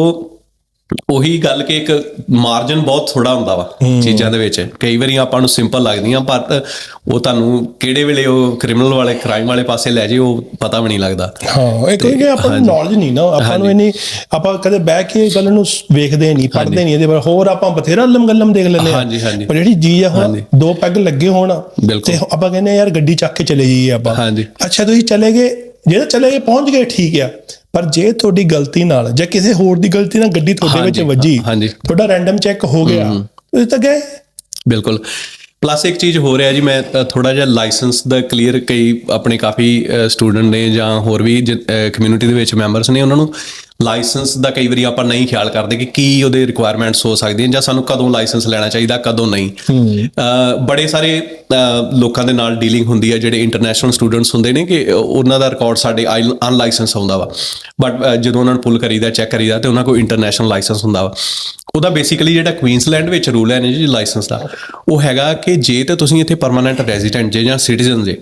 ਉਹੀ ਗੱਲ ਕਿ ਇੱਕ ਮਾਰਜਨ ਬਹੁਤ ਥੋੜਾ ਹੁੰਦਾ ਵਾ ਚੀਜ਼ਾਂ ਦੇ ਵਿੱਚ ਕਈ ਵਾਰੀ ਆਪਾਂ ਨੂੰ ਸਿੰਪਲ ਲੱਗਦੀਆਂ ਪਰ ਉਹ ਤੁਹਾਨੂੰ ਕਿਹੜੇ ਵੇਲੇ ਉਹ ਕ੍ਰਿਮੀਨਲ ਵਾਲੇ ਕ੍ਰਾਈਮ ਵਾਲੇ ਪਾਸੇ ਲੈ ਜੇ ਉਹ ਪਤਾ ਵੀ ਨਹੀਂ ਲੱਗਦਾ ਹਾਂ ਇਹ ਕਿਉਂਕਿ ਆਪਾਂ ਨੂੰ ਨੌਲੇਜ ਨਹੀਂ ਨਾ ਆਪਾਂ ਨੂੰ ਇੰਨੀ ਆਪਾਂ ਕਦੇ ਬਹਿ ਕੇ ਗੱਲ ਨੂੰ ਵੇਖਦੇ ਨਹੀਂ ਪੜ੍ਹਦੇ ਨਹੀਂ ਇਹਦੇ ਬਾਰੇ ਹੋਰ ਆਪਾਂ ਬਥੇਰਾ ਗੱਲਮ ਦੇਖ ਲੈਂਦੇ ਹਾਂ ਪਰ ਜਿਹੜੀ ਚੀਜ਼ ਆ ਹੁਣ ਦੋ ਪੈਗ ਲੱਗੇ ਹੋਣ ਤੇ ਆਪਾਂ ਕਹਿੰਦੇ ਯਾਰ ਗੱਡੀ ਚੱਕ ਕੇ ਚਲੇ ਜਾਈਏ ਆਪਾਂ ਅੱਛਾ ਤੁਸੀਂ ਚਲੇ ਗਏ ਜੇ ਚਲੇ ਗਏ ਪਹੁੰਚ ਗਏ ਠੀਕ ਆ ਪਰ ਜੇ ਤੁਹਾਡੀ ਗਲਤੀ ਨਾਲ ਜਾਂ ਕਿਸੇ ਹੋਰ ਦੀ ਗਲਤੀ ਨਾਲ ਗੱਡੀ ਤੁਹਾਡੇ ਵਿੱਚ ਵੱਜੀ ਤੁਹਾਡਾ ਰੈਂਡਮ ਚੈੱਕ ਹੋ ਗਿਆ ਤੁਸੀਂ ਤਾਂ ਗਏ ਬਿਲਕੁਲ ਪਲੱਸ ਇੱਕ ਚੀਜ਼ ਹੋ ਰਿਹਾ ਜੀ ਮੈਂ ਥੋੜਾ ਜਿਹਾ ਲਾਇਸੈਂਸ ਦਾ ਕਲੀਅਰ ਕਈ ਆਪਣੇ ਕਾਫੀ ਸਟੂਡੈਂਟ ਨੇ ਜਾਂ ਹੋਰ ਵੀ ਕਮਿਊਨਿਟੀ ਦੇ ਵਿੱਚ ਮੈਂਬਰਸ ਨੇ ਉਹਨਾਂ ਨੂੰ ਲਾਇਸੈਂਸ ਦਾ ਕਈ ਵਾਰੀ ਆਪਾਂ ਨਹੀਂ ਖਿਆਲ ਕਰਦੇ ਕਿ ਕੀ ਉਹਦੇ ਰਿਕੁਆਇਰਮੈਂਟਸ ਹੋ ਸਕਦੀਆਂ ਜਾਂ ਸਾਨੂੰ ਕਦੋਂ ਲਾਇਸੈਂਸ ਲੈਣਾ ਚਾਹੀਦਾ ਕਦੋਂ ਨਹੀਂ ਬੜੇ ਸਾਰੇ ਲੋਕਾਂ ਦੇ ਨਾਲ ਡੀਲਿੰਗ ਹੁੰਦੀ ਹੈ ਜਿਹੜੇ ਇੰਟਰਨੈਸ਼ਨਲ ਸਟੂਡੈਂਟਸ ਹੁੰਦੇ ਨੇ ਕਿ ਉਹਨਾਂ ਦਾ ਰਿਕਾਰਡ ਸਾਡੇ ਅਨਲਾਇਸੈਂਸ ਆਉਂਦਾ ਵਾ ਬਟ ਜਦੋਂ ਉਹਨਾਂ ਨੂੰ ਪੁੱਲ ਕਰੀਦਾ ਚੈੱਕ ਕਰੀਦਾ ਤੇ ਉਹਨਾਂ ਕੋਲ ਇੰਟਰਨੈਸ਼ਨਲ ਲਾਇਸੈਂਸ ਹੁੰਦਾ ਵਾ ਉਹਦਾ ਬੇਸਿਕਲੀ ਜਿਹੜਾ ਕੁਈਨਸਲੈਂਡ ਵਿੱਚ ਰੂਲ ਹੈ ਨੇ ਜੀ ਲਾਇਸੈਂਸ ਦਾ ਉਹ ਹੈਗਾ ਕਿ ਜੇ ਤਾਂ ਤੁਸੀਂ ਇੱਥੇ ਪਰਮਾਨੈਂਟ ਰੈਜ਼ੀਡੈਂਟ ਜੇ ਜਾਂ ਸਿਟੀਜ਼ਨ ਜੇ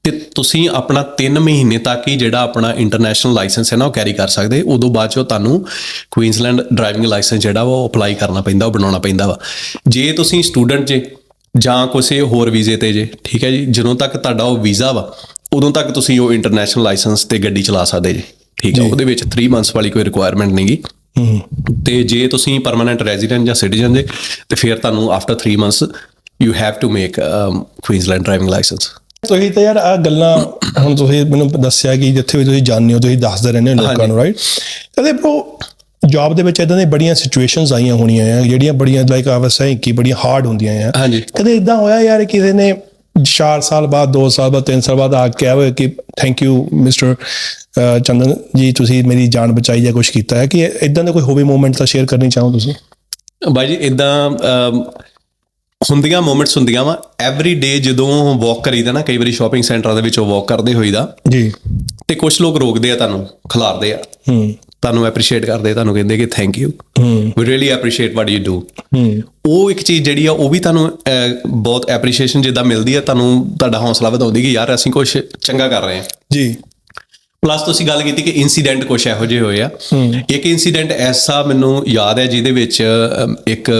ਤੇ ਤੁਸੀਂ ਆਪਣਾ 3 ਮਹੀਨੇ ਤੱਕ ਹੀ ਜਿਹੜਾ ਆਪਣਾ ਇੰਟਰਨੈਸ਼ਨਲ ਲਾਇਸੈਂਸ ਹੈ ਨਾ ਉਹ ਕੈਰੀ ਕਰ ਸਕਦੇ ਉਦੋਂ ਬਾਅਦ ਚੋਂ ਤੁਹਾਨੂੰ ਕੁਈਨਸਲੈਂਡ ਡਰਾਈਵਿੰਗ ਲਾਇਸੈਂਸ ਜਿਹੜਾ ਵਾ ਉਹ ਅਪਲਾਈ ਕਰਨਾ ਪੈਂਦਾ ਉਹ ਬਣਾਉਣਾ ਪੈਂਦਾ ਵਾ ਜੇ ਤੁਸੀਂ ਸਟੂਡੈਂਟ ਜੇ ਜਾਂ ਕਿਸੇ ਹੋਰ ਵੀਜ਼ੇ ਤੇ ਜੇ ਠੀਕ ਹੈ ਜੀ ਜਦੋਂ ਤੱਕ ਤੁਹਾਡਾ ਉਹ ਵੀਜ਼ਾ ਵਾ ਉਦੋਂ ਤੱਕ ਤੁਸੀਂ ਉਹ ਇੰਟਰਨੈਸ਼ਨਲ ਲਾਇਸੈਂਸ ਤੇ ਗੱਡੀ ਚਲਾ ਸਕਦੇ ਜੇ ਠੀਕ ਹੈ ਉਹਦੇ ਵਿੱਚ 3 ਮੰਥਸ ਵਾਲੀ ਕੋਈ ਰਿਕੁਆਇਰਮੈਂਟ ਨਹੀਂਗੀ ਤੇ ਜੇ ਤੁਸੀਂ ਪਰਮਾਨੈਂਟ ਰੈਜ਼ੀਡੈਂਟ ਜਾਂ ਸਿਟੀਜ਼ਨ ਜੇ ਤੇ ਫਿਰ ਤੁਹਾਨੂੰ after 3 months you have to make Queensland driving licence ਤੁਸੀਂ ਤਾਂ ਯਾਰ ਆ ਗੱਲਾਂ ਹੁਣ ਤੁਸੀਂ ਮੈਨੂੰ ਦੱਸਿਆ ਕਿ ਜਿੱਥੇ ਵੀ ਤੁਸੀਂ ਜਾਂਦੇ ਹੋ ਤੁਸੀਂ ਦੱਸਦੇ ਰਹਿੰਦੇ ਹੋ ਲੋਕਾਂ ਨੂੰ ਰਾਈਟ ਕਦੇ ਬ్రో ਜੌਬ ਦੇ ਵਿੱਚ ਇਦਾਂ ਦੀਆਂ ਬੜੀਆਂ ਸਿਚੁਏਸ਼ਨਸ ਆਈਆਂ ਹੋਣੀਆਂ ਆ ਜਿਹੜੀਆਂ ਬੜੀਆਂ ਲਾਈਕ ਆਵਸਥਾ ਕਿ ਬੜੀਆਂ ਹਾਰਡ ਹੁੰਦੀਆਂ ਆ ਕਦੇ ਇਦਾਂ ਹੋਇਆ ਯਾਰ ਕਿਸੇ ਨੇ 4 ਸਾਲ ਬਾਅਦ 2 ਸਾਲ ਬਾਅਦ 3 ਸਾਲ ਬਾਅਦ ਆ ਕੇ ਕਿਹਾ ਹੋਇਆ ਕਿ ਥੈਂਕ ਯੂ ਮਿਸਟਰ ਚੰਦਨ ਜੀ ਤੁਸੀਂ ਮੇਰੀ ਜਾਨ ਬਚਾਈ ਜਾਂ ਕੁਛ ਕੀਤਾ ਹੈ ਕਿ ਇਦਾਂ ਦਾ ਕੋਈ ਹੋਵੇ ਮੂਮੈਂਟ ਤਾਂ ਸ਼ੇਅਰ ਕਰਨੀ ਚਾਹੋ ਤੁਸੀਂ ਬਾਈ ਜੀ ਇਦਾਂ ਹੁੰਦੀਆਂ ਮੂਮੈਂਟਸ ਹੁੰਦੀਆਂ ਵਾ ਐਵਰੀ ਡੇ ਜਦੋਂ ਵਾਕ ਕਰੀਦਾ ਨਾ ਕਈ ਵਾਰੀ ਸ਼ਾਪਿੰਗ ਸੈਂਟਰਾਂ ਦੇ ਵਿੱਚੋਂ ਵਾਕ ਕਰਦੇ ਹੋਈਦਾ ਜੀ ਤੇ ਕੁਝ ਲੋਕ ਰੋਕਦੇ ਆ ਤੁਹਾਨੂੰ ਖਿਲਾਰਦੇ ਆ ਤੁਹਾਨੂੰ ਐਪਰੀਸ਼ੀਏਟ ਕਰਦੇ ਤੁਹਾਨੂੰ ਕਹਿੰਦੇ ਕਿ thank you we really appreciate what you do ਉਹ ਇੱਕ ਚੀਜ਼ ਜਿਹੜੀ ਆ ਉਹ ਵੀ ਤੁਹਾਨੂੰ ਬਹੁਤ ਐਪਰੀਸ਼ੀਏਸ਼ਨ ਜਿੱਦਾਂ ਮਿਲਦੀ ਆ ਤੁਹਾਨੂੰ ਤੁਹਾਡਾ ਹੌਸਲਾ ਵਧਾਉਂਦੀ ਕਿ ਯਾਰ ਅਸੀਂ ਕੁਝ ਚੰਗਾ ਕਰ ਰਹੇ ਹਾਂ ਜੀ ਪਲੱਸ ਤੁਸੀਂ ਗੱਲ ਕੀਤੀ ਕਿ ਇਨਸੀਡੈਂਟ ਕੁਛ ਇਹੋ ਜਿਹੇ ਹੋਏ ਆ ਇੱਕ ਇਨਸੀਡੈਂਟ ਐਸਾ ਮੈਨੂੰ ਯਾਦ ਹੈ ਜਿਹਦੇ ਵਿੱਚ ਇੱਕ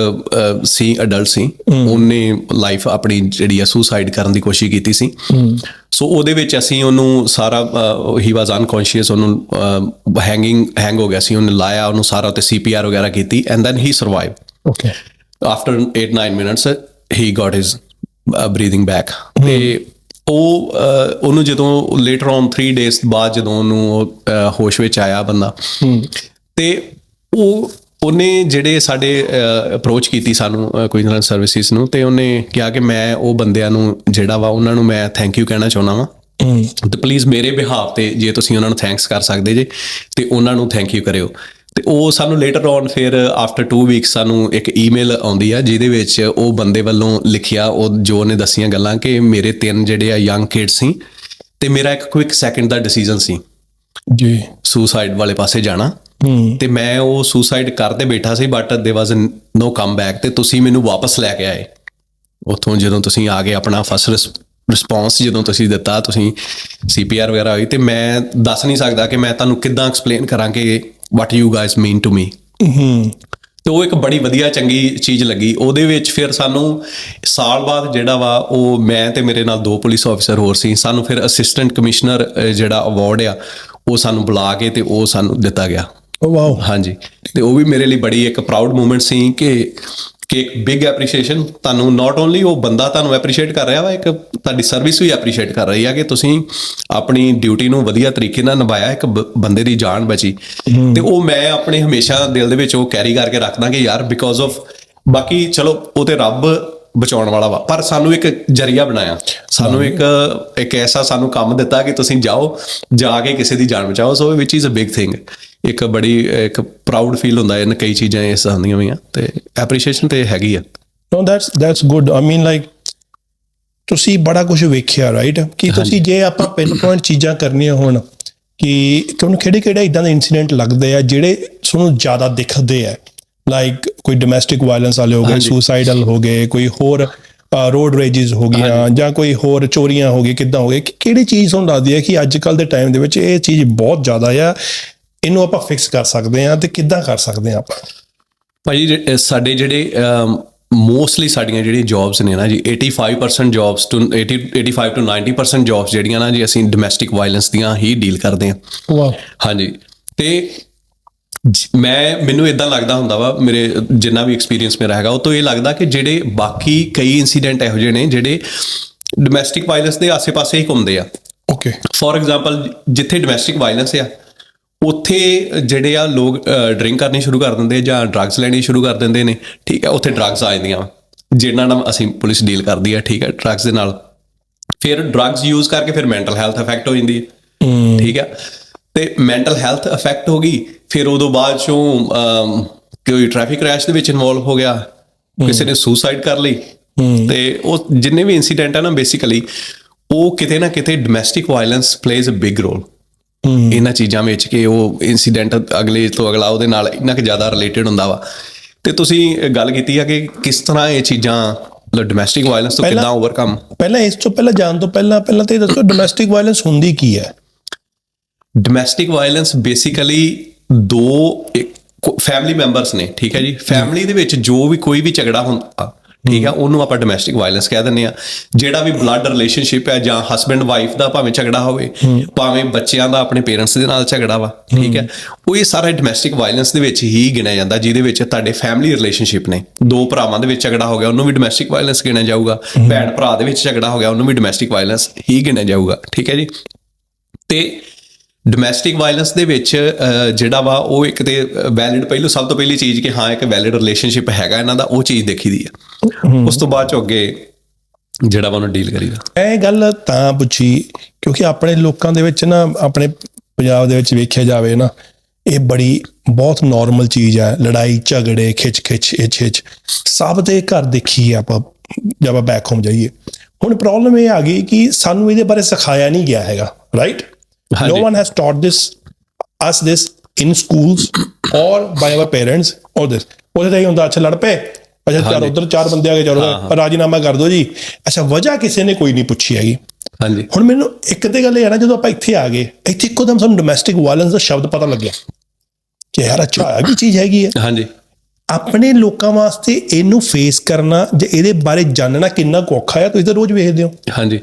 ਸੀ ਅਡਲਟ ਸੀ ਉਹਨੇ ਲਾਈਫ ਆਪਣੀ ਜਿਹੜੀ ਆ ਸੁਸਾਈਡ ਕਰਨ ਦੀ ਕੋਸ਼ਿਸ਼ ਕੀਤੀ ਸੀ ਸੋ ਉਹਦੇ ਵਿੱਚ ਅਸੀਂ ਉਹਨੂੰ ਸਾਰਾ ਹੀ ਵਾਸ ਅਨਕੌਂਸ਼ੀਅਸ ਉਹਨੂੰ ਹੈਂਗ ਹੋ ਗਿਆ ਸੀ ਉਹਨੇ ਲਾਇਆ ਉਹਨੂੰ ਸਾਰਾ ਤੇ CPR ਵਗੈਰਾ ਕੀਤੀ and then he survive okay after 8-9 minutes he got his breathing back ਤੇ ਉਹਨੂੰ ਜਦੋਂ ਲੇਟਰ ਔਨ 3 ਡੇਜ਼ ਬਾਅਦ ਜਦੋਂ ਉਹਨੂੰ ਹੋਸ਼ ਵਿੱਚ ਆਇਆ ਬੰਦਾ ਤੇ ਉਹਨੇ ਜਿਹੜੇ ਸਾਡੇ ਅਪਰੋਚ ਕੀਤੀ ਸਾਨੂੰ ਕੁਈਨਸਲੈਂਡ ਸਰਵਿਸਿਜ਼ ਨੂੰ ਤੇ ਉਹਨੇ ਕਿਹਾ ਕਿ ਮੈਂ ਉਹ ਬੰਦਿਆਂ ਨੂੰ ਜਿਹੜਾ ਵਾ ਉਹਨਾਂ ਨੂੰ ਮੈਂ ਥੈਂਕ ਯੂ ਕਹਿਣਾ ਚਾਹੁੰਦਾ ਵਾਂ ਤੇ ਪਲੀਜ਼ ਮੇਰੇ ਬਿਹਾਫ ਤੇ ਜੇ ਤੁਸੀਂ ਉਹਨਾਂ ਨੂੰ ਥੈਂਕਸ ਕਰ ਸਕਦੇ ਜੇ ਤੇ ਉਹਨਾਂ ਨੂੰ ਥੈਂਕ ਯੂ ਕਰਿਓ ਤੇ ਉਹ ਸਾਨੂੰ ਲੇਟਰ ਔਨ ਫਿਰ ਆਫਟਰ 2 ਵੀਕਸ ਸਾਨੂੰ ਇੱਕ ਈਮੇਲ ਆਉਂਦੀ ਆ ਜਿਹਦੇ ਵਿੱਚ ਉਹ ਬੰਦੇ ਵੱਲੋਂ ਲਿਖਿਆ ਉਹ ਜੋ ਉਹਨੇ ਦੱਸੀਆਂ ਗੱਲਾਂ ਕਿ ਮੇਰੇ 3 ਜਿਹੜੇ ਆ ਯੰਗ ਕਿਡਸ ਸੀ ਤੇ ਮੇਰਾ ਇੱਕ ਕੁਇਕ ਸੈਕਿੰਡ ਦਾ ਡਿਸੀਜਨ ਸੀ ਜੀ ਸੁਸਾਈਡ ਵਾਲੇ ਪਾਸੇ ਜਾਣਾ ਤੇ ਮੈਂ ਉਹ ਸੁਸਾਈਡ ਕਰਦੇ ਬੈਠਾ ਸੀ but ਦੇयर was no come back ਤੇ ਤੁਸੀਂ ਮੈਨੂੰ ਵਾਪਸ ਲੈ ਕੇ ਆਏ ਉੱਥੋਂ ਜਦੋਂ ਤੁਸੀਂ ਆ ਗਏ ਆਪਣਾ ਫਸਟ ਰਿਸਪੌਂਸ ਜਦੋਂ ਤੁਸੀਂ ਦਿੱਤਾ ਤੁਸੀਂ CPR ਵਗੈਰਾ ਹੋਈ ਤੇ ਮੈਂ ਦੱਸ ਨਹੀਂ ਸਕਦਾ ਕਿ ਮੈਂ ਤੁਹਾਨੂੰ ਕਿੱਦਾਂ ਐਕਸਪਲੇਨ ਕਰਾਂ ਕਿ what you guys mean to me ਤੇ ਉਹ ਇੱਕ ਬੜੀ ਵਧੀਆ ਚੰਗੀ ਚੀਜ਼ ਲੱਗੀ ਉਹਦੇ ਵਿੱਚ ਫਿਰ ਸਾਨੂੰ ਸਾਲ ਬਾਅਦ ਜਿਹੜਾ ਵਾ ਉਹ ਮੈਂ ਤੇ ਮੇਰੇ ਨਾਲ 2 ਪੁਲਿਸ ਆਫੀਸਰ ਹੋਰ ਸੀ ਸਾਨੂੰ ਫਿਰ ਅਸਿਸਟੈਂਟ ਕਮਿਸ਼ਨਰ ਜਿਹੜਾ ਅਵਾਰਡ ਆ ਉਹ ਸਾਨੂੰ ਬੁਲਾ ਕੇ ਤੇ ਉਹ ਸਾਨੂੰ ਦਿੱਤਾ ਗਿਆ ਵਾਓ ਹਾਂਜੀ ਤੇ ਉਹ ਵੀ ਮੇਰੇ ਲਈ ਬੜੀ ਇੱਕ ਪ੍ਰਾਊਡ ਮੂਮੈਂਟ ਸੀ ਕਿ ਇੱਕ ਬਿਗ ਐਪਰੀਸ਼ੀਏਸ਼ਨ ਤੁਹਾਨੂੰ, ਨਾਟ ਓਨਲੀ ਉਹ ਬੰਦਾ ਤੁਹਾਨੂੰ ਐਪਰੀਸ਼ੀਏਟ ਕਰ ਰਿਹਾ ਵਾ, ਇੱਕ ਤੁਹਾਡੀ ਸਰਵਿਸ ਵੀ ਐਪਰੀਸ਼ੀਏਟ ਕਰ ਰਹੀ ਆ ਕਿ ਤੁਸੀਂ ਆਪਣੀ ਡਿਊਟੀ ਨੂੰ ਵਧੀਆ ਤਰੀਕੇ ਨਾਲ ਨਿਭਾਇਆ, ਇੱਕ ਬੰਦੇ ਦੀ ਜਾਨ ਬਚੀ। ਤੇ ਉਹ ਮੈਂ ਆਪਣੇ ਹਮੇਸ਼ਾ ਦਿਲ ਦੇ ਵਿੱਚ ਉਹ ਕੈਰੀ ਕਰਕੇ ਰੱਖਦਾ ਕਿ ਯਾਰ ਬਿਕੋਜ਼ ਆਫ, ਬਾਕੀ ਚਲੋ ਉਹ ਤੇ ਰੱਬ ਬਚਾਉਣ ਵਾਲਾ ਵਾ, ਪਰ ਸਾਨੂੰ ਇੱਕ ਜਰੀਆ ਬਣਾਇਆ, ਸਾਨੂੰ ਇੱਕ ਐਸਾ ਸਾਨੂੰ ਕੰਮ ਦਿੱਤਾ ਕਿ ਤੁਸੀਂ ਜਾਓ, ਜਾ ਕੇ ਕਿਸੇ ਦੀ ਜਾਨ ਬਚਾਓ। ਸੋ ਵਿਚ ਇਜ਼ ਅ ਬਿਗ ਥਿੰਗ। ਇੱਕ ਬੜੀ ਇੱਕ ਪ੍ਰਾਊਡ ਫੀਲ ਹੁੰਦਾ ਇਹਨਾਂ ਕਈ ਚੀਜ਼ਾਂ ਇਸ ਆਉਂਦੀਆਂ ਹੋਈਆਂ, ਤੇ ਐਪਰੀਸ਼ੀਏਸ਼ਨ ਤੇ ਹੈਗੀ ਆ। No, that's good. I mean, like, ਤੁਸੀਂ ਬੜਾ ਕੁਝ ਵੇਖਿਆ, ਰਾਈਟ? ਕਿ ਤੁਸੀਂ ਜੇ ਆਪਾਂ ਪਿਨ ਪੁਆਇੰਟ ਚੀਜ਼ਾਂ ਕਰਨੀਆਂ ਹੋਣ, ਕਿ ਤੁਹਾਨੂੰ ਕਿਹੜੇ ਇਦਾਂ ਦੇ ਇਨਸੀਡੈਂਟ ਲੱਗਦੇ ਆ ਜਿਹੜੇ ਤੁਹਾਨੂੰ ਜ਼ਿਆਦਾ ਦਿਖਦੇ ਆ, ਲਾਈਕ ਕੋਈ ਡੋਮੈਸਟਿਕ ਵਾਇਲੈਂਸ ਵਾਲੇ ਹੋ ਗਏ, ਸੁਸਾਈਡਲ ਹੋ ਗਏ, ਕੋਈ ਹੋਰ ਰੋਡ ਰੇਜਿਸ ਹੋ ਗਈਆਂ, ਜਾਂ ਕੋਈ ਹੋਰ ਚੋਰੀਆਂ ਹੋ ਗਈ, ਕਿੱਦਾਂ ਹੋ ਗਏ, ਕਿਹੜੀ ਚੀਜ਼ ਤੁਹਾਨੂੰ ਲੱਗਦੀ ਹੈ ਕਿ ਅੱਜ ਕੱਲ੍ਹ ਦੇ ਟਾਈਮ ਦੇ ਵਿੱਚ ਇਹ ਚੀਜ਼ ਬਹੁਤ ਜ਼ਿਆਦਾ ਆ, ਇਹਨੂੰ ਆਪਾਂ ਫਿਕਸ ਕਰ ਸਕਦੇ ਹਾਂ, ਤੇ ਕਿੱਦਾਂ ਕਰ ਸਕਦੇ ਹਾਂ ਆਪਾਂ? ਭਾਜੀ ਸਾਡੇ ਜਿਹੜੇ ਮੋਸਟਲੀ ਸਾਡੀਆਂ ਜਿਹੜੀਆਂ ਜੌਬਸ ਨੇ ਨਾ ਜੀ, 85% ਜੌਬਸ ਟੂ 85 to 90% ਜੌਬਸ ਜਿਹੜੀਆਂ ਨਾ ਜੀ, ਅਸੀਂ ਡੋਮੈਸਟਿਕ ਵਾਇਲੈਂਸ ਦੀਆਂ ਹੀ ਡੀਲ ਕਰਦੇ ਹਾਂ। ਵਾਹ। ਹਾਂਜੀ। ਤੇ ਮੈਨੂੰ ਇਦਾਂ ਲੱਗਦਾ ਹੁੰਦਾ ਵਾ, ਮੇਰੇ ਜਿੰਨਾ ਵੀ ਐਕਸਪੀਰੀਅੰਸ ਮੇਰਾ ਹੈਗਾ, ਉਹ ਤੋਂ ਇਹ ਲੱਗਦਾ ਕਿ ਜਿਹੜੇ ਬਾਕੀ ਕਈ ਇਨਸੀਡੈਂਟ ਇਹੋ ਜਿਹੇ ਨੇ ਜਿਹੜੇ ਡੋਮੈਸਟਿਕ ਵਾਇਲੈਂਸ ਦੇ ਆਸੇ-ਪਾਸੇ ਹੀ ਘੁੰਮਦੇ ਆ। ਓਕੇ। ਫੋਰ ਐਗਜ਼ਾਮਪਲ, ਜਿੱਥੇ ਡੋਮੈਸਟਿਕ ਵਾਇਲੈਂਸ ਆ ਉੱਥੇ ਜਿਹੜੇ ਆ ਲੋਕ ਡਰਿੰਕ ਕਰਨੀ ਸ਼ੁਰੂ ਕਰ ਦਿੰਦੇ ਜਾਂ ਡਰੱਗਸ ਲੈਣੀ ਸ਼ੁਰੂ ਕਰ ਦਿੰਦੇ ਨੇ, ਠੀਕ ਹੈ? ਉੱਥੇ ਡਰੱਗਸ ਆ ਜਾਂਦੀਆਂ ਜਿਨ੍ਹਾਂ ਨਾਲ ਅਸੀਂ ਪੁਲਿਸ ਡੀਲ ਕਰਦੀ ਹੈ, ਠੀਕ ਹੈ, ਡਰੱਗਸ ਦੇ ਨਾਲ। ਫਿਰ ਡਰੱਗਸ ਯੂਜ਼ ਕਰਕੇ ਫਿਰ ਮੈਂਟਲ ਹੈਲਥ ਅਫੈਕਟ ਹੋ ਜਾਂਦੀ ਹੈ, ਠੀਕ ਹੈ? ਤੇ ਮੈਂਟਲ ਹੈਲਥ ਅਫੈਕਟ ਹੋ ਗਈ, ਫਿਰ ਉਦੋਂ ਬਾਅਦ ਚੋਂ ਕੋਈ ਟ੍ਰੈਫਿਕ ਕ੍ਰੈਸ਼ ਦੇ ਵਿੱਚ ਇਨਵੋਲਵ ਹੋ ਗਿਆ, ਕਿਸੇ ਨੇ ਸੁਸਾਈਡ ਕਰ ਲਈ, ਤੇ ਉਹ ਜਿੰਨੇ ਵੀ ਇਨਸੀਡੈਂਟ ਆ ਨਾ, ਬੇਸਿਕਲੀ ਉਹ ਕਿਤੇ ਨਾ ਕਿਤੇ domestic violence plays a big role ਇਹਨਾਂ ਚੀਜ਼ਾਂ ਵਿੱਚ, ਕਿ ਉਹ ਇਨਸੀਡੈਂਟ ਅਗਲੇ ਤੋਂ ਅਗਲਾ ਉਹਦੇ ਨਾਲ ਇੰਨਾ ਕੁ ਜ਼ਿਆਦਾ ਰਿਲੇਟਡ ਹੁੰਦਾ ਵਾ। ਤੇ ਤੁਸੀਂ ਗੱਲ ਕੀਤੀ ਆ ਕਿ ਕਿਸ ਤਰ੍ਹਾਂ ਇਹ ਚੀਜ਼ਾਂ ਡੋਮੈਸਟਿਕ ਵਾਇਲੈਂਸ ਤੋਂ ਕਿੱਦਾਂ ਓਵਰਕਮ। ਪਹਿਲਾਂ ਇਸ ਤੋਂ ਪਹਿਲਾਂ ਜਾਣ ਤੋਂ ਪਹਿਲਾਂ ਤੇ ਦੱਸੋ ਡੋਮੈਸਟਿਕ ਵਾਇਲੈਂਸ ਹੁੰਦੀ ਕੀ ਹੈ? ਡੋਮੈਸਟਿਕ ਵਾਇਲੈਂਸ ਬੇਸਿਕਲੀ ਦੋ ਫੈਮਿਲੀ ਮੈਂਬਰਸ ਨੇ, ਠੀਕ ਹੈ ਜੀ? ਫੈਮਿਲੀ ਦੇ ਵਿੱਚ ਜੋ ਵੀ ਕੋਈ ਵੀ ਝਗੜਾ ਹੁੰਦਾ, ਠੀਕ ਹੈ, ਉਹਨੂੰ ਆਪਾਂ ਡੋਮੈਸਟਿਕ ਵਾਇਲੈਂਸ ਕਹਿ ਦਿੰਦੇ ਆ। ਜਿਹੜਾ ਵੀ ਬਲੱਡ ਰਿਲੇਸ਼ਨਸ਼ਿਪ ਹੈ, ਜਾਂ ਹਸਬੈਂਡ ਵਾਈਫ ਦਾ ਭਾਵੇਂ ਝਗੜਾ ਹੋਵੇ, ਭਾਵੇਂ ਬੱਚਿਆਂ ਦਾ ਆਪਣੇ ਪੇਰੈਂਟਸ ਦੇ ਨਾਲ ਝਗੜਾ ਵਾ, ਠੀਕ ਹੈ, ਉਹ ਇਹ ਸਾਰਾ ਡੋਮੈਸਟਿਕ ਵਾਇਲੈਂਸ ਦੇ ਵਿੱਚ ਹੀ ਗਿਣਿਆ ਜਾਂਦਾ, ਜਿਹਦੇ ਵਿੱਚ ਤੁਹਾਡੇ ਫੈਮਿਲੀ ਰਿਲੇਸ਼ਨਸ਼ਿਪ ਨੇ। ਦੋ ਭਰਾਵਾਂ ਦੇ ਵਿੱਚ ਝਗੜਾ ਹੋ ਗਿਆ, ਉਹਨੂੰ ਵੀ ਡੋਮੈਸਟਿਕ ਵਾਇਲੈਂਸ ਗਿਣਿਆ ਜਾਊਗਾ। ਭੈਣ ਭਰਾ ਦੇ ਵਿੱਚ ਝਗੜਾ ਹੋ ਗਿਆ, ਉਹਨੂੰ ਵੀ ਡੋਮੈਸਟਿਕ ਵਾਇਲੈਂਸ ਹੀ ਗਿਣਿਆ ਜਾਊਗਾ, ਠੀਕ ਹੈ ਜੀ? ਤੇ ਡੋਮੈਸਟਿਕ ਵਾਇਲੈਂਸ ਦੇ ਵਿੱਚ ਜਿਹੜਾ ਵਾ, ਉਹ ਇੱਕ ਤੇ ਵੈਲਿਡ, ਸਭ ਤੋਂ ਪਹਿਲੀ ਚੀਜ਼ ਕਿ ਹਾਂ ਇੱਕ ਵੈਲਿਡ ਰਿਲੇਸ਼ਨਸ਼ਿਪ ਹੈਗਾ ਇਹਨਾਂ ਦਾ, ਉਹ ਚੀਜ਼ ਦੇਖੀ ਦੀ ਆ। ਉਸ ਤੋਂ ਬਾਅਦ ਚੋਂ ਅੱਗੇ ਜਿਹੜਾ ਵਾ ਉਹਨੂੰ ਡੀਲ ਕਰੀਦਾ। ਇਹ ਗੱਲ ਤਾਂ ਪੁੱਛੀ ਕਿਉਂਕਿ ਆਪਣੇ ਲੋਕਾਂ ਦੇ ਵਿੱਚ ਨਾ, ਆਪਣੇ ਪੰਜਾਬ ਦੇ ਵਿੱਚ ਵੇਖਿਆ ਜਾਵੇ ਨਾ, ਇਹ ਬਹੁਤ ਨੋਰਮਲ ਚੀਜ਼ ਹੈ। ਲੜਾਈ ਝਗੜੇ, ਖਿੱਚ ਸਭ ਦੇ ਘਰ ਦੇਖੀ ਆਪਾਂ ਜਦ ਆਪਾਂ ਬੈਕ ਹੋਮ ਜਾਈਏ। ਹੁਣ ਪ੍ਰੋਬਲਮ ਇਹ ਆ ਗਈ ਕਿ ਸਾਨੂੰ ਇਹਦੇ ਬਾਰੇ ਸਿਖਾਇਆ ਨਹੀਂ ਗਿਆ ਹੈਗਾ, right? No one has taught us this in schools or by our parents or this. ਉਹਦੇ ਤਾਂ ਹੀ ਹੁੰਦਾ, ਅੱਛਾ ਲੜ ਪਏ, ਅੱਛਾ ਚਾਰ ਉੱਧਰ ਚਾਰ ਬੰਦੇ ਆ ਗਏ, ਚਲੋ ਰਾਜੀਨਾਮਾ ਕਰ ਦਿਓ ਜੀ। ਅੱਛਾ, ਵਜ੍ਹਾ ਕਿਸੇ ਨੇ ਕੋਈ ਨਹੀਂ ਪੁੱਛੀ ਹੈਗੀ। ਹਾਂਜੀ। ਹੁਣ ਮੈਨੂੰ ਇੱਕ ਤੇ ਗੱਲ ਇਹ ਹੈ ਨਾ, ਜਦੋਂ ਆਪਾਂ ਇੱਥੇ ਆ ਗਏ, ਇੱਥੇ ਇੱਕੋਦਮ ਸਾਨੂੰ ਡੋਮੈਸਟਿਕ ਵਾਇਲੈਂਸ ਦਾ ਸ਼ਬਦ ਪਤਾ ਲੱਗਿਆ ਕਿ ਯਾਰ ਅੱਛਾ ਇਹ ਵੀ ਚੀਜ਼ ਹੈਗੀ ਹੈ। ਹਾਂਜੀ। ਆਪਣੇ ਲੋਕਾਂ ਵਾਸਤੇ ਇਹਨੂੰ ਫੇਸ ਕਰਨਾ ਜਾਂ ਇਹਦੇ ਬਾਰੇ ਜਾਣਨਾ ਕਿੰਨਾ ਕੁ ਔਖਾ ਹੈ? ਤੁਸੀਂ ਤਾਂ ਰੋਜ਼ ਵੇਖਦੇ ਹੋ। ਹਾਂਜੀ।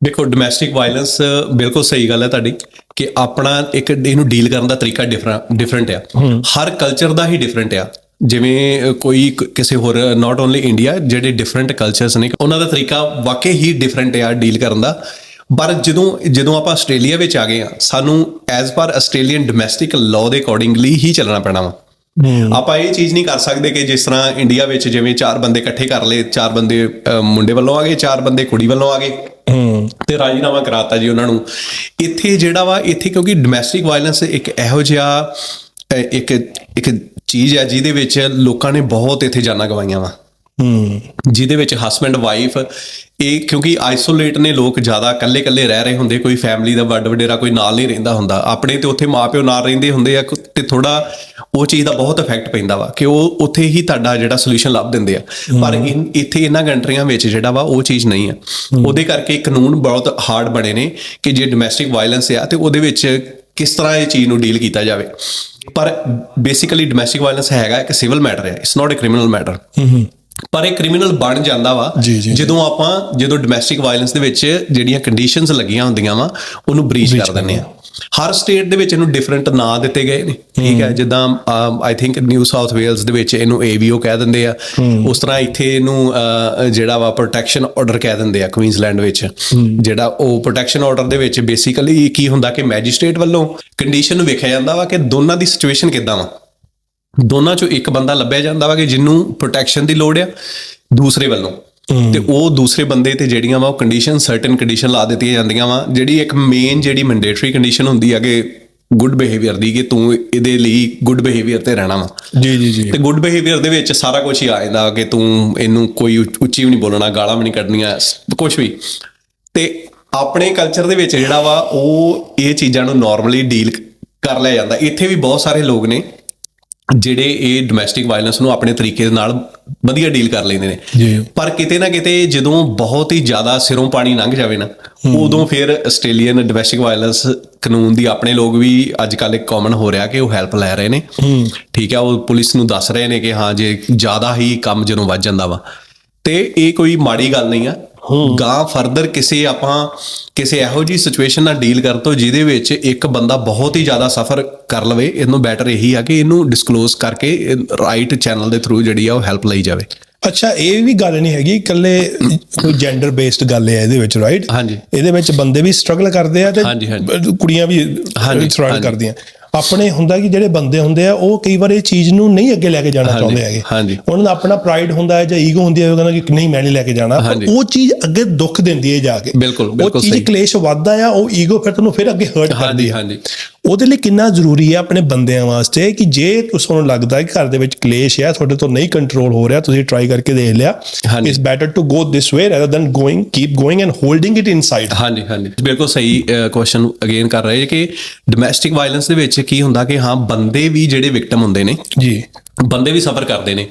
ਦੇਖੋ, ਡੋਮੈਸਟਿਕ ਵਾਇਲੈਂਸ ਬਿਲਕੁਲ ਸਹੀ ਗੱਲ ਹੈ ਤੁਹਾਡੀ, ਕਿ ਆਪਣਾ ਇੱਕ ਇਹਨੂੰ ਡੀਲ ਕਰਨ ਦਾ ਤਰੀਕਾ ਡਿਫਰੈਂਟ ਆ। ਹਰ ਕਲਚਰ ਦਾ ਹੀ ਡਿਫਰੈਂਟ ਆ। ਜਿਵੇਂ ਕੋਈ ਕਿਸੇ ਹੋਰ, ਨਾਟ ਓਨਲੀ ਇੰਡੀਆ, ਜਿਹੜੇ ਡਿਫਰੈਂਟ ਕਲਚਰਸ ਨੇ, ਉਹਨਾਂ ਦਾ ਤਰੀਕਾ ਵਾਕਈ ਹੀ ਡਿਫਰੈਂਟ ਆ ਡੀਲ ਕਰਨ ਦਾ। ਪਰ ਜਦੋਂ ਆਪਾਂ ਆਸਟ੍ਰੇਲੀਆ ਵਿੱਚ ਆ ਗਏ ਆ, ਸਾਨੂੰ as per Australian domestic law ਦੇ ਅਕੋਰਡਿੰਗਲੀ ਹੀ ਚੱਲਣਾ ਪੈਣਾ ਵਾ। ਆਪਾਂ ਇਹ ਚੀਜ਼ ਨਹੀਂ ਕਰ ਸਕਦੇ ਕਿ ਜਿਸ ਤਰ੍ਹਾਂ ਇੰਡੀਆ ਵਿੱਚ ਜਿਵੇਂ ਚਾਰ ਬੰਦੇ ਇਕੱਠੇ ਕਰ ਲਏ, ਚਾਰ ਬੰਦੇ ਮੁੰਡੇ ਵੱਲੋਂ ਆ ਗਏ, ਚਾਰ ਬੰਦੇ ਕੁੜੀ ਵੱਲੋਂ ਆ ਗਏ, ਤੇ ਰਾਜੀਨਾਮਾ ਕਰਾਤਾ ਜੀ ਉਹਨਾਂ ਨੂੰ। ਇੱਥੇ ਜਿਹੜਾ ਵਾ, ਇੱਥੇ ਕਿਉਂਕਿ ਡੋਮੈਸਟਿਕ ਵਾਇਲੈਂਸ ਇੱਕ ਇਹੋ ਜਿਹਾ ਇੱਕ ਚੀਜ਼ ਹੈ ਜਿਹਦੇ ਵਿੱਚ ਲੋਕਾਂ ਨੇ ਬਹੁਤ ਇੱਥੇ ਜਾਨਾਂ ਗਵਾਈਆਂ ਵਾ, ਜਿਹਦੇ ਵਿੱਚ ਹਸਬੈਂਡ ਵਾਈਫ ਇਹ ਕਿਉਂਕਿ ਆਈਸੋਲੇਟ ਨੇ ਲੋਕ, ਜ਼ਿਆਦਾ ਇਕੱਲੇ ਰਹਿ ਰਹੇ ਹੁੰਦੇ, ਕੋਈ ਫੈਮਿਲੀ ਦਾ ਵੱਡ ਵਡੇਰਾ ਕੋਈ ਨਾਲ ਨਹੀਂ ਰਹਿੰਦਾ ਹੁੰਦਾ ਆਪਣੇ, ਤੇ ਉੱਥੇ ਮਾਂ ਪਿਓ ਨਾਲ ਰਹਿੰਦੇ ਹੁੰਦੇ ਆ, ਤੇ ਥੋੜਾ ਉਹ ਚੀਜ਼ ਦਾ ਬਹੁਤ ਇਫੈਕਟ ਪੈਂਦਾ ਵਾ ਕਿ ਉਹ ਉੱਥੇ ਹੀ ਤੁਹਾਡਾ ਜਿਹੜਾ ਸੋਲੂਸ਼ਨ ਲੱਭ ਦਿੰਦੇ ਆ। ਪਰ ਇੱਥੇ ਇਹਨਾਂ ਕੰਟਰੀਆਂ ਵਿੱਚ ਜਿਹੜਾ ਵਾ ਉਹ ਚੀਜ਼ ਨਹੀਂ ਆ। ਉਹਦੇ ਕਰਕੇ ਕਾਨੂੰਨ ਬਹੁਤ ਹਾਰਡ ਬਣੇ ਨੇ ਕਿ ਜੇ ਡੋਮੈਸਟਿਕ ਵਾਇਲੈਂਸ ਆ ਤੇ ਉਹਦੇ ਵਿੱਚ ਕਿਸ ਤਰ੍ਹਾਂ ਇਹ ਚੀਜ਼ ਨੂੰ ਡੀਲ ਕੀਤਾ ਜਾਵੇ। ਪਰ ਬੇਸਿਕਲੀ ਡੋਮੈਸਟਿਕ ਵਾਇਲੈਂਸ ਹੈਗਾ ਇੱਕ ਸਿਵਲ ਮੈਟਰ ਹੈ, it's not a criminal matter. ਪਰ ਇਹ ਕ੍ਰਿਮੀਨਲ ਬਣ ਜਾਂਦਾ ਵਾ ਜਦੋਂ ਡੋਮੈਸਟਿਕ ਵਾਇਲੈਂਸ ਦੇ ਵਿੱਚ ਜਿਹੜੀਆਂ ਕੰਡੀਸ਼ਨਸ ਲੱਗੀਆਂ ਹੁੰਦੀਆਂ ਵਾ ਉਹਨੂੰ ਬ੍ਰੀਚ ਕਰ ਦਿੰਦੇ ਆ। ਹਰ ਸਟੇਟ ਦੇ ਵਿੱਚ ਇਹਨੂੰ ਡਿਫਰੈਂਟ ਨਾਂ ਦਿੱਤੇ ਗਏ ਨੇ, ਠੀਕ ਹੈ। ਜਿੱਦਾਂ I think new south Wales ਦੇ ਵਿੱਚ ਇਹਨੂੰ AVO ਕਹਿ ਦਿੰਦੇ ਆ, ਉਸ ਤਰ੍ਹਾਂ ਇੱਥੇ ਇਹਨੂੰ ਜਿਹੜਾ ਵਾ ਪ੍ਰੋਟੈਕਸ਼ਨ ਆਰਡਰ ਕਹਿ ਦਿੰਦੇ ਆ ਕੁਈਨਜ਼ਲੈਂਡ ਵਿੱਚ। ਜਿਹੜਾ ਉਹ ਪ੍ਰੋਟੈਕਸ਼ਨ ਆਰਡਰ ਦੇ ਵਿੱਚ ਬੇਸਿਕਲੀ ਕੀ ਹੁੰਦਾ ਕਿ ਮੈਜਿਸਟ੍ਰੇਟ ਵੱਲੋਂ ਕੰਡੀਸ਼ਨ ਨੂੰ ਵੇਖਿਆ ਜਾਂਦਾ ਵਾ ਕਿ ਦੋਨਾਂ ਦੀ ਸਿਚੁਏਸ਼ਨ ਕਿੱਦਾਂ ਵਾ। ਦੋਨਾਂ ਚੋਂ ਇੱਕ ਬੰਦਾ ਲੱਭਿਆ ਜਾਂਦਾ ਵਾ ਕਿ ਜਿਹਨੂੰ ਪ੍ਰੋਟੈਕਸ਼ਨ ਦੀ ਲੋੜ ਆ ਦੂਸਰੇ ਵੱਲੋਂ, ਤੇ ਉਹ ਦੂਸਰੇ ਬੰਦੇ ਤੇ ਜਿਹੜੀਆਂ ਵਾ ਉਹ ਸਰਟਨ ਕੰਡੀਸ਼ਨ ਲਾ ਦਿੱਤੀਆਂ ਜਾਂਦੀਆਂ ਵਾ। ਜਿਹੜੀ ਇੱਕ ਮੇਨ ਜਿਹੜੀ ਮੈਂਡੇਟਰੀ ਕੰਡੀਸ਼ਨ ਹੁੰਦੀ ਹੈ ਕਿ ਗੁੱਡ ਬਿਹੇਵੀਅਰ ਦੀ, ਕਿ ਤੂੰ ਇਹਦੇ ਲਈ ਗੁੱਡ ਬਿਹੇਵੀਅਰ ਤੇ ਰਹਿਣਾ ਵਾ। ਜੀ। ਤੇ ਗੁੱਡ ਬਿਹੇਵੀਅਰ ਦੇ ਵਿੱਚ ਸਾਰਾ ਕੁਝ ਹੀ ਆ ਜਾਂਦਾ ਕਿ ਤੂੰ ਇਹਨੂੰ ਕੋਈ ਉੱਚੀ ਵੀ ਨਹੀਂ ਬੋਲਣਾ, ਗਾਲਾਂ ਵੀ ਨਹੀਂ ਕੱਢਣੀਆਂ, ਕੁਝ ਵੀ। ਤੇ ਆਪਣੇ ਕਲਚਰ ਦੇ ਵਿੱਚ ਜਿਹੜਾ ਵਾ ਉਹ ਇਹ ਚੀਜ਼ਾਂ ਨੂੰ ਨਾਰਮਲੀ ਡੀਲ ਕਰ ਲਿਆ ਜਾਂਦਾ। ਇੱਥੇ ਵੀ ਬਹੁਤ ਸਾਰੇ ਲੋਕ ਨੇ ਜਿਹੜੇ ਇਹ ਡੋਮੈਸਟਿਕ ਵਾਇਲੈਂਸ ਨੂੰ ਆਪਣੇ ਤਰੀਕੇ ਦੇ ਨਾਲ ਵਧੀਆ ਡੀਲ ਕਰ ਲੈਂਦੇ ਨੇ। ਪਰ ਕਿਤੇ ਨਾ ਕਿਤੇ ਜਦੋਂ ਬਹੁਤ ਹੀ ਜ਼ਿਆਦਾ ਸਿਰੋਂ ਪਾਣੀ ਲੰਘ ਜਾਵੇ ਨਾ, ਉਦੋਂ ਫਿਰ ਆਸਟ੍ਰੇਲੀਅਨ ਡੋਮੈਸਟਿਕ ਵਾਇਲੈਂਸ ਕਾਨੂੰਨ ਦੀ ਆਪਣੇ ਲੋਕ ਵੀ ਅੱਜ ਕੱਲ੍ਹ ਇੱਕ ਕਾਮਨ ਹੋ ਰਿਹਾ ਕਿ ਉਹ ਹੈਲਪ ਲੈ ਰਹੇ ਨੇ, ਠੀਕ ਹੈ। ਉਹ ਪੁਲਿਸ ਨੂੰ ਦੱਸ ਰਹੇ ਨੇ ਕਿ ਹਾਂ ਜੇ ਜ਼ਿਆਦਾ ਹੀ ਕੰਮ ਜਦੋਂ ਵੱਧ ਜਾਂਦਾ ਵਾ, ਤੇ ਇਹ ਕੋਈ ਮਾੜੀ ਗੱਲ ਨਹੀਂ ਆ। ਗਾਂ ਫਰਦਰ ਕਿਸੇ ਇਹੋ ਜਿਹੀ ਸਿਚੁਏਸ਼ਨ ਨਾਲ ਡੀਲ ਕਰਨ ਤੋਂ ਜਿਹਦੇ ਵਿੱਚ ਇੱਕ ਬੰਦਾ ਬਹੁਤ ਹੀ ਜ਼ਿਆਦਾ ਸਫਰ ਕਰ ਲਵੇ, ਇਹਨੂੰ ਬੈਟਰ ਇਹੀ ਆ ਕਿ ਇਹਨੂੰ ਡਿਸਕਲੋਜ਼ ਕਰਕੇ ਰਾਈਟ ਚੈਨਲ ਦੇ ਥਰੂ ਜਿਹੜੀ ਆ ਉਹ ਹੈਲਪ ਲਈ ਜਾਵੇ। ਅੱਛਾ, ਇਹ ਵੀ ਗੱਲ ਨਹੀਂ ਹੈਗੀ ਇਕੱਲੇ ਕੋਈ ਜੈਂਡਰ ਬੇਸਡ ਗੱਲ ਹੈ ਇਹਦੇ ਵਿੱਚ, ਰਾਈਟ? ਹਾਂਜੀ, ਇਹਦੇ ਵਿੱਚ ਬੰਦੇ ਵੀ ਸਟਰਗਲ ਕਰਦੇ ਆ ਤੇ ਕੁੜੀਆਂ ਵੀ ਸਟਰਗਲ ਕਰਦੀਆਂ। ਆਪਣੇ ਹੁੰਦਾ ਕਿ ਜਿਹੜੇ ਬੰਦੇ ਹੁੰਦੇ ਆ ਉਹ ਕਈ ਵਾਰ ਇਹ ਚੀਜ਼ ਨੂੰ ਨਹੀਂ ਅੱਗੇ ਲੈ ਕੇ ਜਾਣਾ ਚਾਹੁੰਦੇ ਹੈਗੇ। ਉਹਨਾਂ ਦਾ ਆਪਣਾ ਪ੍ਰਾਈਡ ਹੁੰਦਾ ਹੈ ਜਾਂ ਈਗੋ ਹੁੰਦੀ ਹੈ, ਉਹ ਕਹਿੰਦਾ ਕਿ ਨਹੀਂ ਮੈਂ ਨਹੀਂ ਲੈ ਕੇ ਜਾਣਾ, ਪਰ ਉਹ ਚੀਜ਼ ਅੱਗੇ ਦੁੱਖ ਦਿੰਦੀ ਹੈ ਜਾ ਕੇ। ਉਹ ਚੀਜ਼ ਕਲੇਸ਼ ਵੱਧਦਾ ਆ, ਉਹ ਈਗੋ ਫਿਰ ਤੁਹਾਨੂੰ ਫਿਰ ਅੱਗੇ ਹਰਟ ਕਰਦੀ ਹੈ। ਉਹਦੇ ਲਈ ਕਿੰਨਾ ਜ਼ਰੂਰੀ ਹੈ ਆਪਣੇ ਬੰਦਿਆਂ ਵਾਸਤੇ ਕਿ ਜੇ ਤੁਹਾਨੂੰ ਲੱਗਦਾ ਕਿ ਘਰ ਦੇ ਵਿੱਚ ਕਲੇਸ਼ ਹੈ, ਤੁਹਾਡੇ ਤੋਂ ਨਹੀਂ ਕੰਟਰੋਲ ਹੋ ਰਿਹਾ, ਤੁਸੀਂ ਟਰਾਈ ਕਰਕੇ ਦੇਖ ਲਿਆ, it's better to go this way rather than keep going and holding it inside. ਹਾਂਜੀ, ਬਿਲਕੁਲ ਸਹੀ ਕੁਐਸਚਨ ਅਗੇਨ ਕਰ ਰਹੇ ਕਿ ਡੋਮੈਸਟਿਕ ਵਾਇਲੈਂਸ ਦੇ ਵਿੱਚ ਕੀ ਹੁੰਦਾ ਕਿ ਹਾਂ ਬੰਦੇ ਵੀ ਜਿਹੜੇ ਵਿਕਟਮ ਹੁੰਦੇ ਨੇ, ਬੰਦੇ ਵੀ ਸਫਰ ਕਰਦੇ ਨੇ,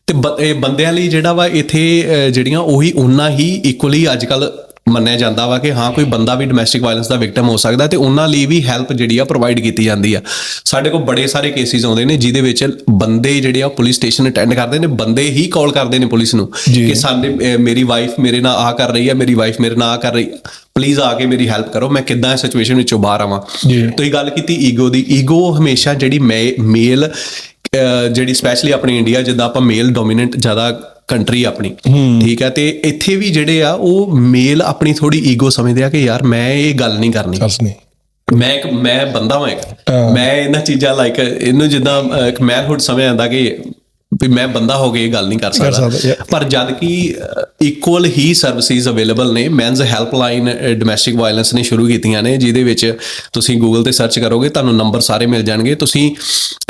ਤੇ ਬੰਦਿਆਂ ਲਈ ਜਿਹੜਾ ਵਾ ਇੱਥੇ ਜਿਹੜੀਆਂ ਉਹੀ ਉਹਨਾਂ ਹੀ ਇਕੁਅਲੀ ਅੱਜ ਕੱਲ੍ਹ ਮੰਨਿਆ ਜਾਂਦਾ ਵਾ ਕਿ ਹਾਂ ਕੋਈ ਬੰਦਾ ਵੀ ਡੋਮੈਸਟਿਕ ਵਾਇਲੈਂਸ ਦਾ ਵਿਕਟਮ ਹੋ ਸਕਦਾ, ਤੇ ਉਹਨਾਂ ਲਈ ਵੀ ਹੈਲਪ ਜਿਹੜੀ ਆ ਪ੍ਰੋਵਾਈਡ ਕੀਤੀ ਜਾਂਦੀ ਆ। ਸਾਡੇ ਕੋਲ ਬੜੇ ਸਾਰੇ ਕੇਸਿਸ ਆਉਂਦੇ ਨੇ ਜਿਹਦੇ ਵਿੱਚ ਬੰਦੇ ਜਿਹੜੇ ਆ ਪੁਲਿਸ ਸਟੇਸ਼ਨ ਅਟੈਂਡ ਕਰਦੇ ਨੇ, ਬੰਦੇ ਹੀ ਕਾਲ ਕਰਦੇ ਨੇ ਪੁਲਿਸ ਨੂੰ ਕਿ ਸਾਡੇ ਮੇਰੀ ਵਾਈਫ ਮੇਰੇ ਨਾਲ ਆ ਕਰ ਰਹੀ ਹੈ, ਮੇਰੀ ਵਾਈਫ ਮੇਰੇ ਨਾਲ ਆ ਕਰ ਰਹੀ ਹੈ, ਪਲੀਜ਼ ਆ ਕੇ ਮੇਰੀ ਹੈਲਪ ਕਰੋ, ਮੈਂ ਕਿੱਦਾਂ ਇਸ ਸਿਚੁਏਸ਼ਨ ਵਿੱਚੋਂ ਬਾਹਰ ਆਵਾਂ। ਤੁਸੀਂ ਗੱਲ ਕੀਤੀ ਈਗੋ ਦੀ। ਈਗੋ ਹਮੇਸ਼ਾ ਜਿਹੜੀ ਮੇਲ ਜਿਹੜੀ ਸਪੈਸ਼ਲੀ ਆਪਣੀ ਇੰਡੀਆ, ਜਿੱਦਾਂ ਆਪਾਂ ਮੇਲ ਡੋਮੀਨੈਂਟ ਜ਼ਿਆਦਾ ਕੰਟਰੀ ਆਪਣੀ, ਠੀਕ ਹੈ, ਤੇ ਇੱਥੇ ਵੀ ਜਿਹੜੇ ਆ ਉਹ ਮੇਲ ਆਪਣੀ ਥੋੜੀ ਈਗੋ ਸਮਝਦੇ ਆ ਕਿ ਯਾਰ ਮੈਂ ਇਹ ਗੱਲ ਨਹੀਂ ਕਰਨੀ, ਮੈਂ ਬੰਦਾ ਵਾਂ, ਮੈਂ ਇਹਨਾਂ ਚੀਜ਼ਾਂ ਲਾਈਕ ਇਹਨੂੰ ਜਿੱਦਾਂ ਇੱਕ ਮੈਨਹੁੱਡ ਸਮਝ ਆਉਂਦਾ ਕਿ ਵੀ ਮੈਂ ਬੰਦਾ ਹੋ ਕੇ ਇਹ ਗੱਲ ਨਹੀਂ ਕਰ ਸਕਦਾ। ਪਰ ਜਦ ਕਿ ਇਕੁਅਲ ਹੀ ਸਰਵਿਸਿਜ਼ ਅਵੇਲੇਬਲ ਨੇ। ਮੈਨਸ ਹੈਲਪਲਾਈਨ ਡੋਮੈਸਟਿਕ ਵਾਇਲੈਂਸ ਨੇ ਸ਼ੁਰੂ ਕੀਤੀਆਂ ਨੇ, ਜਿਹਦੇ ਵਿੱਚ ਤੁਸੀਂ ਗੂਗਲ ਤੇ ਸਰਚ ਕਰੋਗੇ ਤੁਹਾਨੂੰ ਨੰਬਰ ਸਾਰੇ ਮਿਲ ਜਾਣਗੇ। ਤੁਸੀਂ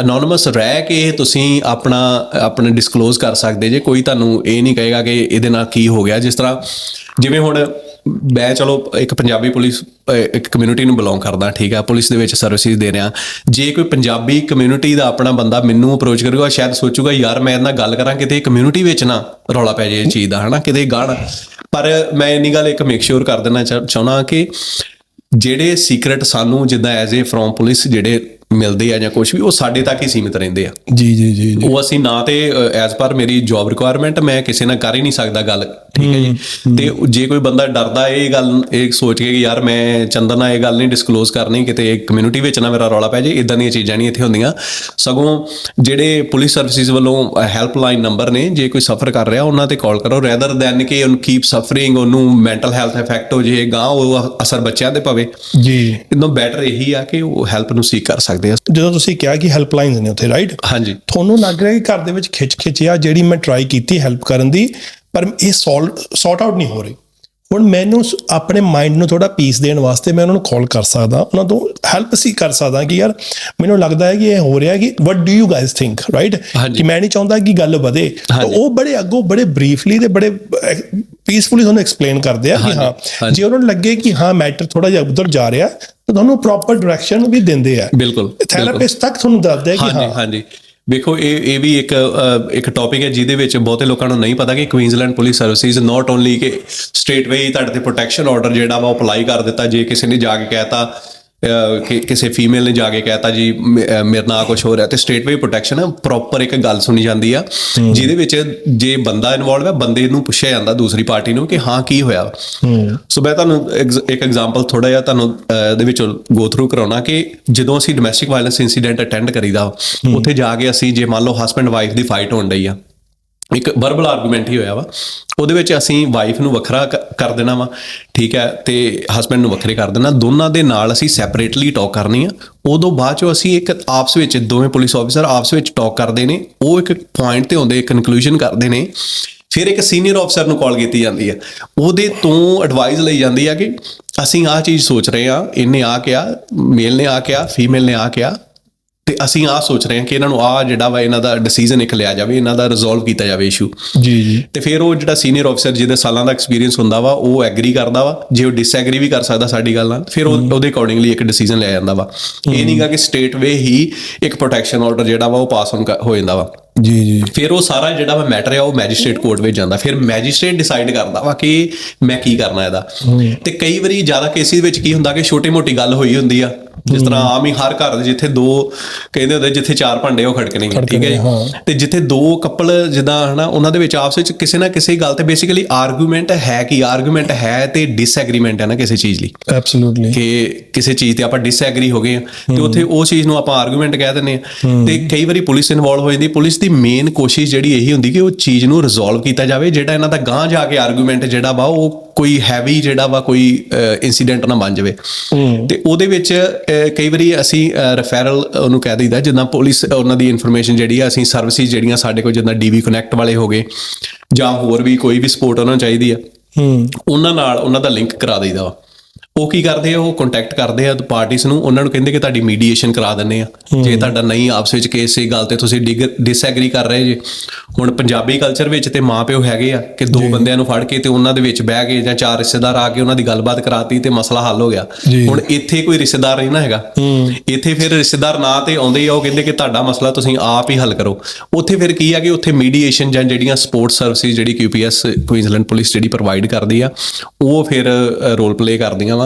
ਅਨੋਨਿਮਸ ਰਹਿ ਕੇ ਤੁਸੀਂ ਆਪਣਾ ਡਿਸਕਲੋਜ਼ ਕਰ ਸਕਦੇ ਜੇ, ਕੋਈ ਤੁਹਾਨੂੰ ਇਹ ਨਹੀਂ ਕਹੇਗਾ ਕਿ ਇਹਦੇ ਨਾਲ ਕੀ ਹੋ ਗਿਆ। ਜਿਸ ਤਰ੍ਹਾਂ ਜਿਵੇਂ ਹੁਣ ਮੈਂ ਚਲੋ ਇੱਕ ਪੰਜਾਬੀ ਪੁਲਿਸ ਇੱਕ ਕਮਿਊਨਿਟੀ ਨੂੰ ਬਿਲੋਂਗ ਕਰਦਾ, ਠੀਕ ਹੈ, ਪੁਲਿਸ ਦੇ ਵਿੱਚ ਸਰਵਿਸਿਜ਼ ਦੇ ਰਿਹਾ। ਜੇ ਕੋਈ ਪੰਜਾਬੀ ਕਮਿਊਨਿਟੀ ਦਾ ਆਪਣਾ ਬੰਦਾ ਮੈਨੂੰ ਅਪਰੋਚ ਕਰੂਗਾ, ਸ਼ਾਇਦ ਸੋਚੂਗਾ ਯਾਰ ਮੈਂ ਇਹਦੇ ਨਾਲ ਗੱਲ ਕਰਾਂ, ਕਿਤੇ ਕਮਿਊਨਿਟੀ ਵਿੱਚ ਨਾ ਰੌਲਾ ਪੈ ਜਾਏ ਇਹ ਚੀਜ਼ ਦਾ, ਹੈ ਨਾ, ਕਿਤੇ ਗਾਣ। ਪਰ ਮੈਂ ਇੰਨੀ ਗੱਲ ਇੱਕ ਮੇਕ ਸ਼ੋਰ ਕਰ ਦੇਣਾ ਚਾਹੁੰਦਾ ਕਿ ਜਿਹੜੇ ਸੀਕ੍ਰੇਟ ਸਾਨੂੰ ਜਿੱਦਾਂ ਐਜ਼ ਏ ਫਰੋਮ ਪੁਲਿਸ ਜਿਹੜੇ ਮਿਲਦੇ ਆ ਜਾਂ ਕੁਝ ਵੀ, ਉਹ ਸਾਡੇ ਤੱਕ ਹੀ ਸੀਮਿਤ ਰਹਿੰਦੇ ਆ। ਜੀ ਉਹ ਅਸੀਂ ਨਾ ਤੇ ਐਜ਼ ਪਰ ਮੇਰੀ ਜੌਬ ਰਿਕੁਆਇਰਮੈਂਟ ਮੈਂ ਕਿਸੇ ਨਾਲ ਕਰ ਹੀ ਨਹੀਂ ਸਕਦਾ ਗੱਲ, ਠੀਕ ਹੈ ਜੀ। ਤੇ ਜੇ ਕੋਈ ਬੰਦਾ ਡਰਦਾ ਇਹ ਸੋਚ ਕੇ ਕਿ ਯਾਰ ਮੈਂ ਚੰਦਰ ਨਾਲ ਇਹ ਗੱਲ ਨਹੀਂ ਡਿਸਕਲੋਜ਼ ਕਰਨੀ, ਕਿਤੇ ਕਮਿਊਨਿਟੀ ਵਿੱਚ ਨਾ ਮੇਰਾ ਰੌਲਾ ਪੈ ਜਾਏ, ਇੱਦਾਂ ਦੀਆਂ ਚੀਜ਼ਾਂ ਨਹੀਂ ਇੱਥੇ ਹੁੰਦੀਆਂ। ਸਗੋਂ ਜਿਹੜੇ ਪੁਲਿਸ ਸਰਵਿਸਿਜ਼ ਵੱਲੋਂ ਹੈਲਪਲਾਈਨ ਨੰਬਰ ਨੇ, ਜੇ ਕੋਈ ਸਫਰ ਕਰ ਰਿਹਾ ਉਹਨਾਂ ਤੇ ਕਾਲ ਕਰੋ, ਰੈਦਰ ਦੈਨ ਕਿ ਉਹਨੂੰ ਕੀਪ ਸਫਰਿੰਗ, ਉਹਨੂੰ ਮੈਂਟਲ ਹੈਲਥ ਇਫੈਕਟ ਹੋ ਜੇ, ਗਾਂ ਉਹ ਅਸਰ ਬੱਚਿਆਂ ਤੇ ਪਵੇ। ਇਹਨੂੰ ਬੈਟਰ ਇਹੀ ਆ ਕਿ ਉਹ ਹੈਲਪ ਨੂੰ ਸੀਕ ਕਰ ਸਕਦੇ। ਜਦੋਂ ਤੁਸੀਂ ਕਿਹਾ ਕਿ ਹੈਲਪਲਾਈਨਸ ਨੇ ਉੱਥੇ, ਰਾਈਟ? ਹਾਂਜੀ। ਤੁਹਾਨੂੰ ਲੱਗ ਰਿਹਾ ਕਿ ਘਰ ਦੇ ਵਿੱਚ ਖਿੱਚ ਆ ਜਿਹੜੀ ਮੈਂ ਟਰਾਈ ਕੀਤੀ ਹੈਲਪ ਕਰਨ ਦੀ, ਪਰ ਇਹ ਸੌਰਟ ਆਊਟ ਨਹੀਂ ਹੋ ਰਹੀ। ਹੁਣ ਮੈਨੂੰ ਆਪਣੇ ਮਾਈਂਡ ਨੂੰ ਥੋੜਾ ਪੀਸ ਦੇਣ ਵਾਸਤੇ ਮੈਂ ਉਹਨਾਂ ਨੂੰ ਕਾਲ ਕਰ ਸਕਦਾ, ਉਹਨਾਂ ਤੋਂ ਹੈਲਪ ਸੀ ਕਰ ਸਕਦਾ ਕਿ ਯਾਰ ਮੈਨੂੰ ਲੱਗਦਾ ਹੈ ਕਿ ਇਹ ਹੋ ਰਿਹਾ, ਕਿ what do you guys think, right? ਕਿ ਮੈਂ ਨਹੀਂ ਚਾਹੁੰਦਾ ਕਿ ਗੱਲ ਵਧੇ। ਤਾਂ ਉਹ ਬੜੇ ਅੱਗੋਂ ਬੜੇ ਬਰੀਫਲੀ ਤੇ ਬੜੇ ਪੀਸਫੁਲੀ ਤੁਹਾਨੂੰ ਐਕਸਪਲੇਨ ਕਰਦੇ ਆ ਕਿ ਹਾਂ ਜੇ ਉਹਨਾਂ ਨੂੰ ਲੱਗੇ ਕਿ ਹਾਂ ਮੈਟਰ ਥੋੜਾ ਜਿਹਾ ਉੱਧਰ ਜਾ ਰਿਹਾ ਤਾਂ ਤੁਹਾਨੂੰ ਪ੍ਰੋਪਰ ਡਾਇਰੈਕਸ਼ਨ ਵੀ ਦਿੰਦੇ ਆ। ਬਿਲਕੁਲ, ਥੈਰੇਪਿਸਟ ਤੱਕ ਤੁਹਾਨੂੰ ਦੱਸਦੇ ਆ ਕਿ ਹਾਂ। ਵੇਖੋ ਇਹ ਵੀ ਇੱਕ ਟੌਪਿਕ ਹੈ ਜਿਹਦੇ ਵਿੱਚ ਬਹੁਤੇ ਲੋਕਾਂ ਨੂੰ ਨਹੀਂ ਪਤਾ ਕਿ Queensland police services not only ਕਿ ਸਟ੍ਰੇਟ ਵੇ ਤੁਹਾਡੇ ਤੇ ਪ੍ਰੋਟੈਕਸ਼ਨ ਆਰਡਰ ਜਿਹੜਾ ਵਾ ਉਹ ਅਪਲਾਈ ਕਰ ਦਿੱਤਾ, ਜੇ ਕਿਸੇ ਨੇ ਜਾ ਕੇ ਕਹਿਤਾ ਕਿ ਕਿਸੇ ਫੀਮੇਲ ਨੇ ਜਾ ਕੇ ਕਹਿਤਾ ਜੀ ਮੇਰੇ ਨਾਲ ਕੁਝ ਹੋ ਰਿਹਾ, ਤੇ ਸਟੇਟ ਵੇ ਪ੍ਰੋਟੈਕਸ਼ਨ ਪ੍ਰੋਪਰ ਇੱਕ ਗੱਲ ਸੁਣੀ ਜਾਂਦੀ ਆ ਜਿਹਦੇ ਵਿੱਚ ਜੇ ਬੰਦਾ ਇਨਵੋਲਵ ਹੈ, ਬੰਦੇ ਨੂੰ ਪੁੱਛਿਆ ਜਾਂਦਾ ਦੂਸਰੀ ਪਾਰਟੀ ਨੂੰ ਕਿ ਹਾਂ ਕੀ ਹੋਇਆ। ਸੋ ਮੈਂ ਤੁਹਾਨੂੰ ਇੱਕ ਐਗਜ਼ਾਮਪਲ ਥੋੜਾ ਜਿਹਾ ਤੁਹਾਨੂੰ ਇਹਦੇ ਵਿੱਚ ਗੋ ਥਰੂ ਕਰਾਉਣਾ ਕਿ ਜਦੋਂ ਅਸੀਂ ਡੋਮੈਸਟਿਕ ਵਾਇਲੈਂਸ ਇੰਸੀਡੈਂਟ ਅਟੈਂਡ ਕਰੀਦਾ, ਉੱਥੇ ਜਾ ਕੇ ਅਸੀਂ ਜੇ ਮੰਨ ਲਓ ਹਸਬੈਂਡ ਵਾਈਫ ਦੀ ਫਾਈਟ ਹੋਣ ਡਈ ਆ, ਇੱਕ ਵਰਬਲ ਆਰਗੂਮੈਂਟ ਹੀ ਹੋਇਆ ਵਾ, ਉਹਦੇ ਵਿੱਚ ਅਸੀਂ ਵਾਈਫ ਨੂੰ ਵੱਖਰਾ ਕਰ ਦੇਣਾ ਵਾ, ਠੀਕ ਹੈ, ਤੇ ਹਸਬੈਂਡ ਨੂੰ ਵੱਖਰੇ ਕਰ ਦੇਣਾ, ਦੋਨਾਂ ਦੇ ਨਾਲ ਅਸੀਂ ਸੈਪਰੇਟਲੀ ਟਾਕ ਕਰਨੀ ਆ। ਉਦੋਂ ਬਾਅਦ ਚੋਂ ਅਸੀਂ ਇੱਕ ਆਪਸ ਵਿੱਚ ਦੋਵੇਂ ਪੁਲਿਸ ਆਫੀਸਰ ਆਪਸ ਵਿੱਚ ਟਾਕ ਕਰਦੇ ਨੇ, ਉਹ ਇੱਕ ਪੁਆਇੰਟ ਤੇ ਆਉਂਦੇ, ਕਨਕਲੂਜਨ ਕਰਦੇ ਨੇ। ਫਿਰ ਇੱਕ ਸੀਨੀਅਰ ਅਫਸਰ ਨੂੰ ਕਾਲ ਕੀਤੀ ਜਾਂਦੀ ਹੈ, ਉਹਦੇ ਤੋਂ ਐਡਵਾਈਸ ਲਈ ਜਾਂਦੀ ਆ ਕਿ ਅਸੀਂ ਆਹ ਚੀਜ਼ ਸੋਚ ਰਹੇ ਹਾਂ, ਇਹਨੇ ਆ ਕਿਹਾ, ਮੇਲ ਨੇ ਆ ਕਿਹਾ, ਫੀਮੇਲ ਨੇ ਆ ਕਿਹਾ, ਤੇ ਅਸੀਂ ਆਹ ਸੋਚ ਰਹੇ ਹਾਂ ਕਿ ਇਹਨਾਂ ਨੂੰ ਆਹ ਜਿਹੜਾ ਵਾ ਇਹਨਾਂ ਦਾ ਡਿਸੀਜਨ ਇੱਕ ਲਿਆ ਜਾਵੇ, ਇਹਨਾਂ ਦਾ ਰਿਜ਼ੋਲਵ ਕੀਤਾ ਜਾਵੇ ਇਸ਼ੂ। ਜੀ। ਤੇ ਫਿਰ ਉਹ ਜਿਹੜਾ ਸੀਨੀਅਰ ਅਫਸਰ ਜਿਹਦੇ ਸਾਲਾਂ ਦਾ ਐਕਸਪੀਰੀਅੰਸ ਹੁੰਦਾ ਵਾ, ਉਹ ਐਗਰੀ ਕਰਦਾ ਵਾ, ਜੇ ਉਹ ਡਿਸਐਗਰੀ ਵੀ ਕਰ ਸਕਦਾ ਸਾਡੀ ਗੱਲ ਨਾਲ, ਫਿਰ ਉਹਦੇ ਅਕੋਰਡਿੰਗਲੀ ਇੱਕ ਡਿਸੀਜਨ ਲਿਆ ਜਾਂਦਾ ਵਾ। ਇਹ ਨਹੀਂਗਾ ਕਿ ਸਟੇਟ ਵੇ ਹੀ ਇੱਕ ਪ੍ਰੋਟੈਕਸ਼ਨ ਆਰਡਰ ਜਿਹੜਾ ਵਾ ਉਹ ਪਾਸ ਹੋ ਜਾਂਦਾ ਵਾ। ਜੀ। ਫਿਰ ਉਹ ਸਾਰਾ ਜਿਹੜਾ ਵਾ ਮੈਟਰ ਆ ਉਹ ਮੈਜਿਸਟ੍ਰੇਟ ਕੋਰਟ ਵਿੱਚ ਜਾਂਦਾ, ਫਿਰ ਮੈਜਿਸਟ੍ਰੇਟ ਡਿਸਾਈਡ ਕਰਦਾ ਵਾ ਕਿ ਮੈਂ ਕੀ ਕਰਨਾ ਇਹਦਾ। ਤੇ ਕਈ ਵਾਰੀ ਜ਼ਿਆਦਾ ਕੇਸਿਸ ਵਿੱਚ ਕੀ ਹੁੰਦਾ ਕਿ ਛੋਟੀ ਮੋਟੀ ਗੱਲ ਹੋਈ ਹੁੰਦੀ ਆ, ਜਿਸ ਤਰ੍ਹਾਂ ਆਮ ਹੀ ਹਰ ਘਰ ਦੇ ਜਿੱਥੇ ਦੋ ਕਹਿੰਦੇ ਹੁੰਦੇ ਜਿੱਥੇ ਚਾਰ ਭਾਂਡੇ ਉਹ ਖੜਕਣਗੇ, ਠੀਕ ਹੈ, ਤੇ ਜਿੱਥੇ ਦੋ ਕਪਲ ਜਿੱਦਾਂ ਹਨਾ ਉਹਨਾਂ ਦੇ ਵਿੱਚ ਆਪਸ ਵਿੱਚ ਕਿਸੇ ਨਾ ਕਿਸੇ ਗੱਲ ਤੇ ਬੇਸਿਕਲੀ ਆਰਗੂਮੈਂਟ ਹੈ, ਕਿ ਆਰਗੂਮੈਂਟ ਹੈ ਤੇ ਡਿਸਐਗਰੀਮੈਂਟ ਹੈ ਨਾ ਕਿਸੇ ਚੀਜ਼ ਲਈ, ਐਬਸੋਲੂਟਲੀ, ਕਿ ਕਿਸੇ ਚੀਜ਼ ਤੇ ਆਪਾਂ ਡਿਸਐਗਰੀ ਹੋ ਗਏ ਤੇ ਉੱਥੇ ਉਹ ਚੀਜ਼ ਨੂੰ ਆਪਾਂ ਆਰਗੂਮੈਂਟ ਕਹਿ ਦਿੰਦੇ ਆ। ਤੇ ਕਈ ਵਾਰੀ ਪੁਲਿਸ ਇਨਵੋਲਵ ਹੋ ਜਾਂਦੀ, ਪੁਲਿਸ ਦੀ ਮੇਨ ਕੋਸ਼ਿਸ਼ ਜਿਹੜੀ ਇਹੀ ਹੁੰਦੀ ਕਿ ਉਹ ਚੀਜ਼ ਨੂੰ ਰਿਜ਼ੋਲਵ ਕੀਤਾ ਜਾਵੇ, ਜਿਹੜਾ ਇਹਨਾਂ ਦਾ ਗਾਂਹ ਜਾ ਕੇ ਆਰਗੂਮੈਂਟ ਜਿਹੜਾ ਵਾ ਉਹ ਕੋਈ ਹੈਵੀ ਜਿਹੜਾ ਵਾ ਕੋਈ ਇਨਸੀਡੈਂਟ ਨਾ ਬਣ ਜਾਵੇ। ਤੇ ਉਹਦੇ ਵਿੱਚ ਕਈ ਵਾਰੀ ਅਸੀਂ ਰੈਫਰਲ ਉਹਨੂੰ ਕਹਿ ਦਈਦਾ, ਜਿੱਦਾਂ ਪੁਲਿਸ ਉਹਨਾਂ ਦੀ ਇਨਫੋਰਮੇਸ਼ਨ ਜਿਹੜੀ ਆ ਅਸੀਂ ਸਰਵਿਸਿਜ਼ ਜਿਹੜੀਆਂ ਸਾਡੇ ਕੋਲ ਜਿੱਦਾਂ DV ਕਨੈਕਟ ਵਾਲੇ ਹੋ ਗਏ ਜਾਂ ਹੋਰ ਵੀ ਕੋਈ ਵੀ ਸਪੋਰਟ ਉਹਨਾਂ ਨੂੰ ਚਾਹੀਦੀ ਆ, ਉਹਨਾਂ ਨਾਲ ਉਹਨਾਂ ਦਾ ਲਿੰਕ ਕਰਾ ਦਈਦਾ ਵਾ। ਉਹ ਕੀ ਕਰਦੇ ਆ, ਉਹ ਕੰਟੈਕਟ ਕਰਦੇ ਆ ਪਾਰਟੀਜ਼ ਨੂੰ, ਉਹਨਾਂ ਨੂੰ ਕਹਿੰਦੇ ਕਿ ਤੁਹਾਡੀ ਮੀਡੀਏਸ਼ਨ ਕਰਾ ਦਿੰਦੇ ਆ ਜੇ ਤੁਹਾਡਾ ਨਹੀਂ ਆਪਸ ਵਿੱਚ ਕਿਸੇ ਗੱਲ ਤੇ ਤੁਸੀਂ ਡਿਸਐਗਰੀ ਕਰ ਰਹੇ ਜੇ। ਹੁਣ ਪੰਜਾਬੀ ਕਲਚਰ ਵਿੱਚ ਤੇ ਮਾਂ ਪਿਓ ਹੈਗੇ ਆ ਕਿ ਦੋ ਬੰਦਿਆਂ ਨੂੰ ਫੜ ਕੇ ਤੇ ਉਹਨਾਂ ਦੇ ਵਿੱਚ ਬਹਿ ਕੇ ਜਾਂ ਚਾਰ ਰਿਸ਼ਤੇਦਾਰ ਆ ਕੇ ਉਹਨਾਂ ਦੀ ਗੱਲਬਾਤ ਕਰਾਤੀ ਤੇ ਮਸਲਾ ਹੱਲ ਹੋ ਗਿਆ। ਹੁਣ ਇੱਥੇ ਕੋਈ ਰਿਸ਼ਤੇਦਾਰ ਨਹੀਂ ਨਾ ਹੈਗਾ, ਇੱਥੇ ਫਿਰ ਰਿਸ਼ਤੇਦਾਰ ਨਾ ਤੇ ਆਉਂਦੇ ਆ, ਉਹ ਕਹਿੰਦੇ ਕਿ ਤੁਹਾਡਾ ਮਸਲਾ ਤੁਸੀਂ ਆਪ ਹੀ ਹੱਲ ਕਰੋ। ਉੱਥੇ ਫਿਰ ਕੀ ਆ ਕਿ ਉੱਥੇ ਮੀਡੀਏਸ਼ਨ ਜਾਂ ਜਿਹੜੀਆਂ ਸਪੋਰਟ ਸਰਵਿਸਿਜ਼ ਜਿਹੜੀ QPS ਕੁਈਨਜ਼ਲੈਂਡ ਪੁਲਿਸ ਜਿਹੜੀ ਪ੍ਰੋਵਾਈਡ ਕਰਦੀ ਆ, ਉਹ ਫਿਰ ਰੋਲ ਪਲੇ ਕਰਦੀਆਂ ਵਾ,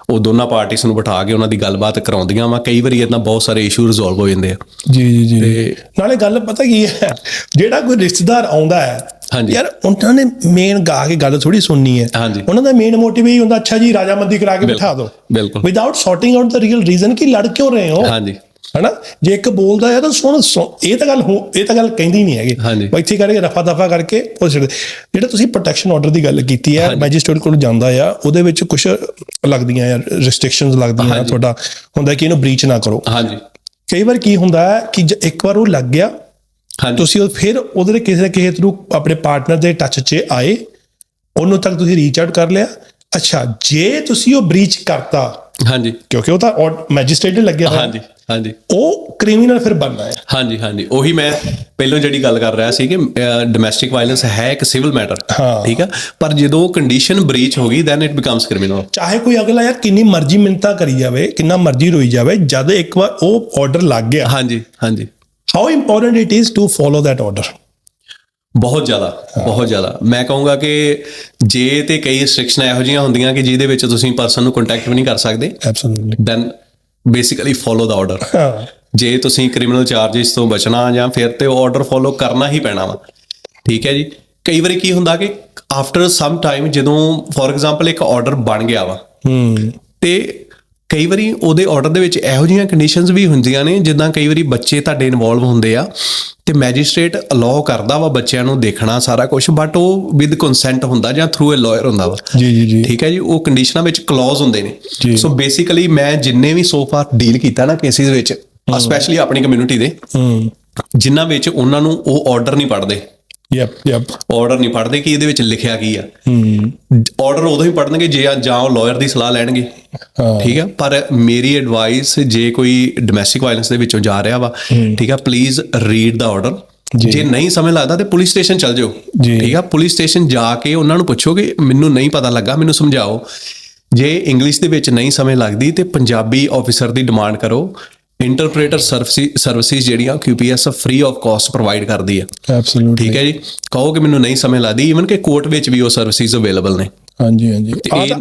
ਉਹ ਦੋਨਾਂ ਪਾਰਟੀਆਂ ਨੂੰ ਬਿਠਾ ਕੇ ਉਹਨਾਂ ਦੀ ਗੱਲਬਾਤ ਕਰਾਉਂਦੀਆਂ ਵਾ। ਕਈ ਵਾਰੀ ਇਦਾਂ ਬਹੁਤ ਸਾਰੇ ਇਸ਼ੂ ਰਿਜ਼ੋਲਵ ਹੋ ਜਾਂਦੇ ਆ। ਜੀ। ਤੇ ਨਾਲੇ ਗੱਲ ਪਤਾ ਕੀ ਹੈ, ਜਿਹੜਾ ਕੋਈ ਰਿਸ਼ਤੇਦਾਰ ਆਉਂਦਾ ਹੈ ਯਾਰ, ਉਹਨਾਂ ਨੇ ਮੇਨ ਗਾ ਕੇ ਗੱਲ ਥੋੜੀ ਸੁਣਨੀ ਹੈ, ਉਹਨਾਂ ਦਾ ਮੇਨ ਮੋਟਿਵ ਇਹ ਹੁੰਦਾ ਅੱਛਾ ਜੀ ਰਾਜਾਮੰਦੀ ਕਰਾ ਕੇ ਬਿਠਾ ਦਿਓ, ਬਿਲਕੁਲ, ਵਿਦਆਊਟ ਸੌਰਟਿੰਗ ਆਊਟ ਦਾ ਰੀਅਲ ਰੀਜ਼ਨ ਕਿ ਲੜ ਕਿਉਂ ਰਹੇ ਹੋ। ਹਨਾ, ਜੇ ਇੱਕ ਬੋਲਦਾ ਹੈ ਤਾਂ ਸੁਣ, ਇਹ ਤਾਂ ਗੱਲ ਕਹਿੰਦੀ ਨਹੀਂ ਹੈਗੀ, ਇੱਥੇ ਕਰਕੇ ਰਫਾ ਦਫਾ ਕਰਕੇ ਉਹ ਜਿਹੜਾ ਤੁਸੀਂ ਪ੍ਰੋਟੈਕਸ਼ਨ ਆਰਡਰ ਦੀ ਗੱਲ ਕੀਤੀ ਹੈ, ਮੈਜਿਸਟ੍ਰੇਟ ਕੋਲ ਜਾਂਦਾ ਆ, ਉਹਦੇ ਵਿੱਚ ਕੁਝ ਲੱਗਦੀਆਂ ਯਾਰ ਰਿਸਟ੍ਰਿਕਸ਼ਨਸ ਲੱਗਦੀਆਂ, ਤੁਹਾਡਾ ਹੁੰਦਾ ਕਿ ਇਹਨੂੰ ਬ੍ਰੀਚ ਨਾ ਕਰੋ। ਕਈ ਵਾਰ ਕੀ ਹੁੰਦਾ ਹੈ ਕਿ ਇੱਕ ਵਾਰ ਉਹ ਲੱਗ ਗਿਆ, ਤੁਸੀਂ ਫਿਰ ਉਹਦੇ ਕਿਸੇ ਨਾ ਕਿਸੇ ਥਰੂ ਆਪਣੇ ਪਾਰਟਨਰ ਦੇ ਟੱਚ 'ਚ ਆਏ, ਉਹਨੂੰ ਤੱਕ ਤੁਸੀਂ ਰੀਚ ਆਊਟ ਕਰ ਲਿਆ। ਅੱਛਾ, ਜੇ ਤੁਸੀਂ ਉਹ ਬ੍ਰੀਚ ਕਰਤਾ, ਕਿਉਂਕਿ ਉਹ ਤਾਂ ਮੈਜਿਸਟ੍ਰੇਟ ਨੇ ਲੱਗਿਆ ਹੋਇਆ, ਉਹ ਕ੍ਰਿਮੀਨਲ ਫਿਰ ਬਣਨਾ ਹੈ। ਉਹੀ ਮੈਂ ਪਹਿਲਾਂ ਜਿਹੜੀ ਗੱਲ ਕਰ ਰਿਹਾ ਸੀ ਕਿ ਡੋਮੈਸਟਿਕ ਵਾਇਲੈਂਸ ਹੈ ਇੱਕ ਸਿਵਲ ਮੈਟਰ, ਠੀਕ ਆ, ਪਰ ਜਦੋਂ ਕੰਡੀਸ਼ਨ ਬ੍ਰੀਚ ਹੋ ਗਈ ਦੈਨ ਇਟ ਬਿਕਮਸ ਕ੍ਰਿਮੀਨਲ। ਚਾਹੇ ਕੋਈ ਅਗਲਾ ਯਾਰ ਕਿੰਨੀ ਮਰਜ਼ੀ ਮਿੰਨਤਾਂ ਕਰੀ ਜਾਵੇ, ਕਿੰਨਾ ਮਰਜ਼ੀ ਰੋਈ ਜਾਵੇ, ਜਦ ਇੱਕ ਵਾਰ ਉਹ ਆਰਡਰ ਲੱਗ ਗਿਆ, how important it is to follow that order. ਬਹੁਤ ਜ਼ਿਆਦਾ ਮੈਂ ਕਹੂੰਗਾ ਕਿ ਜੇ ਤੇ ਕਈ ਰਿਸਟ੍ਰਿਕਸ਼ਨ ਇਹੋ ਜਿਹੀਆਂ ਹੁੰਦੀਆਂ ਕਿ ਜਿਹਦੇ ਵਿੱਚ ਤੁਸੀਂ ਪਰਸਨ ਨੂੰ ਕੰਟੈਕਟ ਵੀ ਨਹੀਂ ਕਰ ਸਕਦੇ, then basically follow the order. ਜੇ ਤੁਸੀਂ ਕ੍ਰਿਮੀਨਲ ਚਾਰਜਿਸ ਤੋਂ ਬਚਣਾ ਜਾਂ ਫਿਰ ਤੇ ਉਹ ਆਰਡਰ ਫੋਲੋ ਕਰਨਾ ਹੀ ਪੈਣਾ ਵਾ, ਠੀਕ ਹੈ ਜੀ। ਕਈ ਵਾਰੀ ਕੀ ਹੁੰਦਾ ਕਿ ਆਫਟਰ ਸਮ ਟਾਈਮ ਜਦੋਂ ਫੋਰ ਐਗਜ਼ਾਮਪਲ ਇੱਕ ਆਰਡਰ ਬਣ ਗਿਆ ਵਾ, ਤੇ ਕਈ ਵਾਰੀ ਉਹਦੇ ਆਰਡਰ ਦੇ ਵਿੱਚ ਇਹੋ ਜਿਹੀਆਂ ਕੰਡੀਸ਼ਨਸ ਵੀ ਹੁੰਦੀਆਂ ਨੇ, ਜਿੱਦਾਂ ਕਈ ਵਾਰੀ ਬੱਚੇ ਤੁਹਾਡੇ ਇਨਵੋਲਵ ਹੁੰਦੇ ਆ ਤੇ ਮੈਜਿਸਟ੍ਰੇਟ ਅਲਾਓ ਕਰਦਾ ਵਾ ਬੱਚਿਆਂ ਨੂੰ ਦੇਖਣਾ ਸਾਰਾ ਕੁਝ, ਬਟ ਉਹ ਵਿਦ ਕੰਸੈਂਟ ਹੁੰਦਾ ਜਾਂ ਥਰੂ ਅ ਲਾਇਰ ਹੁੰਦਾ ਵਾ। ਠੀਕ ਹੈ ਜੀ, ਉਹ ਕੰਡੀਸ਼ਨਾਂ ਵਿੱਚ ਕਲੌਜ਼ ਹੁੰਦੇ ਨੇ। ਸੋ ਬੇਸਿਕਲੀ ਮੈਂ ਜਿੰਨੇ ਵੀ ਸੋ ਫਾਰ ਡੀਲ ਕੀਤਾ ਨਾ ਕੇਸਿਸ ਵਿੱਚ, ਸਪੈਸ਼ਲੀ ਆਪਣੀ ਕਮਿਊਨਿਟੀ ਦੇ, ਜਿਨ੍ਹਾਂ ਵਿੱਚ ਉਹਨਾਂ ਨੂੰ ਉਹ ਆਰਡਰ ਨਹੀਂ ਪੜ੍ਹਦੇ, ਆਰਡਰ ਨਹੀਂ ਪੜ੍ਹਦੇ ਕਿ ਇਹਦੇ ਵਿੱਚ ਲਿਖਿਆ ਕੀ ਆ। ਆਰਡਰ ਉਦੋਂ ਹੀ ਪੜ੍ਹਨਗੇ ਜੇ ਜਾਂ ਉਹ ਲਾਇਰ ਦੀ ਸਲਾਹ ਲੈਣਗੇ, ਠੀਕ ਆ। ਪਰ ਮੇਰੀ ਐਡਵਾਈਸ, ਜੇ ਕੋਈ ਡੋਮੈਸਟਿਕ ਵਾਇਲੈਂਸ ਦੇ ਵਿੱਚੋਂ ਜਾ ਰਿਹਾ ਵਾ, ਠੀਕ ਆ, ਪਲੀਜ਼ ਰੀਡ ਦਾ ਆਰਡਰ। ਜੇ ਨਹੀਂ ਸਮਝ ਲੱਗਦਾ ਤੇ ਪੁਲਿਸ ਸਟੇਸ਼ਨ ਚੱਲ ਜਾਓ, ਠੀਕ ਆ। ਪੁਲਿਸ ਸਟੇਸ਼ਨ ਜਾ ਕੇ ਉਹਨਾਂ ਨੂੰ ਪੁੱਛੋ ਕਿ ਮੈਨੂੰ ਨਹੀਂ ਪਤਾ ਲੱਗਾ, ਮੈਨੂੰ ਸਮਝਾਓ। ਜੇ ਇੰਗਲਿਸ਼ ਦੇ ਵਿੱਚ ਨਹੀਂ ਸਮਝ ਲੱਗਦੀ ਤੇ ਪੰਜਾਬੀ ਆਫਿਸਰ ਦੀ ਡਿਮਾਂਡ ਕਰੋ। ਇੰਟਰਪ੍ਰੇਟਰ ਸਰਵਿਸਿਜ਼ ਜਿਹੜੀਆਂ QPS free of cost provide ਕਰਦੀ ਹੈ, ਠੀਕ ਹੈ ਜੀ। ਕਹੋ ਕਿ ਮੈਨੂੰ ਨਹੀਂ ਸਮਝ ਲੱਗਦੀ, ਈਵਨ ਕਿ ਕੋਰਟ ਵਿੱਚ ਵੀ ਉਹ ਸਰਵਿਸਿਜ਼ ਅਵੇਲੇਬਲ ਨੇ, ਹਾਂਜੀ ਹਾਂਜੀ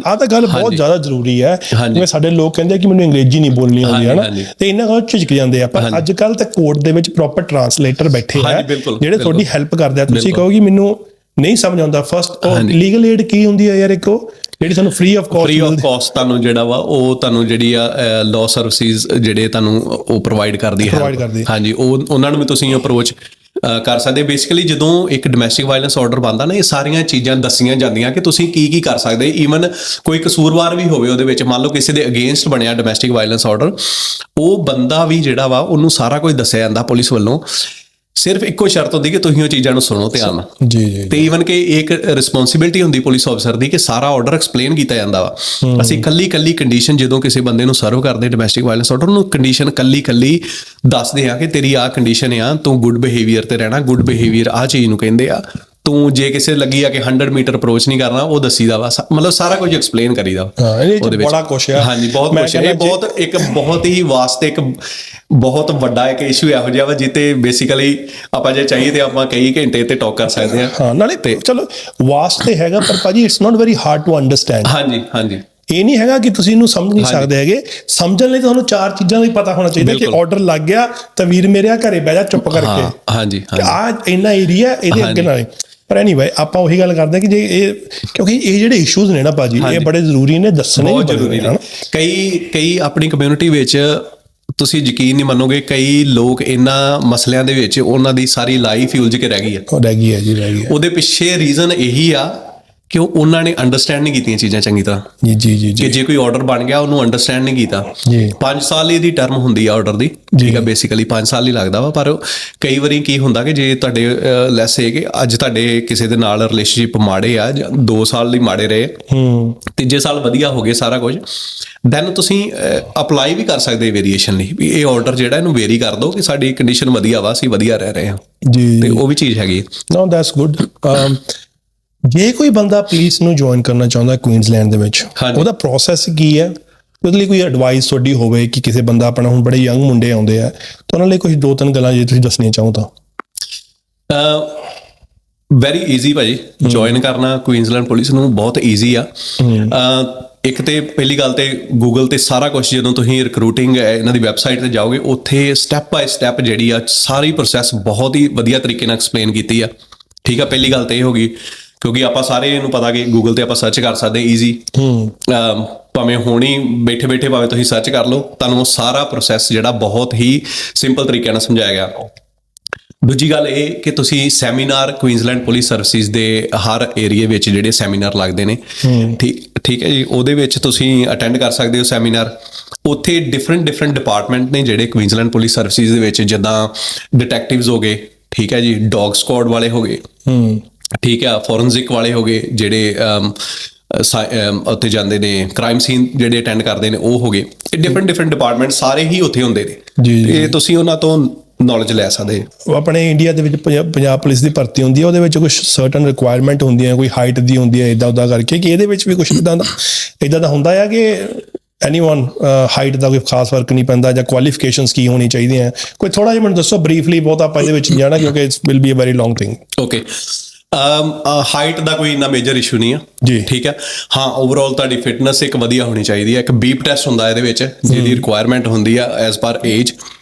ਆਹ ਤਾਂ ਗੱਲ ਬਹੁਤ ਜ਼ਿਆਦਾ ਜ਼ਰੂਰੀ ਹੈ ਹਾਂਜੀ। ਜਿਵੇਂ ਸਾਡੇ ਲੋਕ ਕਹਿੰਦੇ ਕਿ ਮੈਨੂੰ ਅੰਗਰੇਜ਼ੀ ਨਹੀਂ ਬੋਲਣੀ ਆਉਂਦੀ ਹੈ ਨਾ ਹਾਂਜੀ। ਤੇ ਇਹਨਾਂ ਕੋਲ ਝਿਜਕ ਜਾਂਦੇ ਆ ਪਰ ਅੱਜ ਕੱਲ ਤਾਂ ਕੋਰਟ ਦੇ ਵਿੱਚ ਪ੍ਰੋਪਰ ਟਰਾਂਸਲੇਟਰ ਬੈਠੇ ਆ ਜਿਹੜੇ ਤੁਹਾਡੀ ਹੈਲਪ ਕਰਦੇ ਆ ਤੁਸੀਂ ਕਹੋਗੇ ਮੈਨੂੰ ਨਹੀਂ ਸਮਝ ਆਉਂਦਾ ਫਸਟ ਉਹ ਲੀਗਲ ਏਡ ਕੀ ਹੁੰਦੀ ਹੈ ਯਾਰ ਇੱਕ ਉਹ ਜਿਹੜੀ ਤੁਹਾਨੂੰ ਫ੍ਰੀ ਆਫ ਕਾਸਟ ਤੁਹਾਨੂੰ ਜਿਹੜਾ ਵਾ ਉਹ ਤੁਹਾਨੂੰ ਜਿਹੜੀ ਆ ਲਾਅ ਸਰਵਿਸਿਜ਼ ਜਿਹੜੇ ਤੁਹਾਨੂੰ ਉਹ ਪ੍ਰੋਵਾਈਡ ਕਰਦੀ ਹੈ ਹਾਂਜੀ ਉਹਨਾਂ ਨੂੰ ਵੀ ਤੁਸੀਂ ਅਪਰੋਚ ਕਰ ਸਕਦੇ। ਬੇਸਿਕਲੀ ਜਦੋਂ ਇੱਕ ਡੋਮੈਸਟਿਕ ਵਾਇਲੈਂਸ ਆਰਡਰ ਬਣਦਾ ਨਾ ਇਹ ਸਾਰੀਆਂ ਚੀਜ਼ਾਂ ਦੱਸੀਆਂ ਜਾਂਦੀਆਂ ਕਿ ਤੁਸੀਂ ਕੀ ਕਰ ਸਕਦੇ। ਈਵਨ ਕੋਈ ਕਸੂਰਵਾਰ ਵੀ ਹੋਵੇ ਉਹਦੇ ਵਿੱਚ ਮੰਨ ਲਓ ਕਿਸੇ ਦੇ ਅਗੇਂਸਟ ਬਣਿਆ ਡੋਮੈਸਟਿਕ ਵਾਇਲੈਂਸ ਆਰਡਰ ਉਹ ਬੰਦਾ ਵੀ ਜਿਹੜਾ ਵਾ ਉਹਨੂੰ ਸਾਰਾ ਕੁਝ ਦੱਸਿਆ ਜਾਂਦਾ ਪੁਲਿਸ ਵੱਲੋਂ। ਸਿਰਫ ਇੱਕੋ ਸ਼ਰਤ ਹੁੰਦੀ ਕਿ ਤੁਸੀਂ ਉਹ ਚੀਜ਼ਾਂ ਨੂੰ ਸੁਣੋ ਧਿਆਨ ਨਾਲ ਜੀ ਤੇ ਈਵਨ ਕਿ ਇੱਕ ਰਿਸਪੌਂਸਿਬਿਲਟੀ ਹੁੰਦੀ ਪੁਲਿਸ ਅਫਸਰ ਦੀ ਕਿ ਸਾਰਾ ਆਰਡਰ ਐਕਸਪਲੇਨ ਕੀਤਾ ਜਾਂਦਾ ਵਾ। ਅਸੀਂ ਕੱਲੀ ਕੰਡੀਸ਼ਨ ਜਦੋਂ ਕਿਸੇ ਬੰਦੇ ਨੂੰ ਸਰਵ ਕਰਦੇ ਡੋਮੈਸਟਿਕ ਵਾਇਲੈਂਸ ਆਰਡਰ ਨੂੰ ਕੰਡੀਸ਼ਨ ਕੱਲੀ ਦੱਸਦੇ ਆ ਕਿ ਤੇਰੀ ਆਹ ਕੰਡੀਸ਼ਨ ਆ ਤੂੰ ਗੁੱਡ ਬਿਹੇਵੀਅਰ ਤੇ ਰਹਿਣਾ। ਗੁੱਡ ਬਿਹੇਵੀਅਰ ਆਹ ਚੀਜ਼ ਨੂੰ ਕਹਿੰਦੇ ਆ। ਤੂੰ ਜੇ ਕਿਸੇ ਲੱਗੀ ਆ ਕਿ 100 ਮੀਟਰ ਅਪਰੋਚ ਨਹੀਂ ਕਰਨਾ ਉਹ ਦੱਸੀਦਾ ਵਾ ਮਤਲਬ ਸਾਰਾ ਕੁਝ ਐਕਸਪਲੇਨ ਕਰੀਦਾ ਉਹਦੇ ਵਿੱਚ ਬੜਾ ਕੁਛ ਆ। ਹਾਂਜੀ ਬਹੁਤ ਕੁਛ ਹੈ। ਇਹ ਬਹੁਤ ਹੀ ਵਾਸਤੇ ਇੱਕ ਬਹੁਤ ਵੱਡਾ ਇੱਕ ਇਸ਼ੂ ਇਹੋ ਜਿਹਾ ਵਾ ਜਿੱਤੇ ਬੇਸਿਕਲੀ ਆਪਾਂ ਜੇ ਚਾਹੀਏ ਤੇ ਆਪਾਂ ਕਈ ਘੰਟੇ ਤੇ ਟਾਕ ਕਰ ਸਕਦੇ ਹਾਂ ਨਾਲੇ ਤੇ ਚਲੋ ਵਾਸਟ ਤੇ ਹੈਗਾ ਪਰ ਭਾਜੀ it's not very hard to understand. ਹਾਂਜੀ ਇਹ ਨਹੀਂ ਹੈਗਾ ਕਿ ਤੁਸੀਂ ਇਹਨੂੰ ਸਮਝ ਨਹੀਂ ਸਕਦੇ ਹੈਗੇ। ਸਮਝਣ ਲਈ ਤੁਹਾਨੂੰ 4 ਚੀਜ਼ਾਂ ਦਾ ਹੀ ਪਤਾ ਹੋਣਾ ਚਾਹੀਦਾ ਕਿ ਆਰਡਰ ਲੱਗ ਗਿਆ ਤਾਂ ਵੀਰ ਮੇਰੇ ਘਰੇ ਬਹਿ ਜਾ ਚੁੱਪ ਕਰਕੇ। ਹਾਂਜੀ ਆ ਇੰਨਾ ਏਰੀਆ ਇਹਦੇ ਅੱਗੇ ਨਾ ਪਰ ਐਨੀਵੇ ਆਪਾਂ ਉਹੀ ਗੱਲ ਕਰਦੇ ਕਿ ਜੇ ਇਹ ਕਿਉਂਕਿ ਇਹ ਜਿਹੜੇ ਇਸ਼ੂਜ਼ ਨੇ ਨਾ ਭਾਜੀ ਇਹ ਬੜੇ ਜ਼ਰੂਰੀ ਨੇ ਦੱਸਣੇ ਵੀ ਜ਼ਰੂਰੀ ਨੇ। ਕਈ ਆਪਣੀ ਕਮਿਊਨਿਟੀ ਵਿੱਚ ਤੁਸੀਂ ਯਕੀਨ ਨਹੀਂ ਮੰਨੋਗੇ ਕਈ ਲੋਕ ਇਹਨਾਂ ਮਸਲਿਆਂ ਦੇ ਵਿੱਚ ਉਹਨਾਂ ਦੀ ਸਾਰੀ ਲਾਈਫ ਹੀ ਉਲਝ ਕੇ ਰਹਿ ਗਈ ਹੈ ਉਹਦੇ ਪਿੱਛੇ ਰੀਜ਼ਨ ਇਹੀ ਆ ਕਿ ਉਹਨਾਂ ਨੇ ਅੰਡਰਸਟੈਂਡ ਨਹੀਂ ਕੀਤੀਆਂ ਚੀਜ਼ਾਂ ਚੰਗੀ ਤਰ੍ਹਾਂ ਜੀ ਕਿ ਜੇ ਕੋਈ ਆਰਡਰ ਬਣ ਗਿਆ ਉਹਨੂੰ ਅੰਡਰਸਟੈਂਡ ਨਹੀਂ ਕੀਤਾ 5 ਸਾਲ ਇਹਦੀ ਟਰਮ ਹੁੰਦੀ ਆ ਆਰਡਰ ਦੀ ਠੀਕ ਆ ਬੇਸਿਕਲੀ 5 ਸਾਲ ਹੀ ਲੱਗਦਾ ਵਾ ਪਰ ਕਈ ਵਾਰੀ ਕੀ ਹੁੰਦਾ ਕਿ ਜੇ ਤੁਹਾਡੇ ਲੈਸ ਹੈ ਕਿ ਅੱਜ ਤੁਹਾਡੇ ਕਿਸੇ ਦੇ ਨਾਲ ਰਿਲੇਸ਼ਨਸ਼ਿਪ ਮਾੜੇ ਆ 2 ਸਾਲ ਲਈ ਮਾੜੇ ਰਹੇ ਤੀਜੇ ਸਾਲ ਵਧੀਆ ਹੋ ਗਏ ਸਾਰਾ ਕੁਝ ਦੈਨ ਤੁਸੀਂ ਅਪਲਾਈ ਵੀ ਕਰ ਸਕਦੇ ਵੇਰੀਏਸ਼ਨ ਲਈ ਵੀ ਇਹ ਆਰਡਰ ਜਿਹੜਾ ਇਹਨੂੰ ਵੇਰੀ ਕਰ ਦਿਓ ਕਿ ਸਾਡੀ ਕੰਡੀਸ਼ਨ ਵਧੀਆ ਵਾ ਅਸੀਂ ਵਧੀਆ ਰਹਿ ਰਹੇ ਹਾਂ ਜੀ ਤੇ ਉਹ ਵੀ ਚੀਜ਼ ਹੈਗੀ ਨੋ ਦੈਟਸ ਗੁੱਡ। ਜੇ ਕੋਈ ਬੰਦਾ ਪੁਲਿਸ ਨੂੰ ਜੁਆਇਨ ਕਰਨਾ ਚਾਹੁੰਦਾ ਕੁਈਨਜ਼ਲੈਂਡ ਦੇ ਵਿੱਚ ਉਹਦਾ ਪ੍ਰੋਸੈਸ ਕੀ ਹੈ ਉਹਦੇ ਲਈ ਕੋਈ ਐਡਵਾਈਸ ਤੁਹਾਡੀ ਹੋਵੇ ਕਿ ਕਿਸੇ ਬੰਦਾ ਆਪਣਾ ਹੁਣ ਬੜੇ ਯੰਗ ਮੁੰਡੇ ਆਉਂਦੇ ਆ ਤਾਂ ਉਹਨਾਂ ਲਈ ਕੁਝ 2-3 ਗੱਲਾਂ ਜੇ ਤੁਸੀਂ ਦੱਸਣੀਆਂ ਚਾਹੋ ਤਾਂ। ਵੈਰੀ ਈਜ਼ੀ ਭਾਜੀ ਜੁਆਇਨ ਕਰਨਾ ਕੁਈਨਜ਼ਲੈਂਡ ਪੁਲਿਸ ਨੂੰ ਬਹੁਤ ਈਜ਼ੀ ਆ। ਇੱਕ ਤੇ ਪਹਿਲੀ ਗੱਲ ਤੇ ਗੂਗਲ ਤੇ ਸਾਰਾ ਕੁਝ ਜਦੋਂ ਤੁਸੀਂ ਰਿਕਰੂਟਿੰਗ ਇਹਨਾਂ ਦੀ ਵੈਬਸਾਈਟ ਤੇ ਜਾਓਗੇ ਉੱਥੇ ਸਟੈਪ ਬਾਏ ਸਟੈਪ ਜਿਹੜੀ ਆ ਸਾਰੀ ਪ੍ਰੋਸੈਸ ਬਹੁਤ ਹੀ ਵਧੀਆ ਤਰੀਕੇ ਨਾਲ ਐਕਸਪਲੇਨ ਕੀਤੀ ਆ ਠੀਕ ਆ। ਪਹਿਲੀ ਗੱਲ ਤੇ ਇਹ ਹੋ ਗਈ ਕਿਉਂਕਿ ਆਪਾਂ ਸਾਰੇ ਇਹਨੂੰ ਪਤਾ ਕਿ ਗੂਗਲ ਤੇ ਆਪਾਂ ਸਰਚ ਕਰ ਸਕਦੇ ਈਜ਼ੀ ਭਾਵੇਂ ਹੁਣੀ ਬੈਠੇ ਭਾਵੇਂ ਤੁਸੀਂ ਸਰਚ ਕਰ ਲਓ ਤੁਹਾਨੂੰ ਸਾਰਾ ਪ੍ਰੋਸੈਸ ਜਿਹੜਾ ਬਹੁਤ ਹੀ ਸਿੰਪਲ ਤਰੀਕੇ ਨਾਲ ਸਮਝਾਇਆ ਗਿਆ। ਦੂਜੀ ਗੱਲ ਇਹ ਕਿ ਤੁਸੀਂ ਸੈਮੀਨਾਰ ਕੁਈਨਜ਼ਲੈਂਡ ਪੁਲਿਸ ਸਰਵਿਸਿਜ਼ ਦੇ ਹਰ ਏਰੀਏ ਵਿੱਚ ਜਿਹੜੇ ਸੈਮੀਨਾਰ ਲੱਗਦੇ ਨੇ ਠੀਕ ਹੈ ਜੀ ਉਹਦੇ ਵਿੱਚ ਤੁਸੀਂ ਅਟੈਂਡ ਕਰ ਸਕਦੇ ਹੋ ਸੈਮੀਨਾਰ। ਉੱਥੇ ਡਿਫਰੈਂਟ ਡਿਪਾਰਟਮੈਂਟ ਨੇ ਜਿਹੜੇ ਕੁਈਨਜ਼ਲੈਂਡ ਪੁਲਿਸ ਸਰਵਿਸਿਜ਼ ਦੇ ਵਿੱਚ ਜਿੱਦਾਂ ਡਿਟੈਕਟਿਵਸ ਹੋ ਗਏ ਠੀਕ ਹੈ ਜੀ ਡੌਗ ਸਕੁਆਡ ਵਾਲੇ ਹੋ ਗਏ ਠੀਕ ਆ ਫੋਰੈਂਸਿਕ ਵਾਲੇ ਹੋ ਗਏ ਜਿਹੜੇ ਉੱਥੇ ਜਾਂਦੇ ਨੇ ਕ੍ਰਾਈਮ ਸੀਨ ਜਿਹੜੇ ਅਟੈਂਡ ਕਰਦੇ ਨੇ ਉਹ ਹੋ ਗਏ ਡਿਫਰੈਂਟ ਡਿਪਾਰਟਮੈਂਟ ਸਾਰੇ ਹੀ ਉੱਥੇ ਹੁੰਦੇ ਨੇ ਤੇ ਤੁਸੀਂ ਉਹਨਾਂ ਤੋਂ ਨੌਲੇਜ ਲੈ ਸਕਦੇ ਹੋ। ਆਪਣੇ ਇੰਡੀਆ ਦੇ ਵਿੱਚ ਪੰਜਾਬ ਪੁਲਿਸ ਦੀ ਭਰਤੀ ਹੁੰਦੀ ਹੈ ਉਹਦੇ ਵਿੱਚ ਕੁਝ ਸਰਟਨ ਰਿਕੁਆਇਰਮੈਂਟ ਹੁੰਦੀਆਂ ਕੋਈ ਹਾਈਟ ਦੀ ਹੁੰਦੀ ਹੈ ਇੱਦਾਂ ਉੱਦਾਂ ਕਰਕੇ ਕਿ ਇਹਦੇ ਵਿੱਚ ਵੀ ਕੁਝ ਇੱਦਾਂ ਦਾ ਹੁੰਦਾ ਆ ਕਿ ਐਨੀਵਨ ਹਾਈਟ ਦਾ ਕੋਈ ਖਾਸ ਫਰਕ ਨਹੀਂ ਪੈਂਦਾ ਜਾਂ ਕੁਆਲੀਫਿਕੇਸ਼ਨਸ ਕੀ ਹੋਣੀ ਚਾਹੀਦੀਆਂ ਕੋਈ ਥੋੜਾ ਜਿਹਾ ਮੈਨੂੰ ਦੱਸੋ ਬਰੀਫਲੀ ਬਹੁਤ ਆਪਾਂ ਇਹਦੇ ਵਿੱਚ ਜਾਣਾ ਕਿਉਂਕਿ it's will be a very long thing. Okay height ਦਾ ਕੋਈ ਇੰਨਾ ਮੇਜਰ ਇਸ਼ੂ ਨਹੀਂ ਆ ਜੀ ਠੀਕ ਹੈ। ਹਾਂ ਓਵਰਆਲ ਤੁਹਾਡੀ ਫਿਟਨੈਸ ਇੱਕ ਵਧੀਆ ਹੋਣੀ ਚਾਹੀਦੀ ਹੈ। ਇੱਕ ਬੀਪ ਟੈਸਟ ਹੁੰਦਾ ਇਹਦੇ ਵਿੱਚ ਜਿਹਦੀ ਰਿਕੁਆਇਰਮੈਂਟ ਹੁੰਦੀ ਆ ਐਜ਼ ਪਰ ਏਜ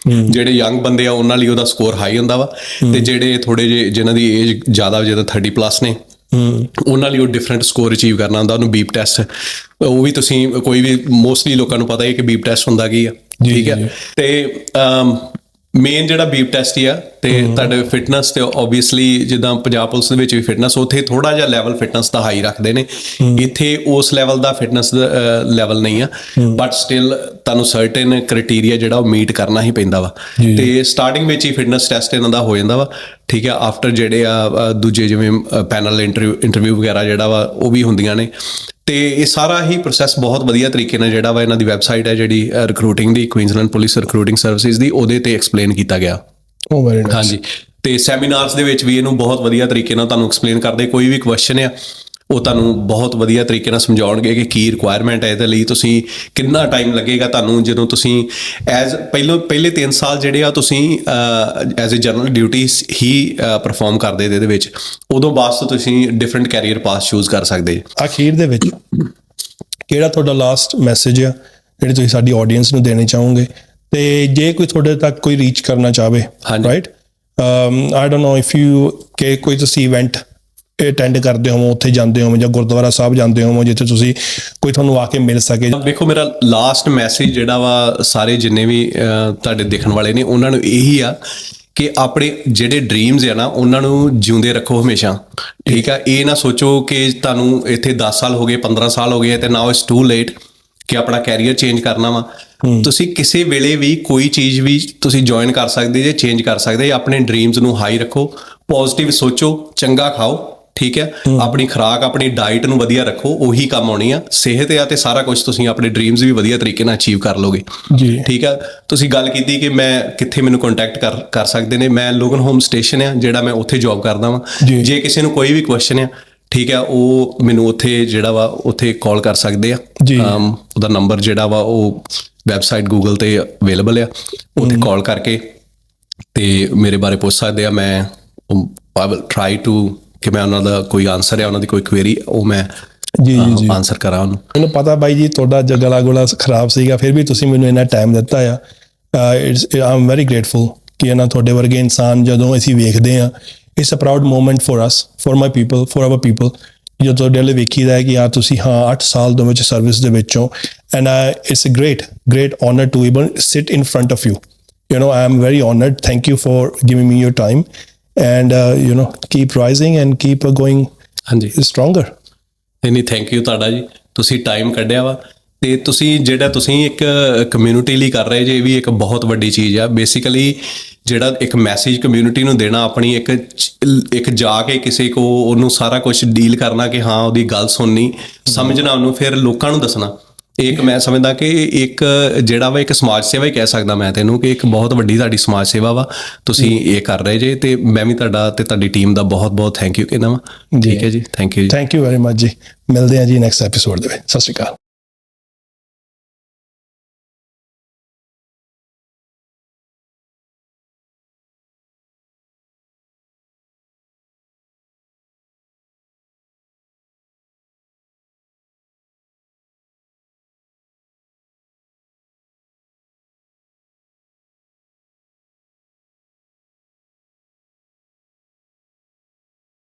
ਜਿਹੜੇ ਯੰਗ ਬੰਦੇ ਆ ਉਹਨਾਂ ਲਈ ਉਹਦਾ ਸਕੋਰ ਹਾਈ ਹੁੰਦਾ ਵਾ ਤੇ ਜਿਹੜੇ ਥੋੜੇ ਜਿਹੇ ਜਿਨ੍ਹਾਂ ਦੀ ਏਜ ਜ਼ਿਆਦਾ ਜਿੱਦਾਂ 30+ ਨੇ ਉਹਨਾਂ ਲਈ ਉਹ ਡਿਫਰੈਂਟ ਸਕੋਰ ਅਚੀਵ ਕਰਨਾ ਹੁੰਦਾ ਉਹਨੂੰ ਬੀਪ ਟੈਸਟ ਉਹ ਵੀ ਤੁਸੀਂ ਕੋਈ ਵੀ ਮੋਸਟਲੀ ਲੋਕਾਂ ਨੂੰ ਪਤਾ ਹੈ ਕਿ ਬੀਪ ਟੈਸਟ ਹੁੰਦਾ ਕੀ ਆ ਠੀਕ ਹੈ। ਤੇ ਮੇਨ ਜਿਹੜਾ ਬੀਪ ਟੈਸਟ ਹੀ ਆ ਤੇ ਤੁਹਾਡੇ ਫਿਟਨੈਸ ਤੇ ਓਬਵੀਅਸਲੀ ਜਿੱਦਾਂ ਪੰਜਾਬ ਪੁਲਿਸ ਦੇ ਵਿੱਚ ਵੀ ਫਿਟਨੈਸ ਉੱਥੇ ਥੋੜਾ ਜਿਹਾ ਲੈਵਲ ਫਿਟਨੈਸ ਦਾ ਹਾਈ ਰੱਖਦੇ ਨੇ ਇੱਥੇ ਉਸ ਲੈਵਲ ਦਾ ਫਿਟਨੈਸ ਲੈਵਲ ਨਹੀਂ ਆ ਬਟ ਸਟਿਲ ਤੁਹਾਨੂੰ ਸਰਟਨ ਕ੍ਰਾਈਟੇਰੀਆ ਜਿਹੜਾ ਉਹ ਮੀਟ ਕਰਨਾ ਹੀ ਪੈਂਦਾ ਵਾ ਤੇ ਸਟਾਰਟਿੰਗ ਵਿੱਚ ਹੀ ਫਿਟਨੈਸ ਟੈਸਟ ਇਹਨਾਂ ਦਾ ਹੋ ਜਾਂਦਾ ਵਾ ਠੀਕ ਆ। ਆਫਟਰ ਜਿਹੜੇ ਆ ਦੂਜੇ ਜਿਵੇਂ ਪੈਨਲ ਇੰਟਰਵਿਊ ਵਗੈਰਾ ਜਿਹੜਾ ਵਾ ਉਹ ਵੀ ਹੁੰਦੀਆਂ ਨੇ ਤੇ ਇਹ ਸਾਰਾ ਹੀ ਪ੍ਰੋਸੈਸ ਬਹੁਤ ਵਧੀਆ ਤਰੀਕੇ ਨਾਲ ਜਿਹੜਾ ਵਾ ਇਹਨਾਂ ਦੀ ਵੈਬਸਾਈਟ ਹੈ ਜਿਹੜੀ ਰਿਕਰੂਟਿੰਗ ਦੀ ਕੁਈਨਜ਼ਲੈਂਡ ਪੁਲਿਸ ਰਿਕਰੂਟਿੰਗ ਸਰਵਿਸਿਜ਼ ਦੀ ਉਹਦੇ ਤੇ ਐਕਸਪਲੇਨ ਕੀਤਾ ਗਿਆ। ਹਾਂਜੀ ਤੇ ਸੈਮੀਨਾਰਸ ਦੇ ਵਿੱਚ ਵੀ ਇਹਨੂੰ ਬਹੁਤ ਵਧੀਆ ਤਰੀਕੇ ਨਾਲ ਤੁਹਾਨੂੰ ਐਕਸਪਲੇਨ ਕਰਦੇ ਕੋਈ ਵੀ ਕੁਐਸਚਨ ਆ ਉਹ ਤੁਹਾਨੂੰ ਬਹੁਤ ਵਧੀਆ ਤਰੀਕੇ ਨਾਲ ਸਮਝਾਉਣਗੇ ਕਿ ਕੀ ਰਿਕੁਆਇਰਮੈਂਟ ਹੈ ਇਹਦੇ ਲਈ, ਤੁਸੀਂ ਕਿੰਨਾ ਟਾਈਮ ਲੱਗੇਗਾ ਤੁਹਾਨੂੰ ਜਦੋਂ ਤੁਸੀਂ ਪਹਿਲੇ 3 ਸਾਲ ਜਿਹੜੇ ਆ ਤੁਸੀਂ ਐਜ਼ ਅ ਜਨਰਲ ਡਿਊਟੀਜ਼ ਹੀ ਪਰਫਾਰਮ ਕਰਦੇ ਇਹਦੇ ਵਿੱਚ, ਉਦੋਂ ਬਾਅਦ ਤੋਂ ਤੁਸੀਂ ਡਿਫਰੈਂਟ ਕੈਰੀਅਰ ਪਾਸ ਚੂਜ਼ ਕਰ ਸਕਦੇ। ਅਖੀਰ ਦੇ ਵਿੱਚ ਕਿਹੜਾ ਤੁਹਾਡਾ ਲਾਸਟ ਮੈਸੇਜ ਆ ਜਿਹੜੇ ਤੁਸੀਂ ਸਾਡੀ ਆਡੀਅנס ਨੂੰ ਦੇਣੇ ਚਾਹੋਗੇ, ਤੇ ਜੇ ਕੋਈ ਤੁਹਾਡੇ ਤੱਕ ਕੋਈ ਰੀਚ ਕਰਨਾ ਚਾਹਵੇ, right, I don't know if you ਕਿ ਕੋਈ ਤੁਸੀਂ ਇਵੈਂਟ ਅਟੈਂਡ ਕਰਦੇ ਹੋ, ਉੱਥੇ ਜਾਂਦੇ ਹੋ ਜਾਂ ਗੁਰਦੁਆਰਾ ਸਾਹਿਬ ਜਾਂਦੇ ਹੋ ਜਿੱਥੇ ਤੁਸੀਂ ਕੋਈ ਤੁਹਾਨੂੰ ਆ ਕੇ ਮਿਲ ਸਕੇ। ਵੇਖੋ, ਮੇਰਾ ਲਾਸਟ ਮੈਸੇਜ ਜਿਹੜਾ ਵਾ ਸਾਰੇ ਜਿੰਨੇ ਵੀ ਤੁਹਾਡੇ ਦੇਖਣ ਵਾਲੇ ਨੇ ਉਹਨਾਂ ਨੂੰ ਇਹੀ ਆ ਕਿ ਆਪਣੇ ਜਿਹੜੇ ਡ੍ਰੀਮਸ ਆ ਨਾ ਉਹਨਾਂ ਨੂੰ ਜਿਉਂਦੇ ਰੱਖੋ ਹਮੇਸ਼ਾ, ਠੀਕ ਆ। ਇਹ ਨਾ ਸੋਚੋ ਕਿ ਤੁਹਾਨੂੰ ਇੱਥੇ 10 ਸਾਲ ਹੋ ਗਏ, 15 ਸਾਲ ਹੋ ਗਏ ਤੇ ਨਾਓ ਇਟਸ ਟੂ ਲੇਟ ਕਿ ਆਪਣਾ ਕੈਰੀਅਰ ਚੇਂਜ ਕਰਨਾ ਵਾ। ਤੁਸੀਂ ਕਿਸੇ ਵੇਲੇ ਵੀ ਕੋਈ ਚੀਜ਼ ਵੀ ਤੁਸੀਂ ਜੁਆਇਨ ਕਰ ਸਕਦੇ ਜੇ, ਚੇਂਜ ਕਰ ਸਕਦੇ। ਆਪਣੇ ਡ੍ਰੀਮਸ ਨੂੰ ਹਾਈ ਰੱਖੋ, ਪੋਜ਼ਿਟਿਵ ਸੋਚੋ, ਚੰਗਾ ਖਾਓ, ਠੀਕ ਹੈ, ਆਪਣੀ ਖੁਰਾਕ ਆਪਣੀ ਡਾਈਟ ਨੂੰ ਵਧੀਆ ਰੱਖੋ, ਉਹੀ ਕੰਮ ਆਉਣੀ ਆ। ਸਿਹਤ ਆ ਤੇ ਸਾਰਾ ਕੁਝ ਤੁਸੀਂ ਆਪਣੇ ਡ੍ਰੀਮਸ ਵੀ ਵਧੀਆ ਤਰੀਕੇ ਨਾਲ ਅਚੀਵ ਕਰ ਲੋਗੇ ਜੀ, ਠੀਕ ਆ। ਤੁਸੀਂ ਗੱਲ ਕੀਤੀ ਕਿ ਮੈਂ ਕਿੱਥੇ ਮੈਨੂੰ ਕੰਟੈਕਟ ਕਰ ਸਕਦੇ ਨੇ, ਮੈਂ ਲੋਗਨ ਹੋਮ ਸਟੇਸ਼ਨ ਆ ਜਿਹੜਾ ਮੈਂ ਉੱਥੇ ਜੌਬ ਕਰਦਾ ਵਾਂ। ਜੇ ਕਿਸੇ ਨੂੰ ਕੋਈ ਵੀ ਕੁਐਸਚਨ ਆ, ਠੀਕ ਆ, ਉਹ ਮੈਨੂੰ ਉੱਥੇ ਜਿਹੜਾ ਵਾ ਉੱਥੇ ਕਾਲ ਕਰ ਸਕਦੇ ਆ। ਉਹਦਾ ਨੰਬਰ ਜਿਹੜਾ ਵਾ ਉਹ ਵੈਬਸਾਈਟ ਗੂਗਲ ਤੇ ਅਵੇਲੇਬਲ ਆ, ਉੱਥੇ ਕਾਲ ਕਰਕੇ ਤੇ ਮੇਰੇ ਬਾਰੇ ਪੁੱਛ ਸਕਦੇ ਆ। ਮੈਂ ਆਈ ਵਿਲ ਟਰਾਈ ਟੂ ਕਿ ਮੈਂ ਉਹਨਾਂ ਦਾ ਕੋਈ ਆਨਸਰ ਹੈ, ਉਹਨਾਂ ਦੀ ਕੋਈ ਕੁਐਰੀ ਉਹ ਮੈਂ ਆਨਸਰ ਕਰਾਂ ਉਹਨੂੰ। ਮੈਨੂੰ ਪਤਾ ਬਾਈ ਜੀ ਤੁਹਾਡਾ ਗਲਾ ਗੁਲਾ ਖਰਾਬ ਸੀਗਾ, ਫਿਰ ਵੀ ਤੁਸੀਂ ਮੈਨੂੰ ਇੰਨਾ ਟਾਈਮ ਦਿੱਤਾ ਆ। ਆਈ ਐਮ ਵੈਰੀ ਗ੍ਰੇਟਫੁਲ ਕਿ ਇਹਨਾਂ ਤੁਹਾਡੇ ਵਰਗੇ ਇਨਸਾਨ ਜਦੋਂ ਅਸੀਂ ਵੇਖਦੇ ਹਾਂ, it's a proud moment for us, for my people, for our people. ਜਦੋਂ ਤੁਹਾਡੇ ਵੱਲ ਵੇਖੀਦਾ ਹੈ ਕਿ ਤੁਸੀਂ 8 ਸਾਲ ਦੇ ਵਿੱਚ ਸਰਵਿਸ ਦੇ ਵਿੱਚੋਂ, and it's a great honor to even sit in front of you. I am very honored. Thank you for giving me your time. And keep rising and keep going stronger. ਨਹੀਂ, thank you ਤੁਹਾਡਾ ਜੀ, ਤੁਸੀਂ time ਕੱਢਿਆ ਵਾ ਤੇ ਤੁਸੀਂ ਇੱਕ community ਲਈ ਕਰ ਰਹੇ ਜੇ, ਇਹ ਵੀ ਇੱਕ ਬਹੁਤ ਵੱਡੀ ਚੀਜ਼ ਆ। ਬੇਸਿਕਲੀ ਜਿਹੜਾ ਇੱਕ ਮੈਸੇਜ ਕਮਿਊਨਿਟੀ ਨੂੰ ਦੇਣਾ, ਆਪਣੀ ਇੱਕ ਜਾ ਕੇ ਕਿਸੇ ਕੋ ਉਹਨੂੰ ਸਾਰਾ ਕੁਝ ਡੀਲ ਕਰਨਾ ਕਿ ਹਾਂ ਉਹਦੀ ਗੱਲ ਸੁਣਨੀ, ਸਮਝਣਾ ਉਹਨੂੰ, ਫਿਰ ਲੋਕਾਂ ਨੂੰ ਦੱਸਣਾ। ਇੱਕ ਮੈਂ ਸਮਝਦਾ ਕਿ ਇੱਕ ਜਿਹੜਾ ਵਾ ਇੱਕ ਸਮਾਜ ਸੇਵਾ ਹੀ ਕਹਿ ਸਕਦਾ ਮੈਂ ਤੈਨੂੰ ਕਿ ਇੱਕ ਬਹੁਤ ਵੱਡੀ ਤੁਹਾਡੀ ਸਮਾਜ ਸੇਵਾ ਵਾ, ਤੁਸੀਂ ਇਹ ਕਰ ਰਹੇ ਜੇ। ਤੇ ਮੈਂ ਵੀ ਤੁਹਾਡਾ ਤੇ ਤੁਹਾਡੀ ਟੀਮ ਦਾ ਬਹੁਤ ਥੈਂਕ ਯੂ ਕਹਿੰਦਾ ਵਾ। ਠੀਕ ਹੈ ਜੀ, ਥੈਂਕ ਯੂ ਵੈਰੀ ਮਚ ਜੀ। ਮਿਲਦੇ ਹਾਂ ਜੀ ਨੈਕਸਟ ਐਪੀਸੋਡ ਦੇ ਵਿੱਚ। ਸਤਿ ਸ਼੍ਰੀ ਅਕਾਲ।